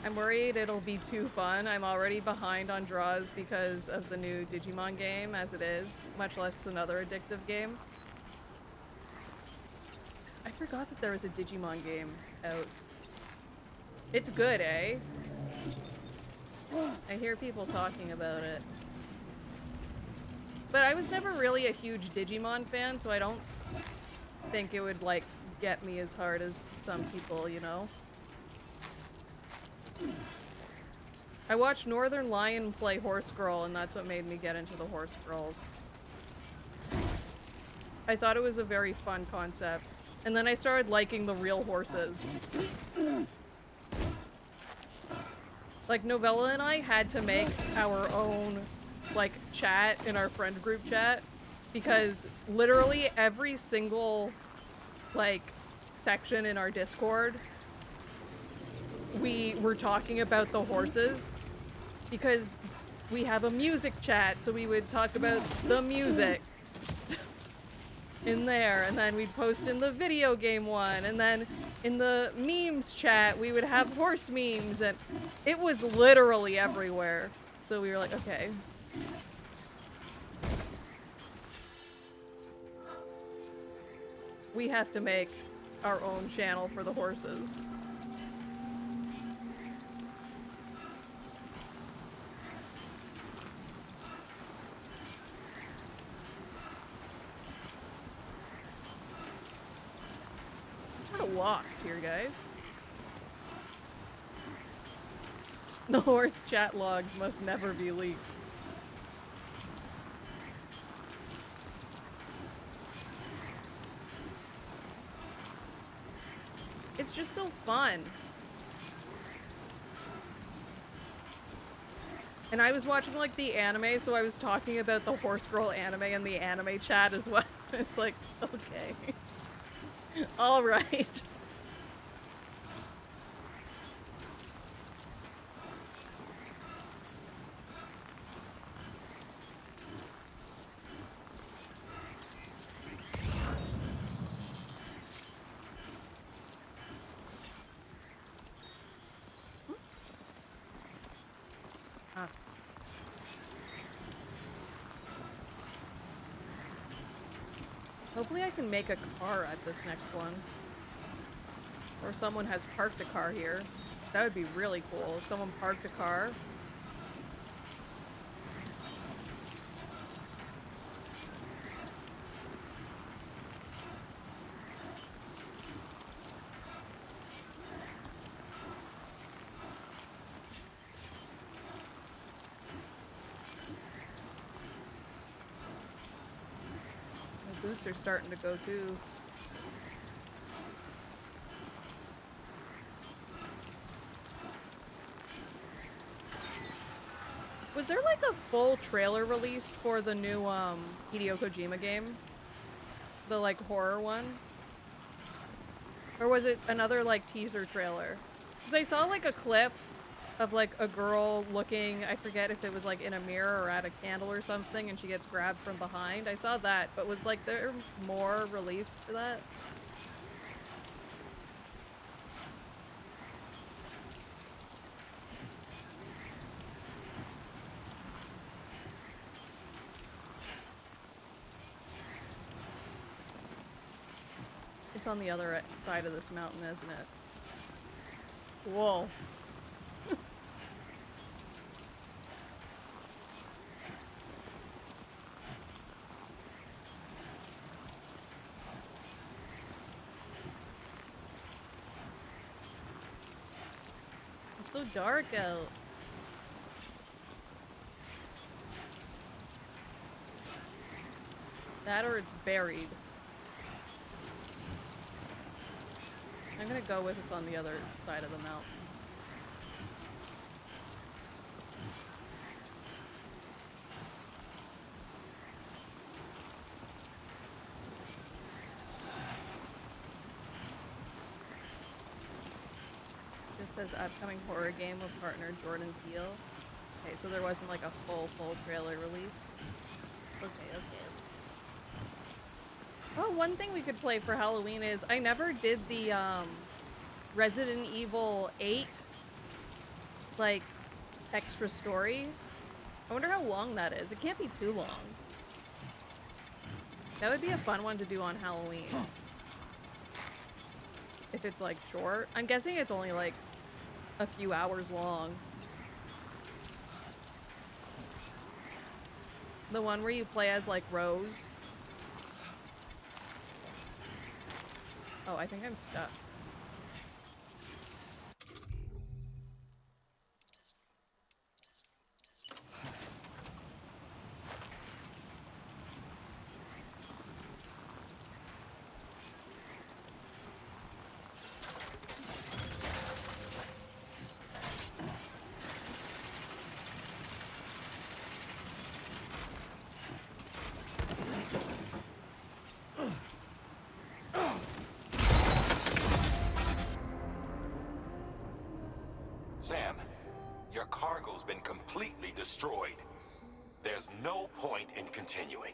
I'm worried it'll be too fun. I'm already behind on draws because of the new Digimon game as it is, much less another addictive game. I forgot that there was a Digimon game out. It's good, eh? I hear people talking about it. But I was never really a huge Digimon fan, so I don't think it would, like, get me as hard as some people, you know? I watched Northern Lion play Horse Girl, and that's what made me get into the Horse Girls. I thought it was a very fun concept. And then I started liking the real horses. Like, Novella and I had to make our own, like, chat in our friend group chat, because literally every single, like, section in our Discord, we were talking about the horses, because we have a music chat, so we would talk about the music in there, and then we'd post in the video game one, and then in the memes chat we would have horse memes, and it was literally everywhere. So we were like, okay. We have to make our own channel for the horses. get lost here, guys. The horse chat logs must never be leaked. It's just so fun. And I was watching like the anime, so I was talking about the Horse Girl anime in the anime chat as well. It's like, okay. All right. Hopefully I can make a car at this next one. Or someone has parked a car here. That would be really cool if someone parked a car. Boots are starting to go too. Was there like a full trailer released for the new Hideo Kojima game? The like horror one? Or was it another like teaser trailer? Because I saw like a clip of like a girl looking, I forget if it was like in a mirror or at a candle or something, and she gets grabbed from behind. I saw that, but was like there more released for that? It's on the other side of this mountain, isn't it? Whoa. It's so dark out. That or it's buried. I'm gonna go with it's on the other side of the mountain. This says upcoming horror game with partner Jordan Peele. Okay, so there wasn't like a full trailer release. Okay. Oh, one thing we could play for Halloween is I never did the Resident Evil 8 like extra story. I wonder how long that is. It can't be too long. That would be a fun one to do on Halloween. If it's like short. I'm guessing it's only like a few hours long. The one where you play as like Rose. Oh, I think I'm stuck. Sam, your cargo's been completely destroyed. There's no point in continuing.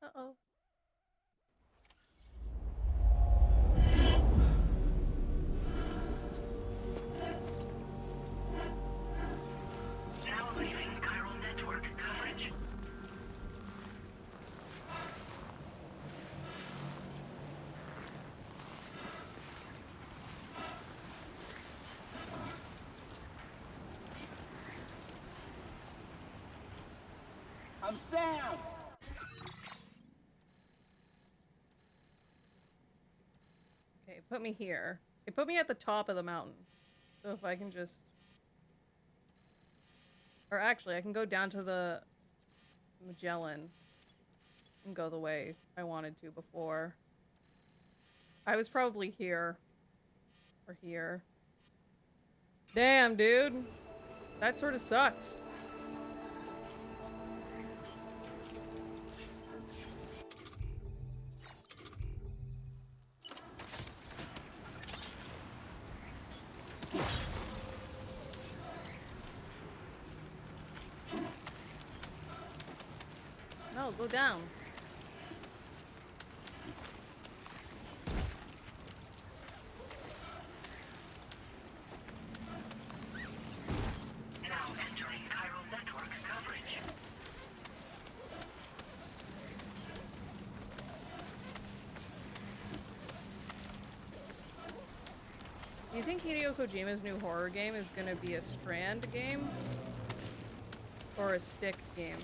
Uh-oh. Now leaving chiral network coverage. I'm Sam! Okay, put me here. It put me at the top of the mountain. So if I can just... Or actually, I can go down to the Magellan and go the way I wanted to before. I was probably here. Or here. Damn, dude. That sort of sucks. No, go down. Now entering chiral network coverage. Do you think Hideo Kojima's new horror game is gonna be a Strand game? Or a stick game?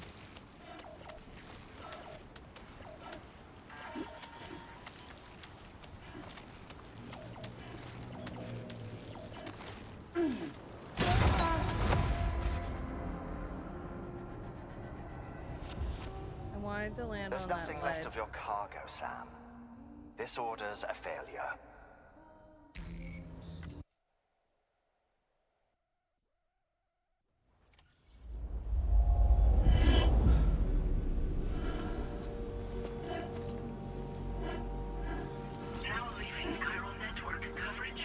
I wanted to land There's on nothing that left ledge. of your cargo, Sam. This order's a failure. Now leaving chiral network coverage.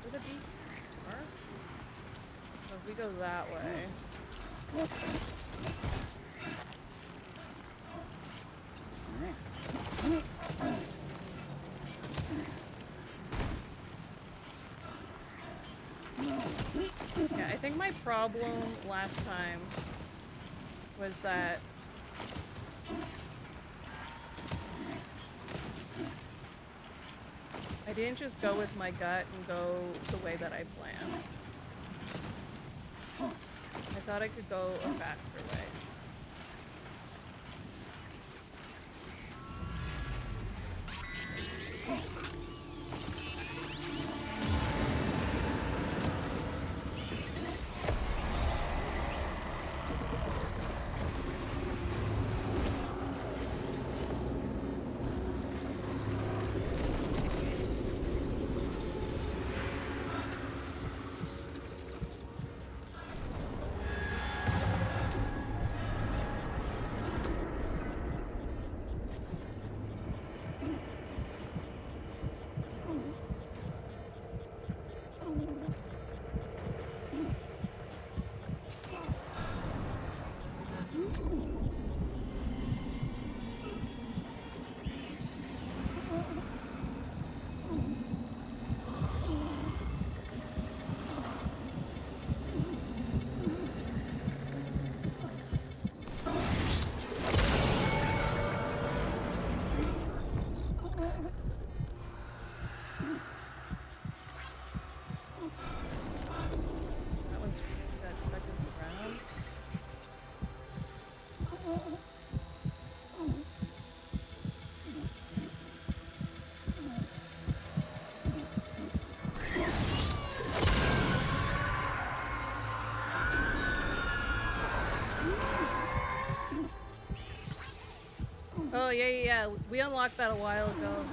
Would it be far? So if we go that way. Yeah, I think my problem last time was that I didn't just go with my gut and go the way that I planned. I thought I could go a faster way. That one's got stuck in the ground. Oh, yeah. We unlocked that a while ago.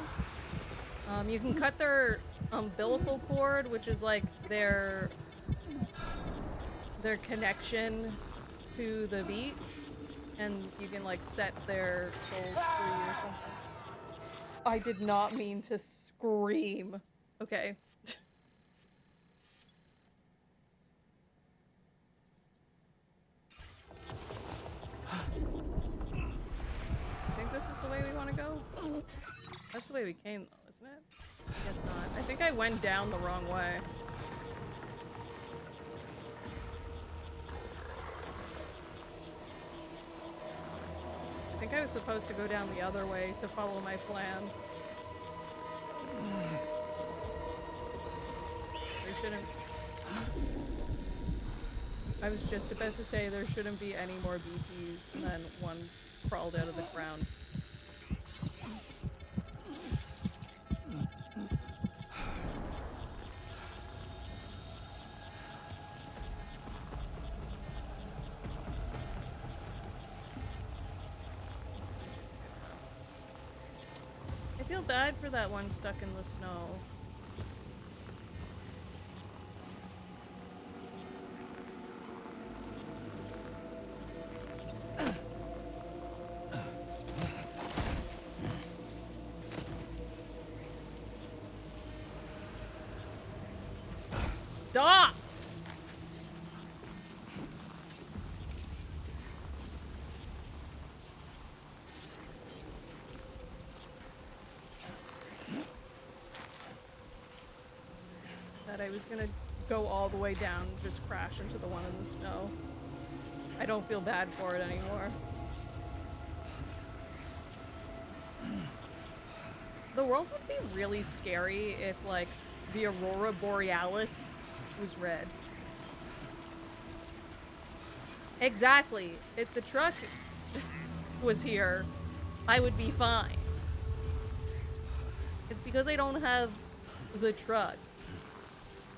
You can cut their umbilical cord, which is like their connection to the beach, and you can like set their souls free or something. I did not mean to scream. Okay. I think this is the way we want to go. That's the way we came, though, isn't it? Guess not. I think I went down the wrong way. I think I was supposed to go down the other way to follow my plan. There shouldn't... I was just about to say there shouldn't be any more BTs, and then one crawled out of the ground. I feel bad for that one stuck in the snow. Stop! That I was gonna go all the way down and just crash into the one in the snow. I don't feel bad for it anymore. The world would be really scary if, like, the Aurora Borealis was red. Exactly. If the truck was here, I would be fine. It's because I don't have the truck.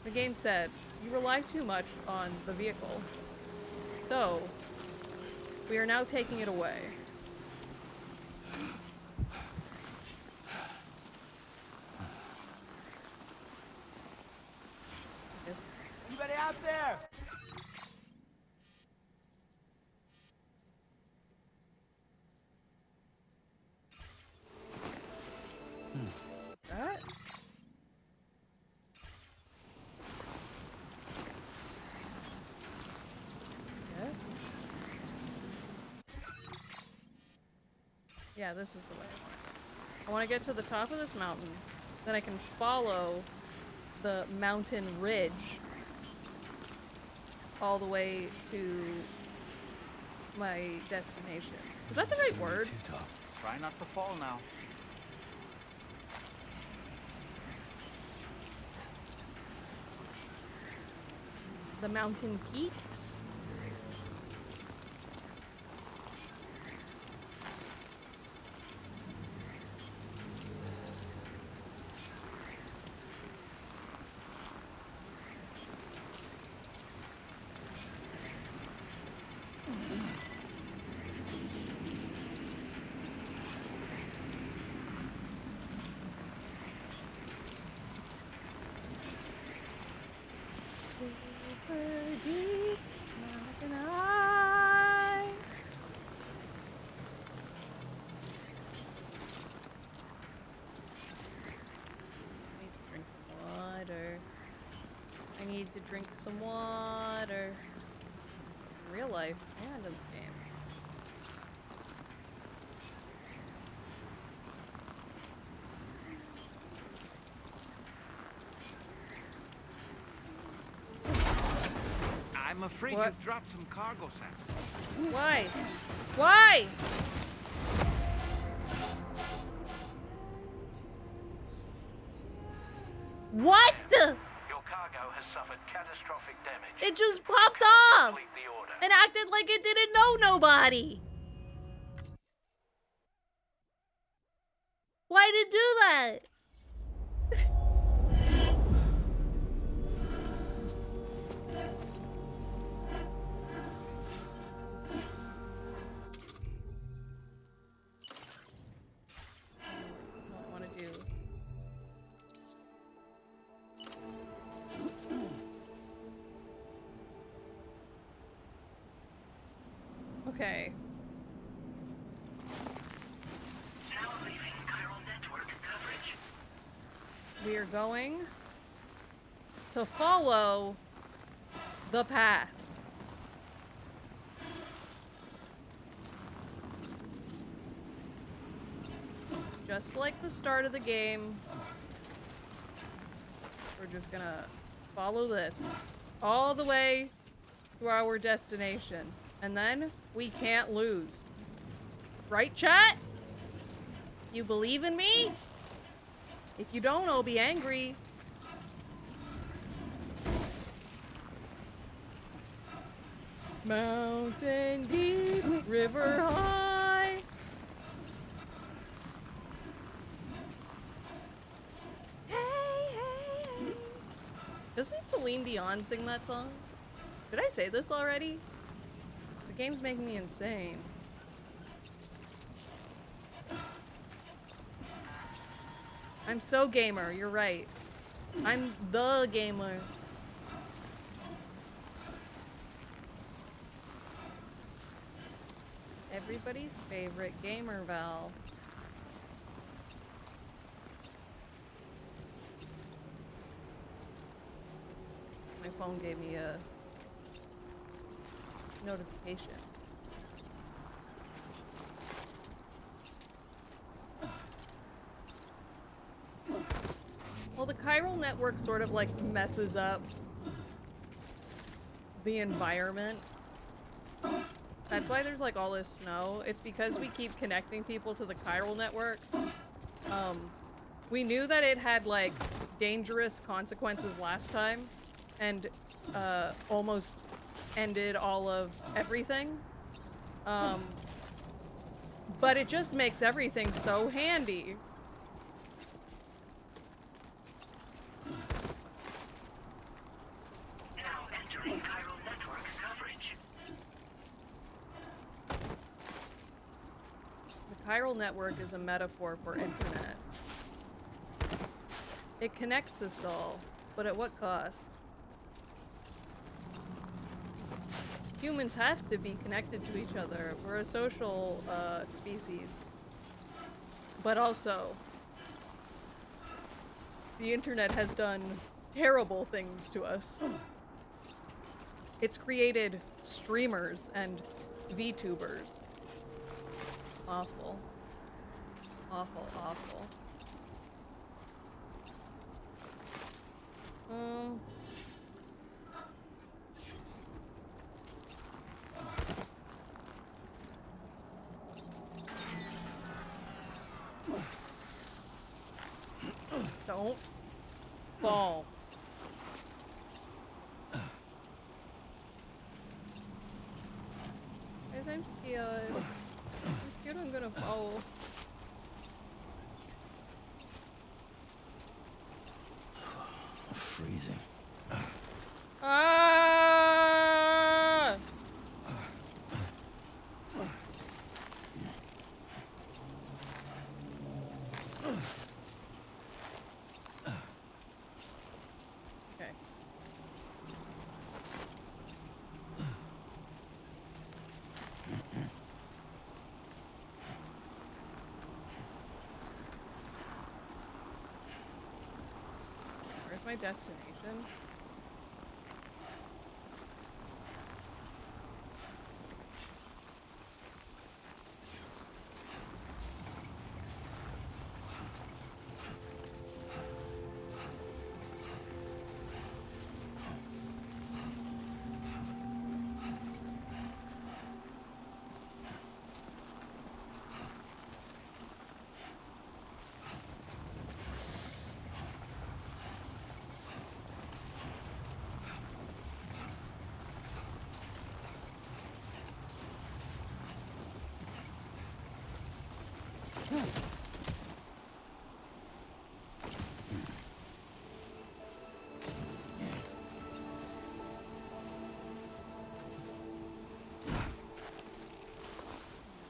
The game said, you rely too much on the vehicle. So, we are now taking it away. Anybody out there? That? Yeah, this is the way I want to get to the top of this mountain. Then I can follow the mountain ridge all the way to my destination. Is that the right word? Try not to fall now. The mountain peaks? I need to drink some water. In real life and in the game. I'm afraid What? you've dropped some cargo samples. Why? Why? What? Your cargo has suffered catastrophic damage. It just popped off Complete the order. and acted like it didn't know nobody. Why did it do that? I want to do. Okay. Now leaving chiral network coverage. We are going to follow the path. Just like the start of the game, just gonna follow this all the way to our destination. And then we can't lose. Right, chat? You believe in me? If you don't, I'll be angry. Mountain deep, river high. Hey, hey, hey. Doesn't Celine Dion sing that song? Did I say this already? The game's making me insane. I'm so gamer, you're right. I'm the gamer. Everybody's favorite gamer, Val. My phone gave me a notification. Well, the chiral network sort of like messes up the environment. That's why there's like all this snow. It's because we keep connecting people to the chiral network. We knew that it had like dangerous consequences last time and almost ended all of everything. But it just makes everything so handy. Now entering chiral network coverage. The chiral network is a metaphor for internet. It connects us all, but at what cost? Humans have to be connected to each other. We're a social species. But also, the internet has done terrible things to us. It's created streamers and VTubers. Awful. Awful, awful. Don't fall. Guys, I'm scared. I'm scared I'm gonna fall. I'm freezing. Ah! Okay. Where's my destination?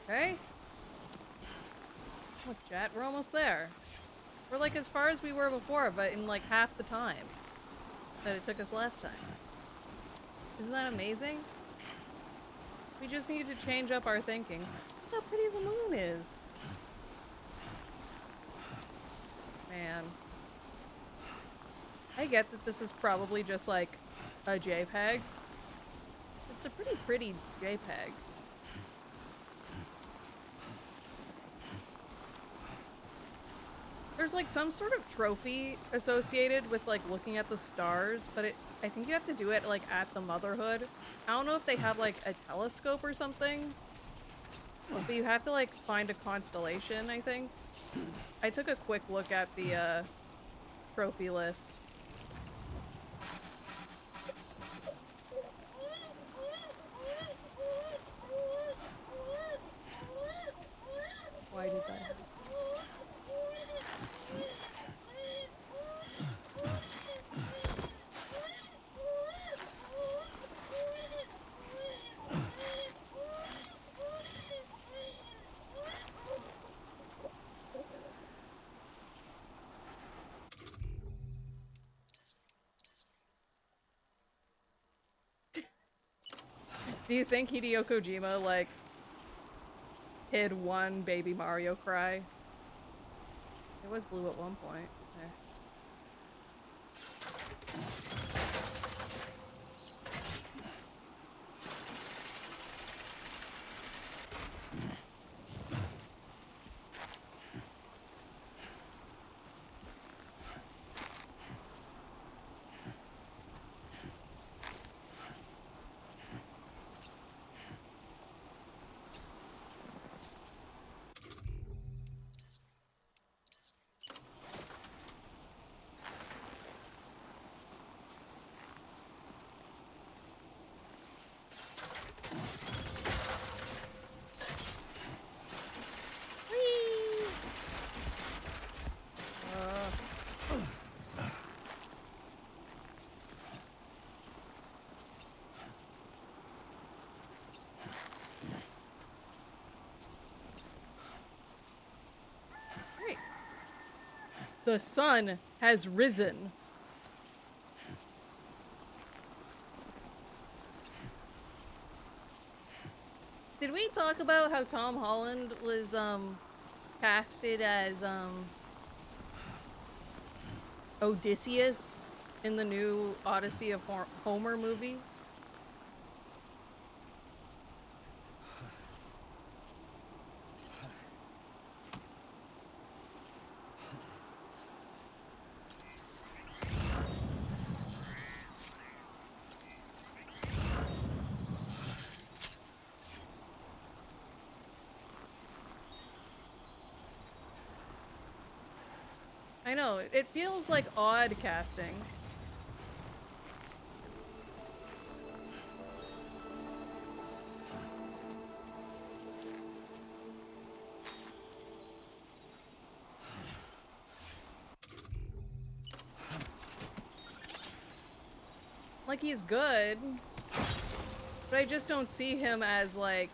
Okay. Look, chat, we're almost there. We're like as far as we were before, but in like half the time that it took us last time. Isn't that amazing? We just need to change up our thinking. Look how pretty the moon is. Man. I get that this is probably just like a JPEG. It's a pretty JPEG. There's like some sort of trophy associated with like looking at the stars, but I think you have to do it like at the Motherhood. I don't know if they have like a telescope or something, but you have to like find a constellation, I think. I took a quick look at the trophy list. Why did that happen? Do you think Hideo Kojima, like, hid one Baby Mario cry? It was blue at one point. Okay. The sun has risen. Did we talk about how Tom Holland was casted as Odysseus in the new Odyssey of Homer movie? I know, it feels like odd casting. Like, he's good, but I just don't see him as, like,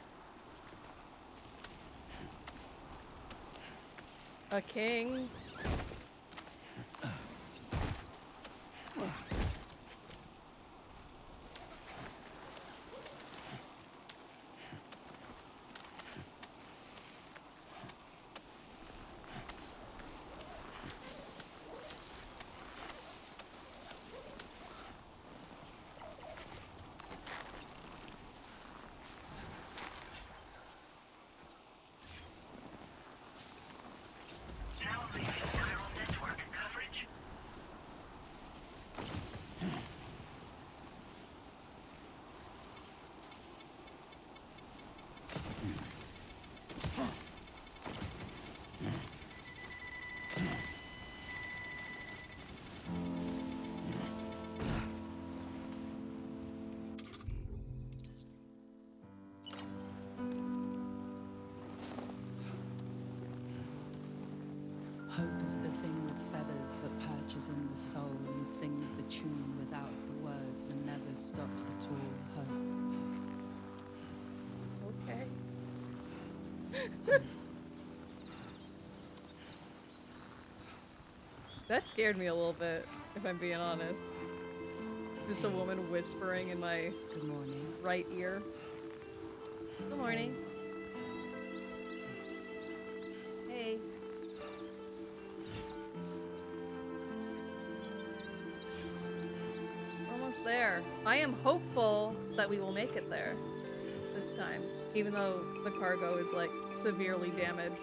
a king. Hope is the thing with feathers that perches in the soul and sings the tune without the words and never stops at all. Hope. Okay. That scared me a little bit, if I'm being honest. Just a woman whispering in my Good morning. Right ear. Good morning. Hey. Almost there. I am hopeful that we will make it there this time, even though the cargo is like severely damaged.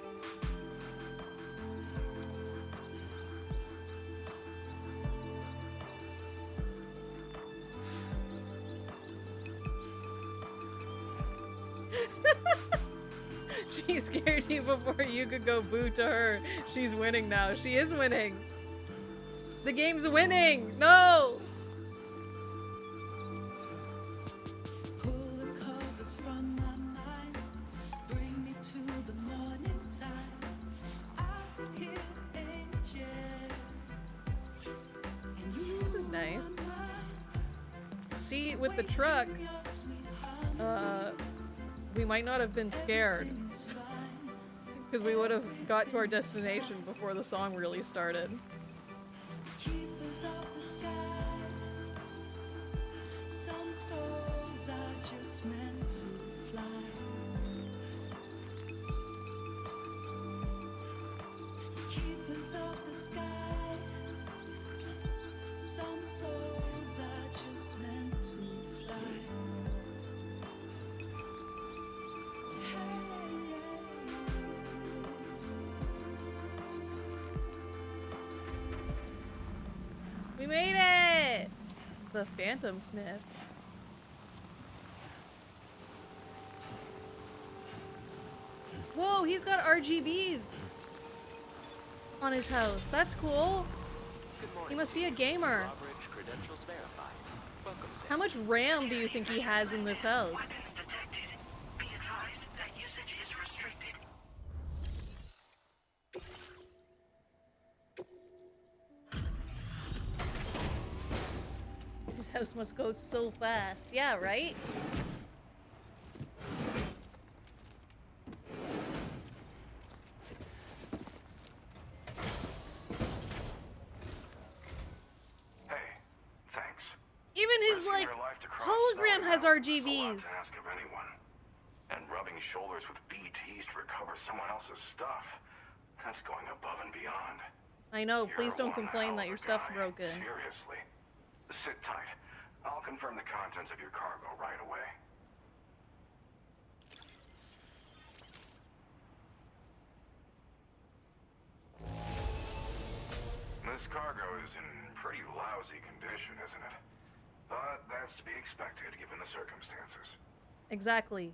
She scared you before you could go boo to her. She's winning now. She is winning. The game's winning. No. Pull the covers from my mind, bring me to the morning time. I hear angels, and you This is nice. See, with the truck, we might not have been scared because we would have got to our destination before the song really started. keepers of the sky. Some souls are just meant to fly. Keepers of the sky. Some souls are just meant to fly. We made it! The Phantom Smith. Whoa, he's got RGBs on his house. That's cool. He must be a gamer. How much RAM do you think he has in this house? His house must go so fast. Yeah, right? Thanks. Even his, like, hologram has RGBs. To ask of anyone. And rubbing shoulders with BTs to recover someone else's stuff. That's going above and beyond. I know, please don't complain that your stuff's broken. Seriously. Sit tight. I'll confirm the contents of your cargo right away. This cargo is in pretty lousy condition, isn't it? But that's to be expected given the circumstances. Exactly.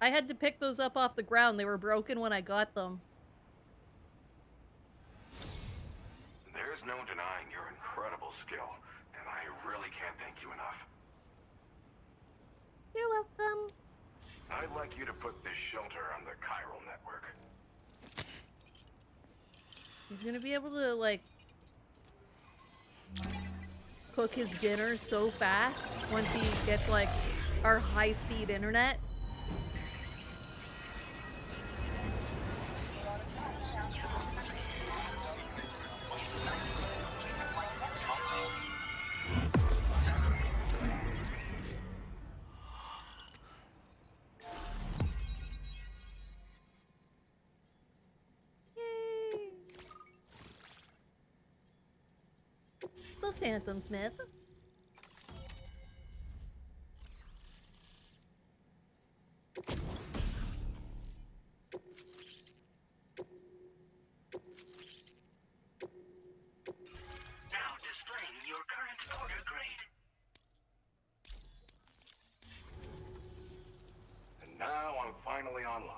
I had to pick those up off the ground. They were broken when I got them. There's no denying your incredible skill, and I really can't thank you enough. You're welcome. I'd like you to put this shelter on the chiral network. He's gonna be able to, like, cook his dinner so fast once he gets, like, our high-speed internet. The Phantom Smith. Now displaying your current order grade. And now I'm finally online.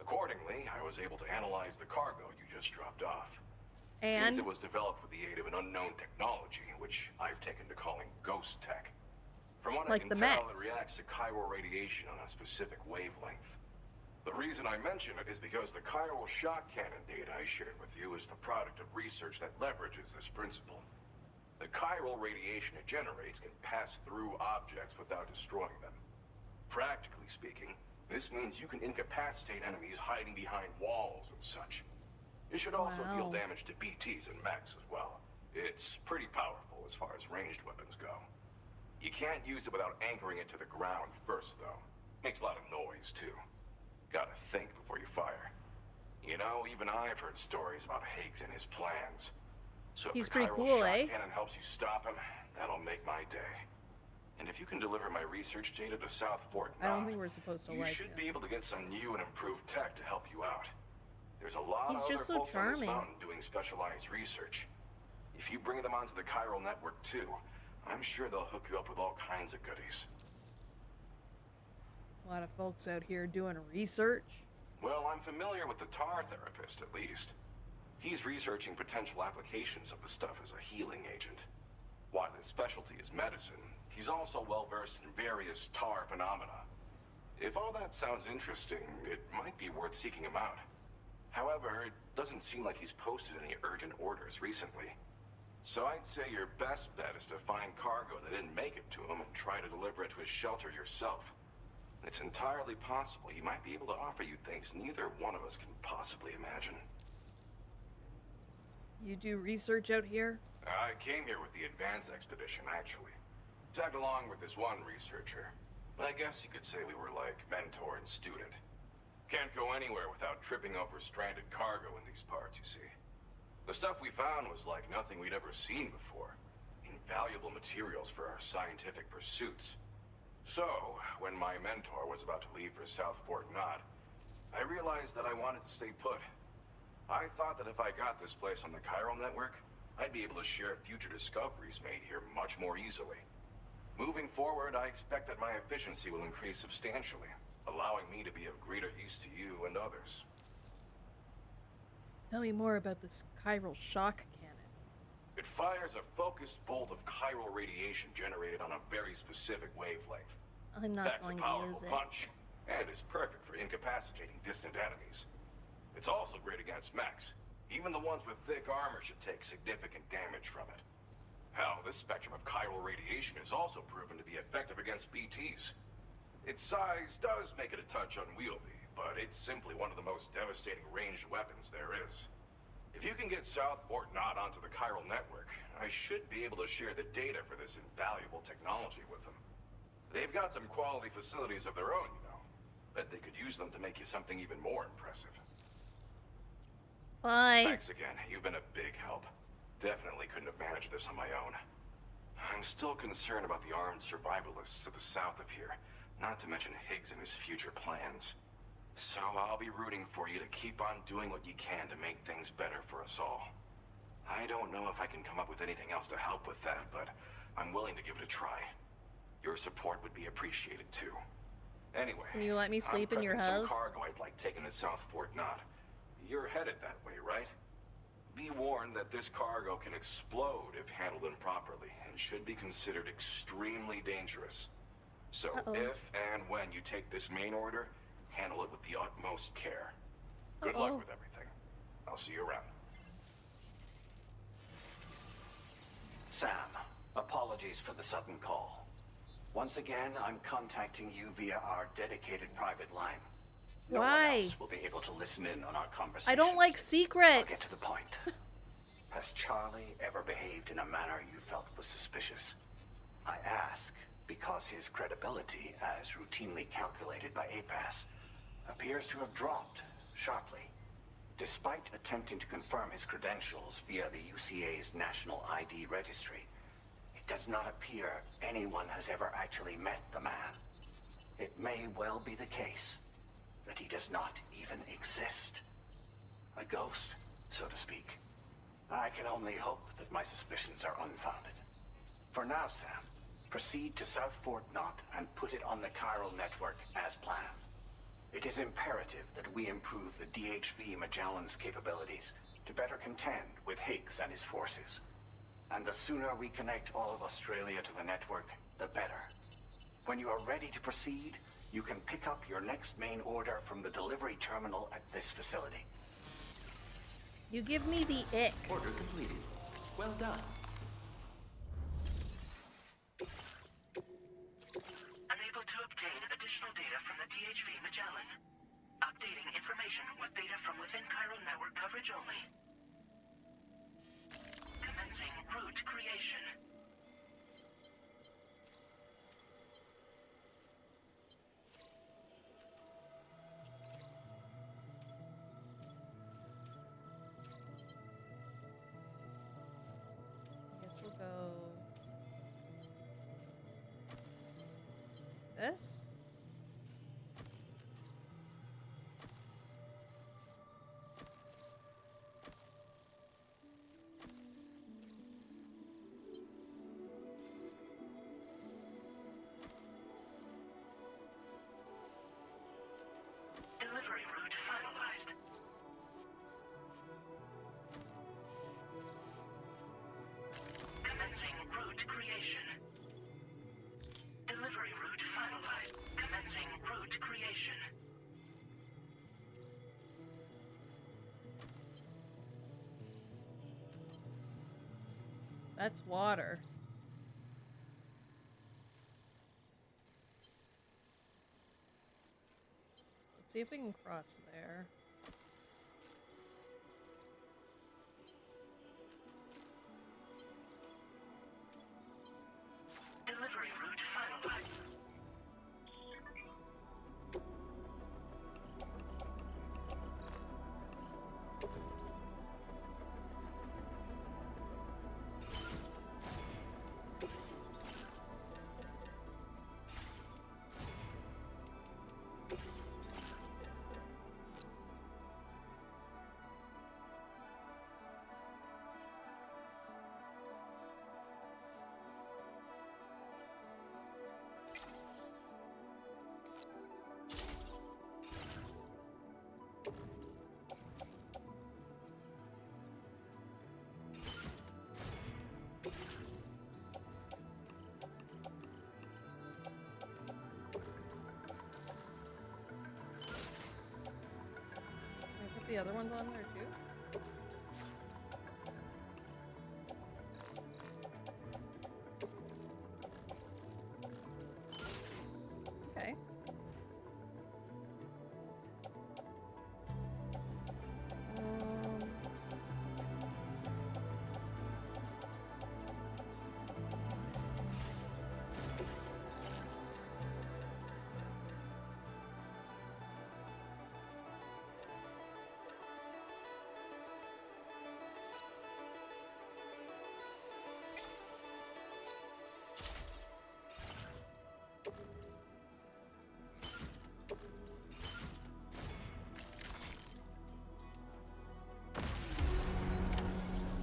Accordingly, I was able to analyze the cargo you just dropped off. And? Since it was developed with the aid of an unknown technology, which I've taken to calling ghost tech. From what Like I the can tell, mechs. it reacts to chiral radiation on a specific wavelength. The reason I mention it is because the chiral shock cannon data I shared with you is the product of research that leverages this principle. The chiral radiation it generates can pass through objects without destroying them. Practically speaking, this means you can incapacitate enemies hiding behind walls and such. It should also deal damage to BTs and mechs as well. It's pretty powerful as far as ranged weapons go. You can't use it without anchoring it to the ground first, though. Makes a lot of noise, too. Gotta think before you fire. You know, even I've heard stories about Higgs and his plans. So if He's the pretty chiral cool, shock eh? cannon helps you stop him, that'll make my day. And if you can deliver my research data to South Fort I don't Knox, think we're supposed to you like should him. be able to get some new and improved tech to help you out. There's a lot He's of just other so folks on this charming. mountain doing specialized research. If you bring them onto the chiral network too, I'm sure they'll hook you up with all kinds of goodies. A lot of folks out here doing research. Well, I'm familiar with the tar therapist, at least. He's researching potential applications of the stuff as a healing agent. While his specialty is medicine, he's also well-versed in various tar phenomena. If all that sounds interesting, it might be worth seeking him out. However, it doesn't seem like he's posted any urgent orders recently. So I'd say your best bet is to find cargo that didn't make it to him and try to deliver it to his shelter yourself. It's entirely possible he might be able to offer you things neither one of us can possibly imagine. You do research out here? I came here with the advance expedition, actually. Tagged along with this one researcher. I guess you could say we were like mentor and student. Can't go anywhere without tripping over stranded cargo in these parts, you see. The stuff we found was like nothing we'd ever seen before. Invaluable materials for our scientific pursuits. So, when my mentor was about to leave for South Fort Knott, I realized that I wanted to stay put. I thought that if I got this place on the chiral network, I'd be able to share future discoveries made here much more easily. Moving forward, I expect that my efficiency will increase substantially, allowing me to be of greater use to you and others. Tell me more about this chiral shock cannon. It fires a focused bolt of chiral radiation generated on a very specific wavelength. I'm not That's going a to powerful use it. punch, and is perfect for incapacitating distant enemies. It's also great against mechs. Even the ones with thick armor should take significant damage from it. Hell, this spectrum of chiral radiation is also proven to be effective against BTs. Its size does make it a touch unwieldy, but it's simply one of the most devastating ranged weapons there is. If you can get South Fort Knott onto the chiral network, I should be able to share the data for this invaluable technology with them. They've got some quality facilities of their own, you know. Bet they could use them to make you something even more impressive. Bye. Thanks again. You've been a big help. Definitely couldn't have managed this on my own. I'm still concerned about the armed survivalists to the south of here, not to mention Higgs and his future plans. So I'll be rooting for you to keep on doing what you can to make things better for us all. I don't know if I can come up with anything else to help with that, but I'm willing to give it a try. Your support would be appreciated too. Anyway, Can you let me sleep in your I'm prepping house? some cargo I'd like taken to South Fort Knott. You're headed that way, right? Be warned that this cargo can explode if handled improperly, and should be considered extremely dangerous. So if and when you take this main order, handle it with the utmost care. Good luck with everything. I'll see you around. Sam, apologies for the sudden call. Once again, I'm contacting you via our dedicated private line. No Why? one else will be able to listen in on our conversation. I don't like secrets. I'll get to the point. Has Charlie ever behaved in a manner you felt was suspicious? I ask because his credibility, as routinely calculated by APAS, appears to have dropped sharply. Despite attempting to confirm his credentials via the UCA's National ID Registry, it does not appear anyone has ever actually met the man. It may well be the case that he does not even exist. A ghost, so to speak. I can only hope that my suspicions are unfounded. For now, Sam, proceed to South Fort Knott and put it on the chiral network as planned. It is imperative that we improve the DHV Magellan's capabilities to better contend with Higgs and his forces. And the sooner we connect all of Australia to the network, the better. When you are ready to proceed, you can pick up your next main order from the delivery terminal at this facility. You give me the ick. Order completed. Well done. Unable to obtain additional data from the DHV Magellan. Updating information with data from within chiral network coverage only. Commencing route creation. Guess we'll go this. Delivery route That's water. Let's see if we can cross there. Delivery route finalized. The other one's on there too? Okay.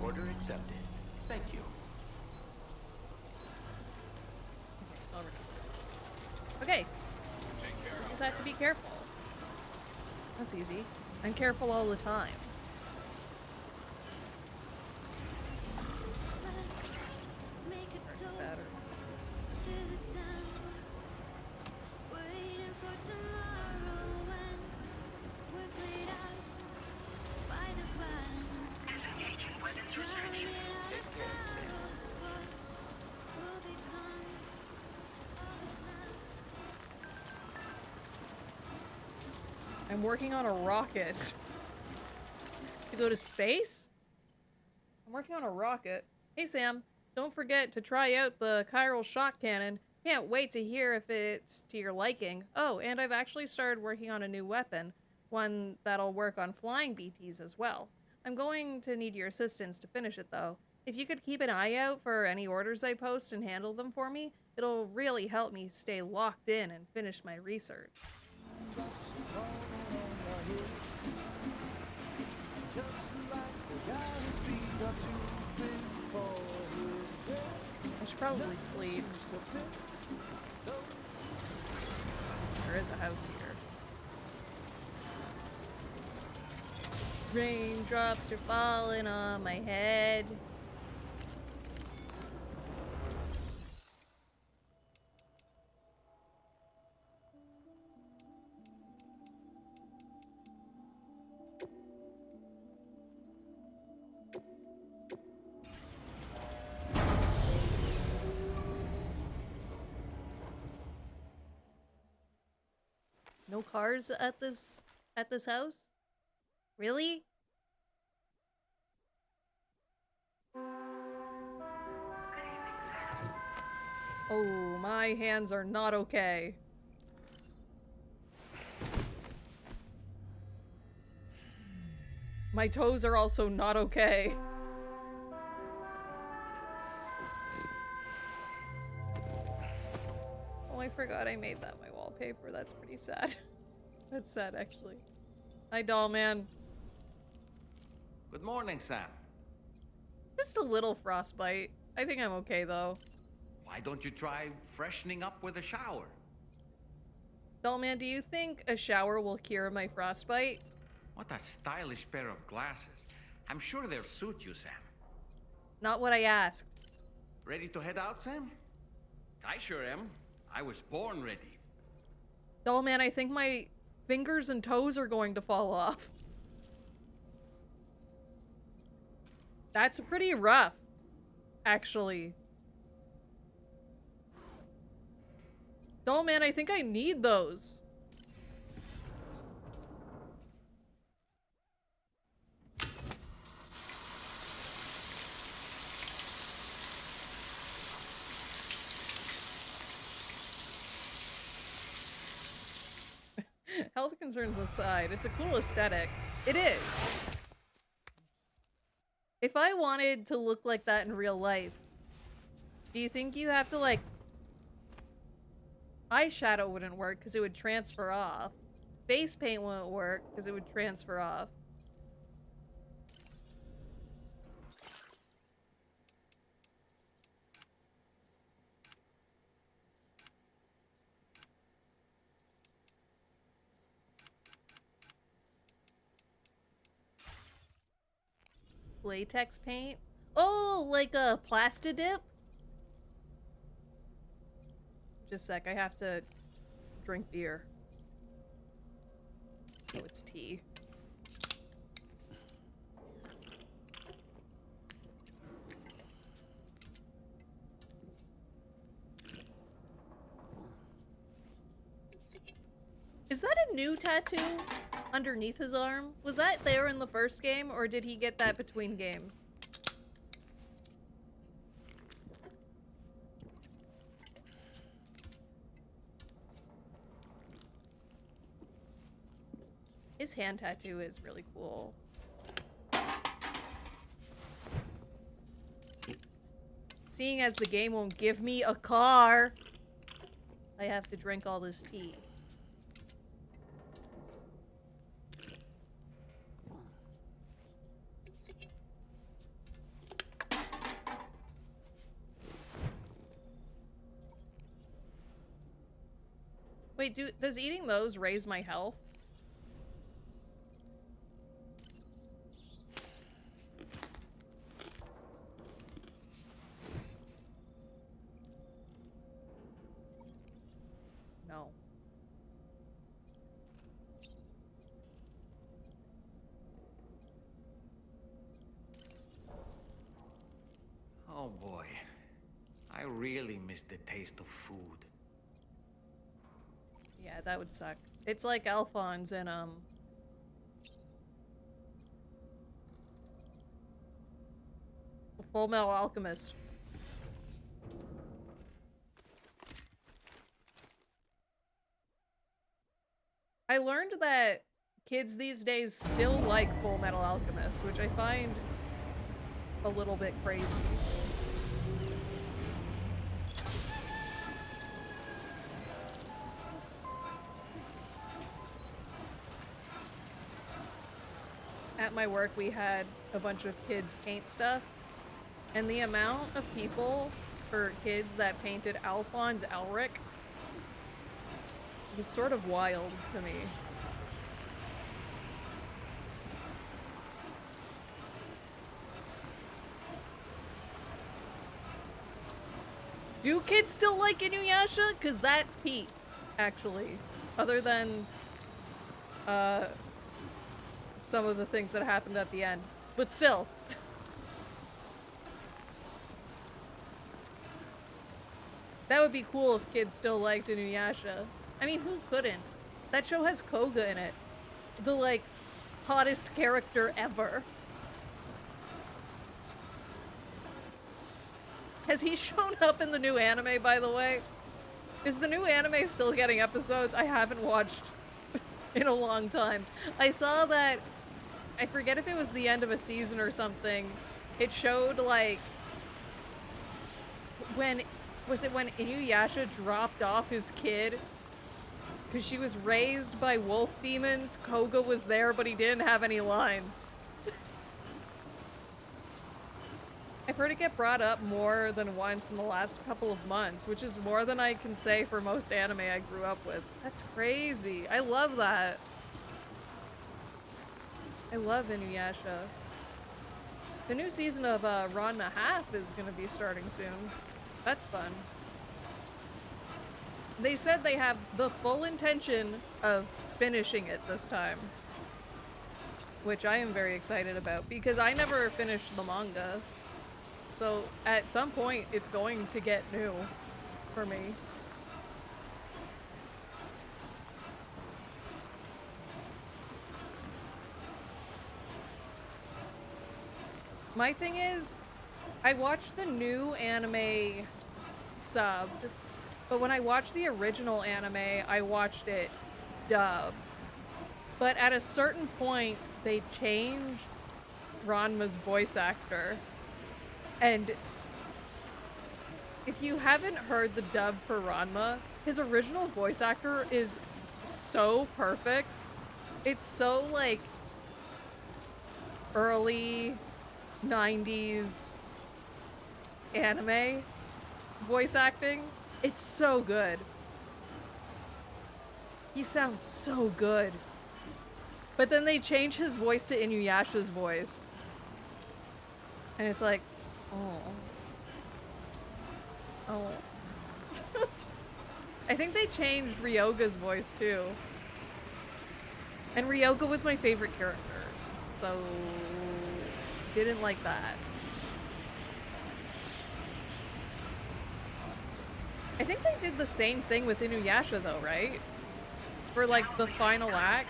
Order accepted. Thank you. Okay, it's already. Okay. You just have to be careful. That's easy. I'm careful all the time. Better. I'm working on a rocket. To go to space? I'm working on a rocket. Hey Sam, don't forget to try out the chiral shock cannon. Can't wait to hear if it's to your liking. Oh, and I've actually started working on a new weapon. One that'll work on flying BTs as well. I'm going to need your assistance to finish it though. If you could keep an eye out for any orders I post and handle them for me, it'll really help me stay locked in and finish my research. I should probably sleep. There is a house here. Raindrops are falling on my head. No cars at this house? Really? Oh, my hands are not okay. My toes are also not okay. Oh, I forgot I made that my wallpaper. That's pretty sad. That's sad, actually. Hi, doll man. Good morning, Sam. Just a little frostbite. I think I'm okay, though. Why don't you try freshening up with a shower? Doll man, do you think a shower will cure my frostbite? What a stylish pair of glasses. I'm sure they'll suit you, Sam. Not what I asked. Ready to head out, Sam? I sure am. I was born ready. Doll man, I think my fingers and toes are going to fall off. That's pretty rough. actually. Oh man, I think I need those. Health concerns aside, it's a cool aesthetic. It is. If I wanted to look like that in real life, do you think you have to, like... Eyeshadow wouldn't work because it would transfer off. Face paint wouldn't work because it would transfer off. Latex paint? Oh, like a Plastidip? Just a sec, I have to drink beer. Oh, it's tea. Is that a new tattoo underneath his arm? Was that there in the first game, or did he get that between games? His hand tattoo is really cool. Seeing as the game won't give me a car, I have to drink all this tea. Wait, does eating those raise my health? No. Oh boy. I really miss the taste of food. Yeah, that would suck. It's like Alphonse in, Full Metal Alchemist. I learned that kids these days still like Full Metal Alchemist, which I find a little bit crazy. At my work, we had a bunch of kids paint stuff, and the amount of people for kids that painted Alphonse Elric was sort of wild to me. Do kids still like Inuyasha? Because that's Pete, actually. Other than, some of the things that happened at the end. But still. That would be cool if kids still liked Inuyasha. I mean, who couldn't? That show has Koga in it. The, like, hottest character ever. Has he shown up in the new anime, by the way? Is the new anime still getting episodes? I haven't watched in a long time. I saw that, I forget if it was the end of a season or something. It showed, like, was it when Inuyasha dropped off his kid? Because she was raised by wolf demons. Koga was there, but he didn't have any lines. I've heard it get brought up more than once in the last couple of months, which is more than I can say for most anime I grew up with. That's crazy. I love that. I love Inuyasha. The new season of Ranma Half is going to be starting soon. That's fun. They said they have the full intention of finishing it this time, which I am very excited about because I never finished the manga. So at some point, it's going to get new for me. My thing is, I watched the new anime subbed, but when I watched the original anime, I watched it dubbed. But at a certain point, they changed Ranma's voice actor. And if you haven't heard the dub for Ranma, his original voice actor is so perfect. It's so, like, early 90s anime voice acting. It's so good. He sounds so good. But then they change his voice to Inuyasha's voice. And it's like, oh. I think they changed Ryoga's voice too. And Ryoga was my favorite character. So, didn't like that. I think they did the same thing with Inuyasha though, right? For like the final act.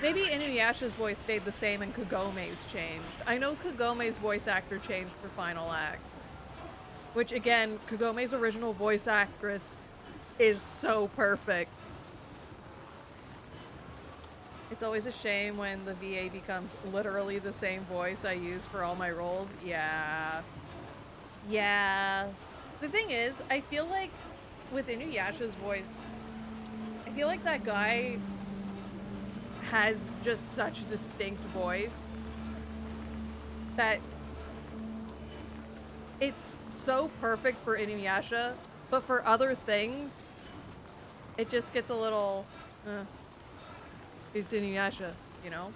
Maybe Inuyasha's voice stayed the same and Kagome's changed. I know Kagome's voice actor changed for final act. Which again, Kagome's original voice actress is so perfect. It's always a shame when the VA becomes literally the same voice I use for all my roles. Yeah. Yeah. The thing is, I feel like with Inuyasha's voice, I feel like that guy has just such a distinct voice that it's so perfect for Inuyasha, but for other things, it just gets a little, it's Inuyasha, you know?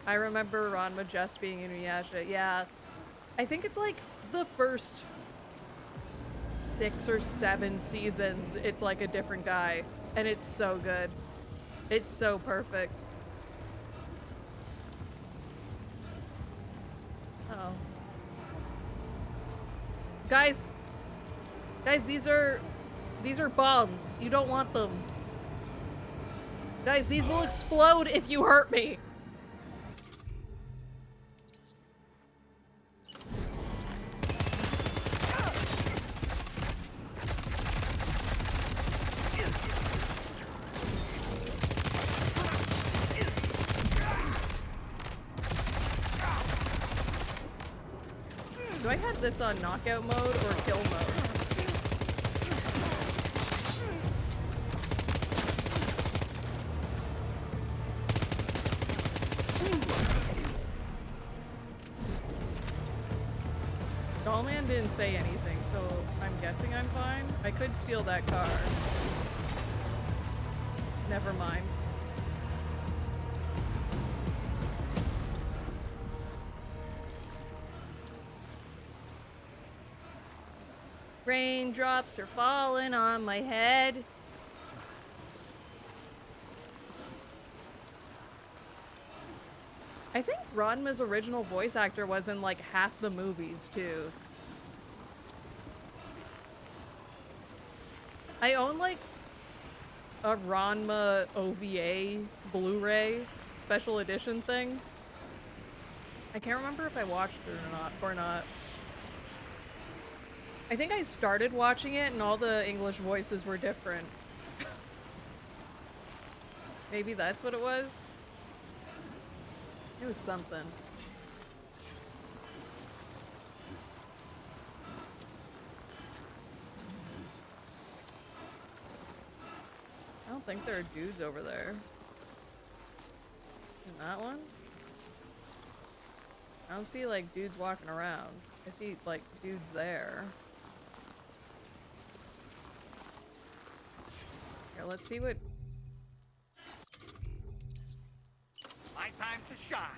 I remember Ranma just being Inuyasha. Yeah, I think it's like the first 6 or 7 seasons, it's like a different guy. And it's so good. It's so perfect. Uh-oh. Guys! Guys, these are bombs. You don't want them. Guys, these will explode if you hurt me. Do I have this on knockout mode or kill mode? Dollman didn't say anything, so I'm guessing I'm fine. I could steal that car. Never mind. Raindrops are falling on my head. I think Ranma's original voice actor was in like half the movies too. I own like a Ranma OVA Blu-ray special edition thing. I can't remember if I watched it or not. I think I started watching it and all the English voices were different. Maybe that's what it was? It was something. I don't think there are dudes over there. In that one? I don't see like dudes walking around. I see like dudes there. Here, let's see what... My time to shine.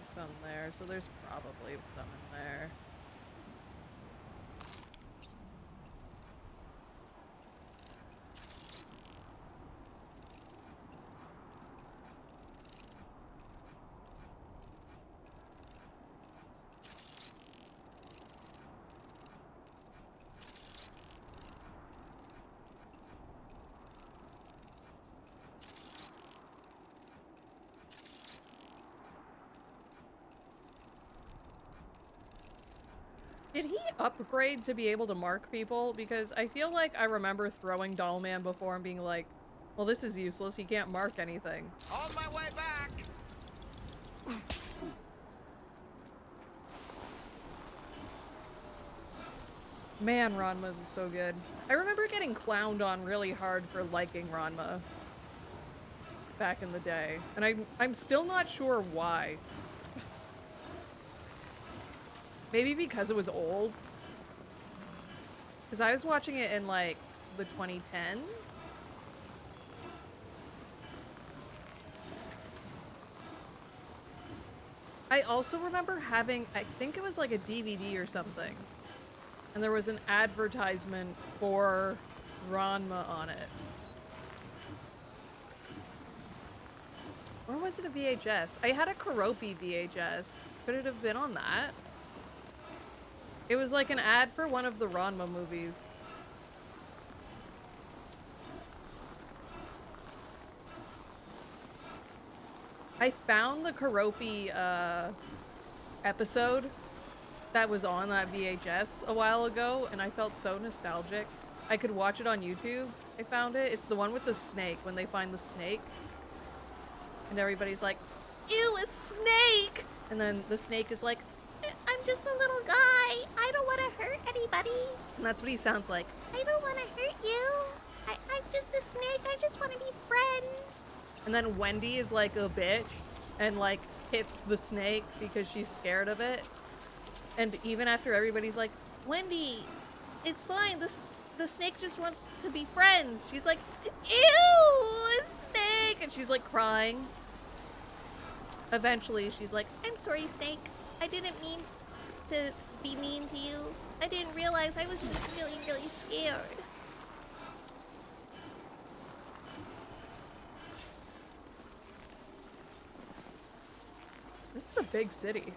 Some there, so there's probably some in there. Did he upgrade to be able to mark people? Because I feel like I remember throwing Dollman before and being like, well, this is useless. He can't mark anything. On my way back! Man, Ranma was so good. I remember getting clowned on really hard for liking Ranma back in the day. And I'm still not sure why. Maybe because it was old. Because I was watching it in, like, the 2010s? I also remember having, I think it was like a DVD or something. And there was an advertisement for Ranma on it. Or was it a VHS? I had a Keroppi VHS. Could it have been on that? It was like an ad for one of the Ranma movies. I found the Keroppi episode that was on that VHS a while ago, and I felt so nostalgic. I could watch it on YouTube. I found it. It's the one with the snake, when they find the snake. And everybody's like, ew, a snake! And then the snake is like, I'm just a little guy. I don't want to hurt anybody. And that's what he sounds like. I don't want to hurt you. I'm just a snake. I just want to be friends. And then Wendy is like a bitch and like hits the snake because she's scared of it. And even after everybody's like, Wendy, it's fine. The snake just wants to be friends. She's like, ew, a snake. And she's like crying. Eventually she's like, I'm sorry, snake. I didn't mean to be mean to you. I didn't realize I was just really, really scared. This is a big city.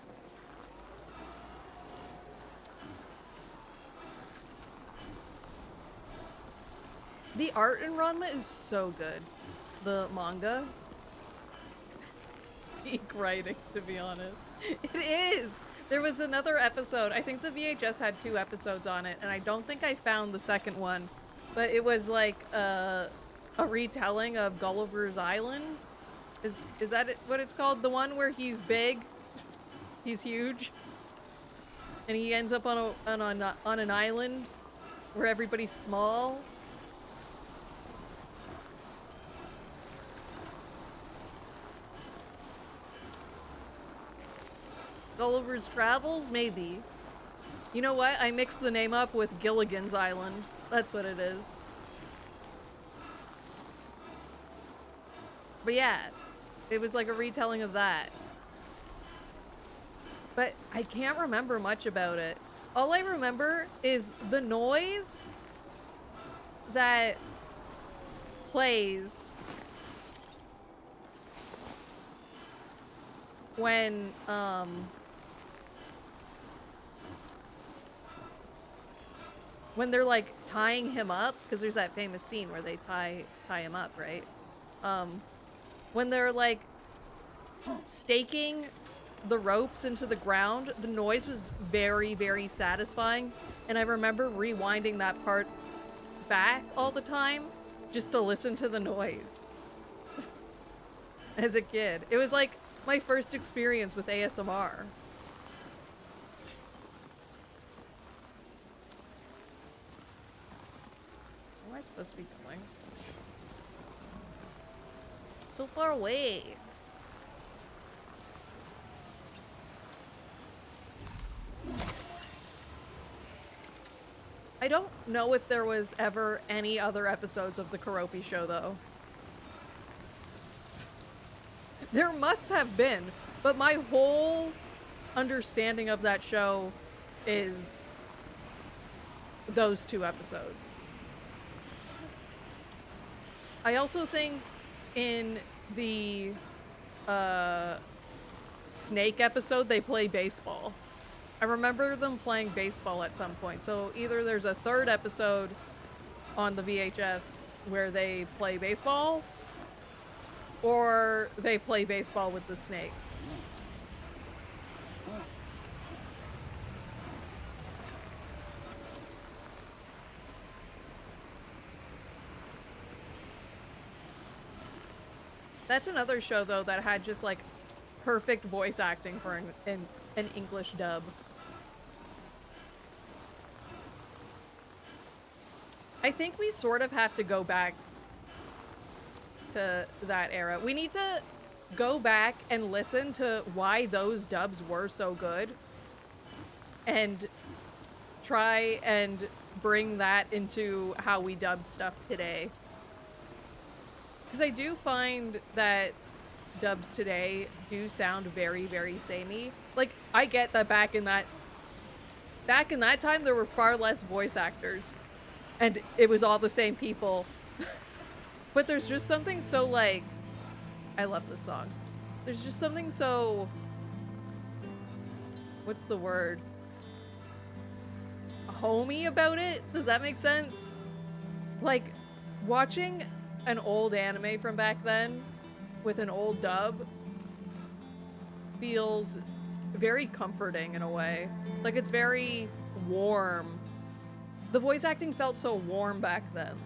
The art in Ranma is so good. The manga. Peak writing, to be honest. It is! There was another episode. I think the VHS had 2 episodes on it, and I don't think I found the second one. But it was like a retelling of Gulliver's Island. Is that what it's called? The one where he's big? He's huge? And he ends up on an island where everybody's small? Gulliver's Travels? Maybe. You know what? I mixed the name up with Gilligan's Island. That's what it is. But yeah, it was like a retelling of that. But I can't remember much about it. All I remember is the noise that plays when they're like tying him up, because there's that famous scene where they tie him up, right? When they're like staking the ropes into the ground, the noise was very, very satisfying. And I remember rewinding that part back all the time just to listen to the noise. As a kid. It was like my first experience with ASMR. Where am I supposed to be going? So far away. I don't know if there was ever any other episodes of the Keroppi show, though. There must have been, but my whole understanding of that show is those 2 episodes. I also think in the Snake episode, they play baseball. I remember them playing baseball at some point. So either there's a 3rd episode on the VHS where they play baseball, or they play baseball with the snake. That's another show, though, that had just, like, perfect voice acting for an English dub. I think we sort of have to go back to that era. We need to go back and listen to why those dubs were so good and try and bring that into how we dub stuff today. Because I do find that dubs today do sound very, very samey. Like, I get that back in that time there were far less voice actors and it was all the same people. But there's just something so, like, I love this song. There's just something so, what's the word? Homey about it? Does that make sense? Like, watching an old anime from back then with an old dub feels very comforting in a way. Like, it's very warm. The voice acting felt so warm back then.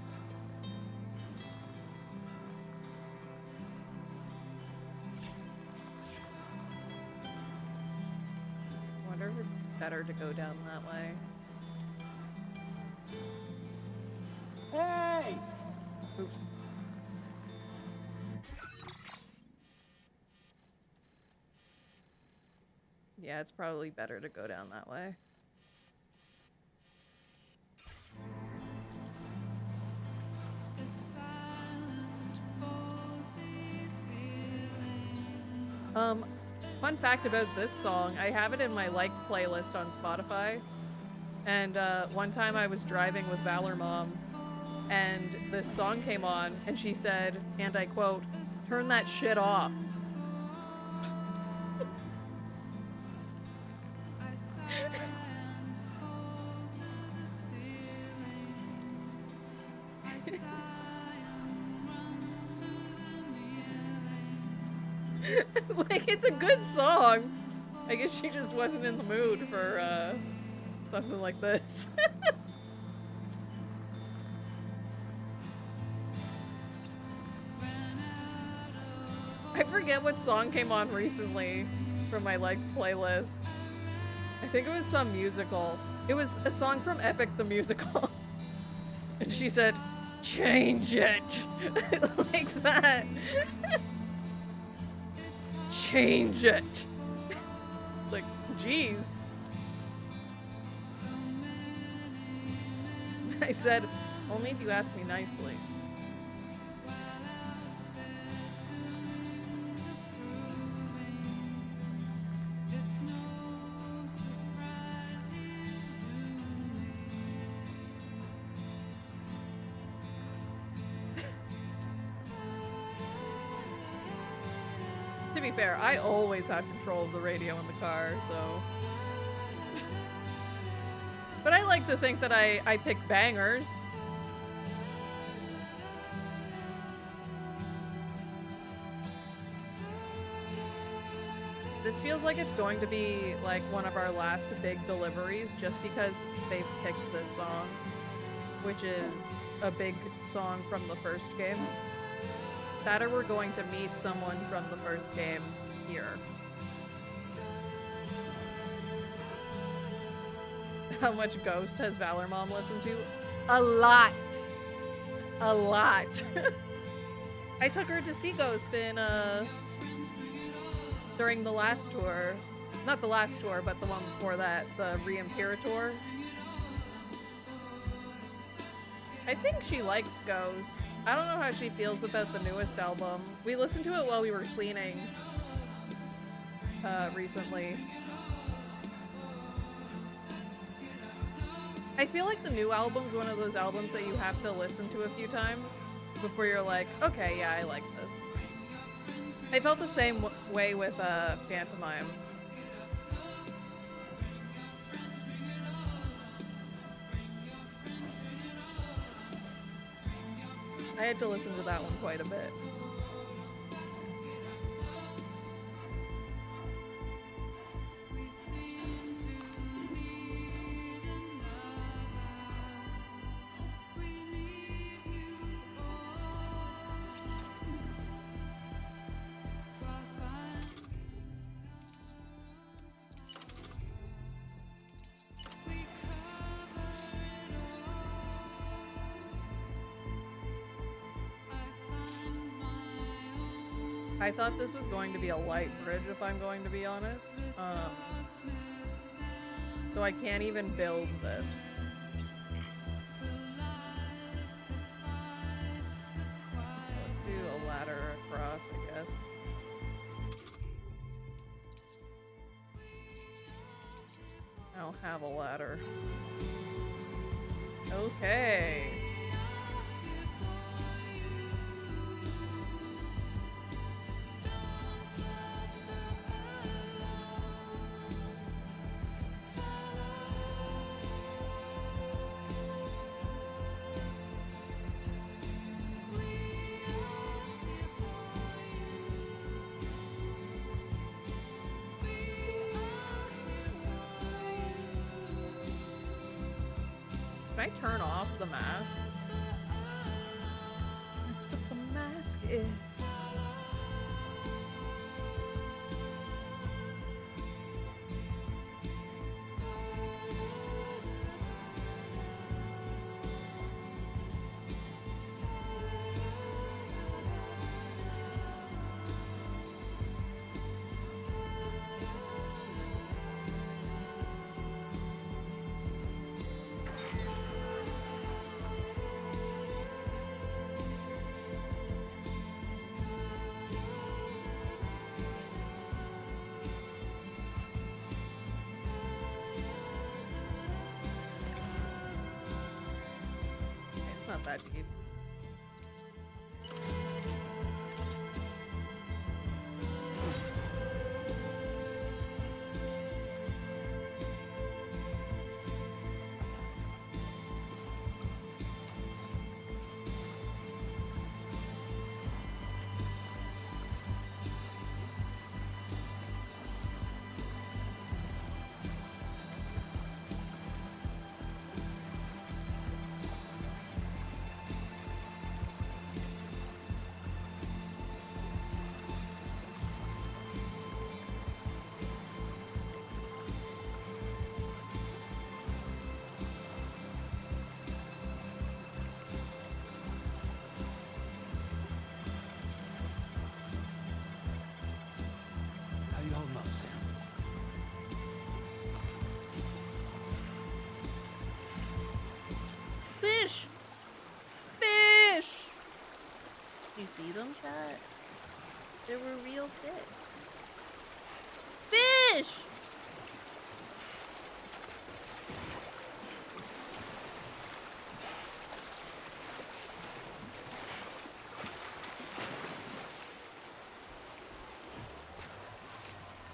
I wonder if it's better to go down that way. Hey! Oops. Yeah, it's probably better to go down that way. Fun fact about this song, I have it in my liked playlist on Spotify. And one time I was driving with Valor Mom, and this song came on, and she said, and I quote, "Turn that shit off." Like, it's a good song. I guess she just wasn't in the mood for something like this. I forget what song came on recently from my liked playlist. I think it was some musical. It was a song from Epic the Musical. And she said, "Change it." Like that. Change it. Like, geez. I said, only if you ask me nicely. To be fair, I always have control of the radio in the car, so... But I like to think that I pick bangers. This feels like it's going to be like one of our last big deliveries just because they've picked this song, which is a big song from the first game. That or we're going to meet someone from the first game here. How much Ghost has Valor Mom listened to? A lot. A lot. I took her to see Ghost in, during the last tour. Not the last tour, but the one before that, the Re-Imperator. I think she likes Ghost. I don't know how she feels about the newest album. We listened to it while we were cleaning recently. I feel like the new album's one of those albums that you have to listen to a few times before you're like, okay, yeah, I like this. I felt the same way with Pantomime. I had to listen to that one quite a bit. I thought this was going to be a light bridge, if I'm going to be honest. So I can't even build this. Let's do a ladder across, I guess. I don't have a ladder. Okay. Can I turn off the mask? That's what the mask is. It's not that deep. How you holding up, Sam? Fish! Fish! You see them, chat? They were real fish. Fish!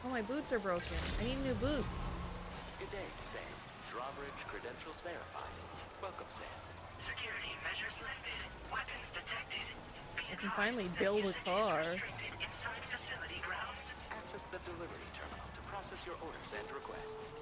Oh, my boots are broken. I need new boots. Good day, Sam. Drawbridge credentials verified. Welcome, Sam. Security measures lifted. Weapons detected. I can finally build a car. Inside facility grounds. Access the delivery terminal to process your orders and requests.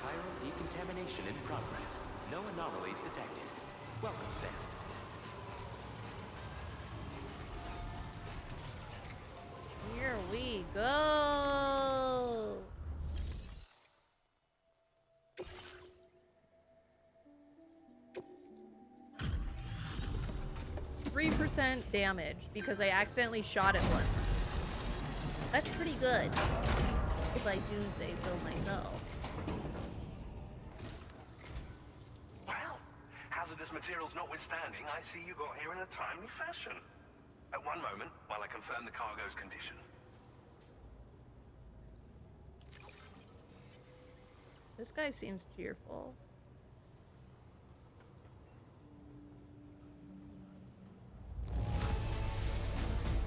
Chiral decontamination in progress. No anomalies detected. Welcome, Sam. Here we go. 3% damage because I accidentally shot it once. That's pretty good, if I do say so myself. Well, hazardous materials notwithstanding, I see you got here in a timely fashion. At one moment, while I confirm the cargo's condition. This guy seems cheerful.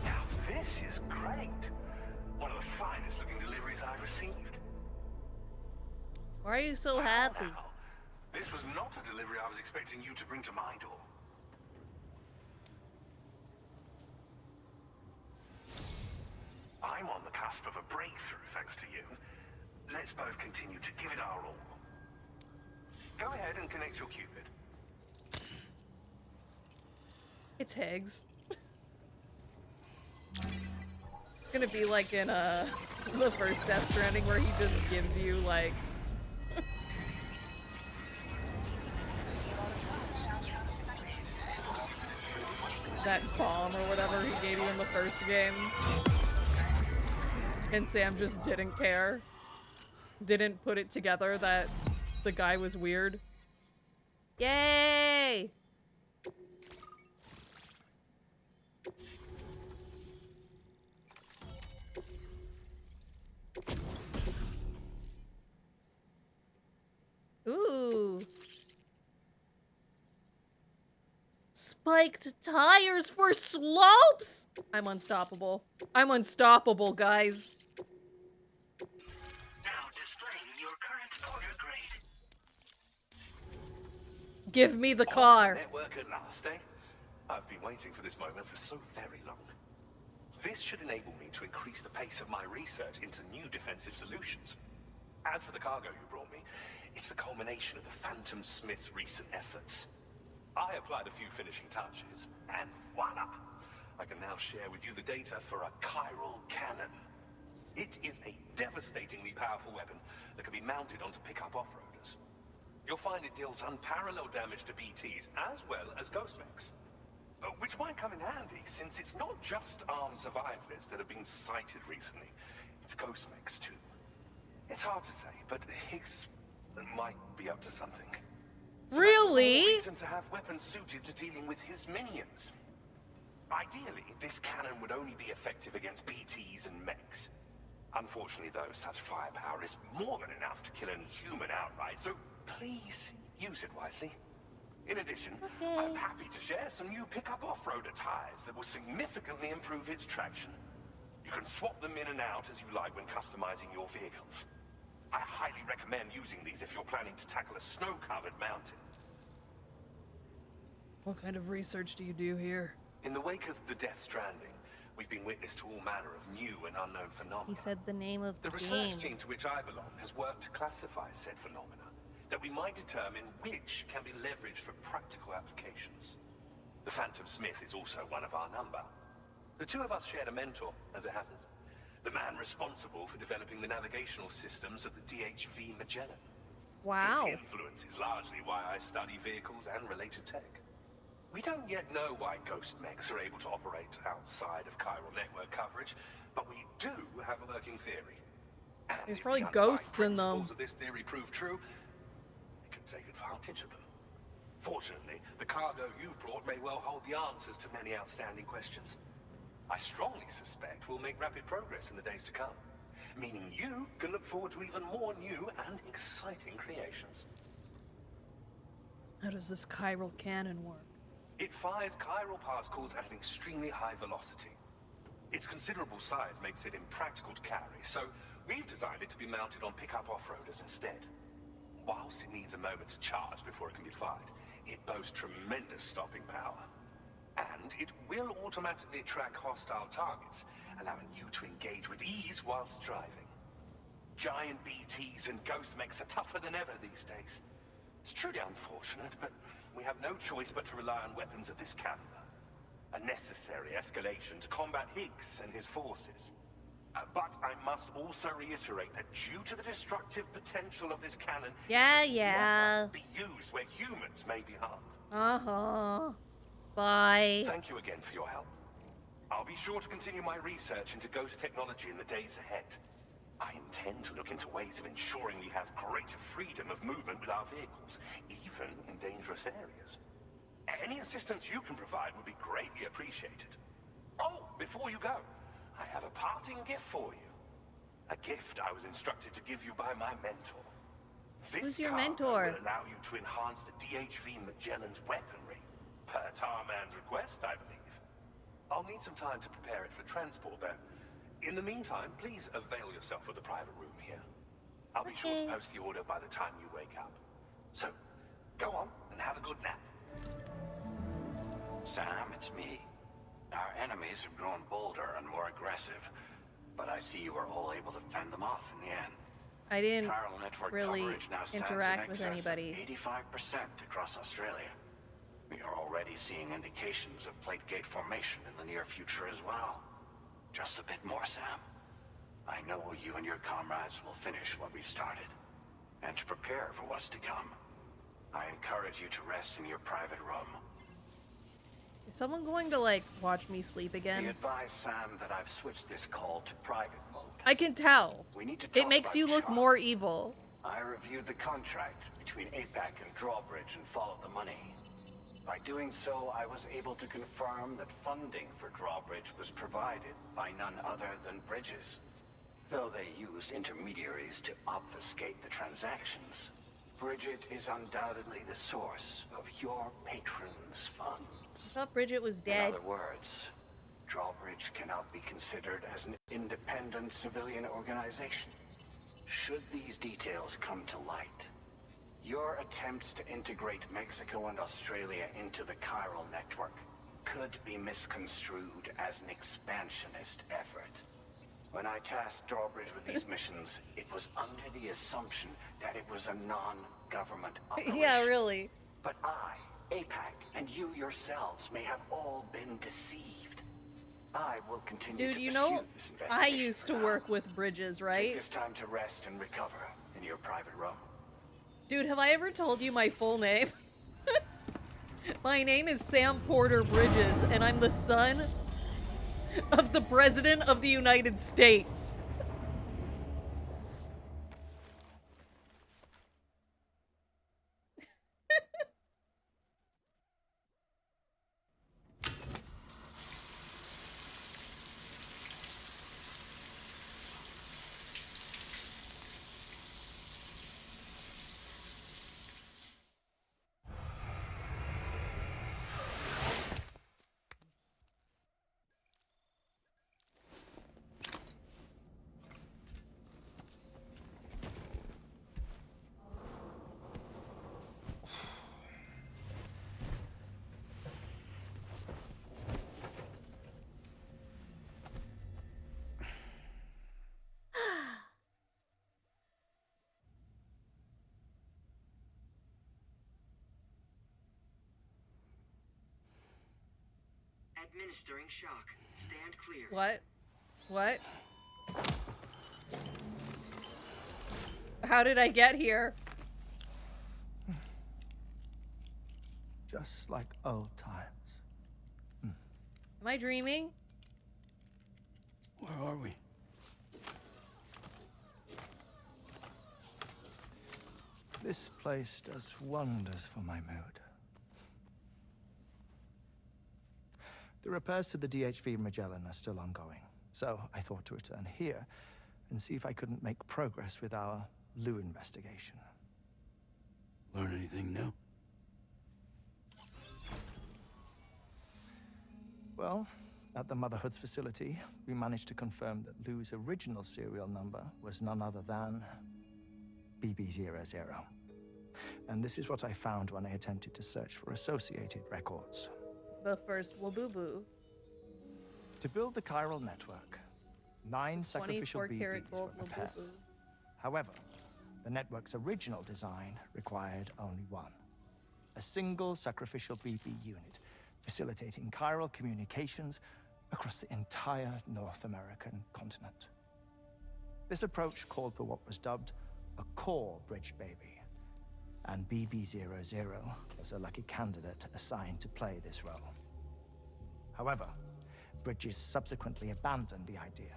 Now, this is great. One of the finest looking deliveries I've received. Why are you so happy? Now, this was not a delivery I was expecting you to bring to my door. I'm on the cusp of a breakthrough, thanks to you. Let's both continue to give it our all. Go ahead and connect your Cupid. It's Higgs. It's gonna be like in the first Death Stranding where he just gives you like that bomb or whatever he gave you in the first game. And Sam just didn't care. Didn't put it together that the guy was weird. Yay! Ooh. Spiked tires for slopes! I'm unstoppable. I'm unstoppable, guys. Now displaying your current order grade. Give me the car. Network at last, eh? I've been waiting for this moment for so very long. This should enable me to increase the pace of my research into new defensive solutions. As for the cargo you brought me, it's the culmination of the Phantom Smith's recent efforts. I applied a few finishing touches, and voila! I can now share with you the data for a chiral cannon. It is a devastatingly powerful weapon that can be mounted onto pickup off-roaders. You'll find it deals unparalleled damage to BTs as well as ghost mechs. Which might come in handy, since it's not just armed survivalists that have been sighted recently. It's ghost mechs too. It's hard to say, but Higgs might be up to something. Really? So reason to have weapons suited to dealing with his minions. Ideally, this cannon would only be effective against BTs and mechs. Unfortunately, though, such firepower is more than enough to kill any human outright, so please use it wisely. In addition, I'm happy to share some new pickup off-roader tires that will significantly improve its traction. You can swap them in and out as you like when customizing your vehicles. I highly recommend using these if you're planning to tackle a snow-covered mountain. What kind of research do you do here? In the wake of the Death Stranding, we've been witness to all manner of new and unknown phenomena. He said the name of the research game. team to which I belong has worked to classify said phenomena, that we might determine which can be leveraged for practical applications. The Phantom Smith is also one of our number. The two of us shared a mentor, as it happens. The man responsible for developing the navigational systems of the DHV Magellan. Wow. His influence is largely why I study vehicles and related tech. We don't yet know why ghost mechs are able to operate outside of chiral network coverage, but we do have a working theory. And There's if probably the underlying ghosts in them. principles of this theory prove true, we can take advantage of them. Fortunately, the cargo you've brought may well hold the answers to many outstanding questions. I strongly suspect we'll make rapid progress in the days to come, meaning you can look forward to even more new and exciting creations. How does this chiral cannon work? It fires chiral particles at an extremely high velocity. Its considerable size makes it impractical to carry, so we've designed it to be mounted on pickup off-roaders instead. Whilst it needs a moment to charge before it can be fired, it boasts tremendous stopping power. And it will automatically track hostile targets, allowing you to engage with ease whilst driving. Giant BTs and ghost mechs are tougher than ever these days. It's truly unfortunate, but we have no choice but to rely on weapons of this caliber. A necessary escalation to combat Higgs and his forces. But I must also reiterate that due to the destructive potential of this cannon, Yeah, it should yeah. never be used where humans may be harmed. Uh-huh. Bye. Thank you again for your help. I'll be sure to continue my research into ghost technology in the days ahead. I intend to look into ways of ensuring we have greater freedom of movement with our vehicles, even in dangerous areas. Any assistance you can provide would be greatly appreciated. Oh, before you go, I have a parting gift for you. A gift I was instructed to give you by my mentor. Who's your cargo mentor? will allow you to enhance the DHV Magellan's weaponry, per Tarman's request, I believe. I'll need some time to prepare it for transport, though. In the meantime, please avail yourself of the private room here. I'll be sure to post the order by the time you wake up. So, go on and have a good nap. Sam, it's me. Our enemies have grown bolder and more aggressive, but I see you were all able to fend them off in the end. I didn't Chiral network really coverage now stands interact in with excess anybody. of 85% across Australia. We are already seeing indications of plate gate formation in the near future as well. Just a bit more, Sam. I know you and your comrades will finish what we've started. And to prepare for what's to come, I encourage you to rest in your private room. Is someone going to, like, watch me sleep again? Be advised, Sam, that I've switched this call to private mode. I can tell. We need to It talk makes about you look Sean. more evil. I reviewed the contract between APAC and Drawbridge and followed the money. By doing so, I was able to confirm that funding for Drawbridge was provided by none other than Bridges. Though they used intermediaries to obfuscate the transactions, Bridget is undoubtedly the source of your patrons' funds. I thought Bridget was dead. In other words, Drawbridge cannot be considered as an independent civilian organization. Should these details come to light, your attempts to integrate Mexico and Australia into the chiral network could be misconstrued as an expansionist effort. When I tasked Drawbridge with these missions, it was under the assumption that it was a non-government operation. Yeah, really. But I, APAC, and you yourselves may have all been deceived. I will continue Dude, to you pursue know, this I investigation used to for now. work with Bridges, Take right? this time to rest and recover in your private room. Dude, have I ever told you my full name? My name is Sam Porter Bridges, and I'm the son of the President of the United States. Administering shock. Stand clear. What? What? How did I get here? Just like old times. Am I dreaming? Where are we? This place does wonders for my mood. The repairs to the DHV Magellan are still ongoing, so I thought to return here and see if I couldn't make progress with our Lou investigation. Learn anything new? Well, at the Motherhood's facility, we managed to confirm that Lou's original serial number was none other than BB00. And this is what I found when I attempted to search for associated records. The first Waboo. To build the chiral network, 9 sacrificial 24-karat BBs were gold prepared. Waboo. However, the network's original design required only one. A single sacrificial BB unit, facilitating chiral communications across the entire North American continent. This approach called for what was dubbed a core bridge baby, and BB00 was a lucky candidate assigned to play this role. However, Bridges subsequently abandoned the idea,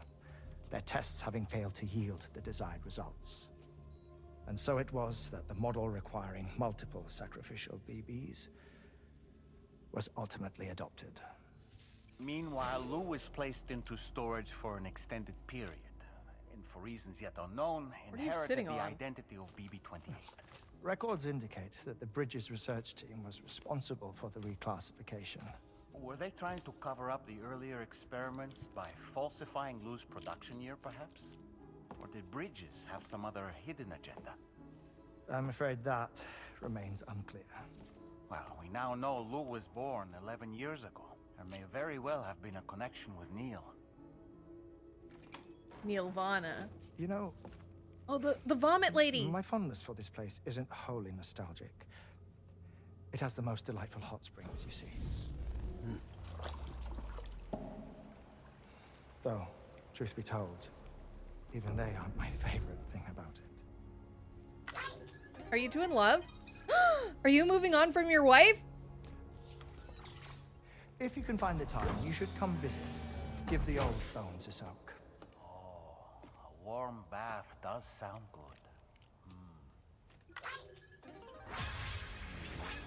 their tests having failed to yield the desired results. And so it was that the model requiring multiple sacrificial BBs was ultimately adopted. Meanwhile, Lou was placed into storage for an extended period, and for reasons yet unknown, What are you inherited sitting the on? identity of BB-28. Records indicate that the Bridges research team was responsible for the reclassification. Were they trying to cover up the earlier experiments by falsifying Lou's production year, perhaps? Or did Bridges have some other hidden agenda? I'm afraid that remains unclear. Well, we now know Lou was born 11 years ago. There may very well have been a connection with Neil. Neil Vana. You know... Oh, the vomit lady! My fondness for this place isn't wholly nostalgic. It has the most delightful hot springs, you see. Though, truth be told, even they aren't my favorite thing about it. Are you two in love? Are you moving on from your wife? If you can find the time, you should come visit. Give the old bones a soak. A warm bath does sound good.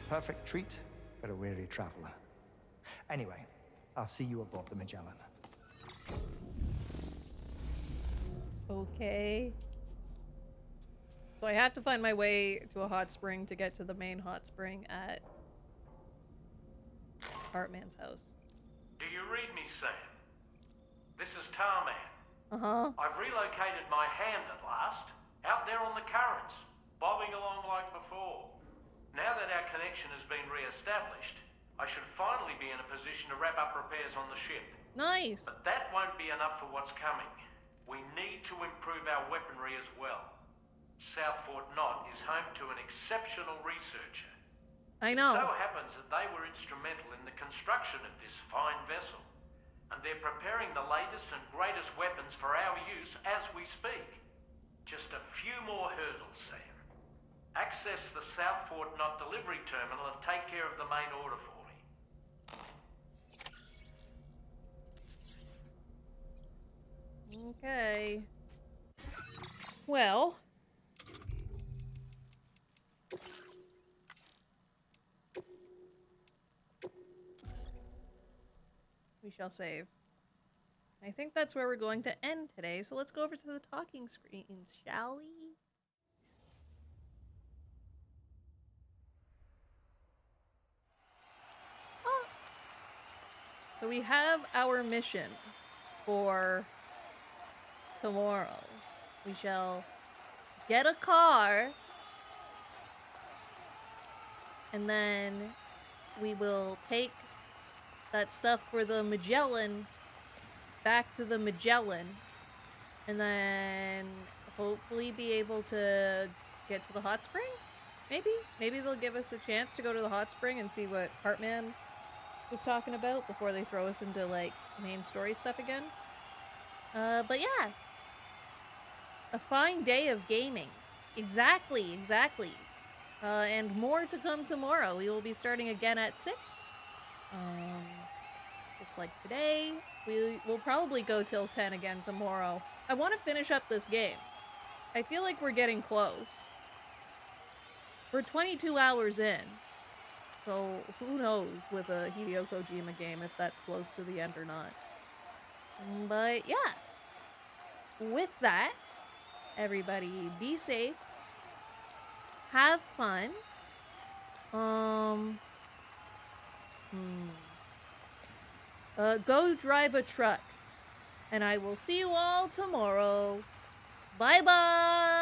Perfect treat for a weary traveler. Anyway, I'll see you aboard the Magellan. Okay. So I have to find my way to a hot spring to get to the main hot spring at Hartman's house. Do you read me, Sam? This is Tarman. Uh-huh. I've relocated my hand at last, out there on the currents, bobbing along like before. Now that our connection has been re-established, I should finally be in a position to wrap up repairs on the ship. Nice. But that won't be enough for what's coming. We need to improve our weaponry as well. South Fort Knot is home to an exceptional researcher. I know. It so happens that they were instrumental in the construction of this fine vessel, and they're preparing the latest and greatest weapons for our use as we speak. Just a few more hurdles, Sam. Access the South Fort Knot delivery terminal and take care of the main order for me. Okay. Well. We shall save. I think that's where we're going to end today, so let's go over to the talking screens, shall we? Oh. So we have our mission for tomorrow. We shall get a car, and then we will take that stuff for the Magellan back to the Magellan, and then hopefully be able to get to the hot spring. Maybe they'll give us a chance to go to the hot spring and see what Hartman was talking about before they throw us into like main story stuff again. But yeah, a fine day of gaming. Exactly. And more to come tomorrow. We will be starting again at 6. Just like today. We'll probably go till 10 again tomorrow. I want to finish up this game. I feel like we're getting close. We're 22 hours in. So who knows with a Hideo Kojima game if that's close to the end or not. But yeah. With that, everybody be safe. Have fun. Go drive a truck. And I will see you all tomorrow. Bye-bye!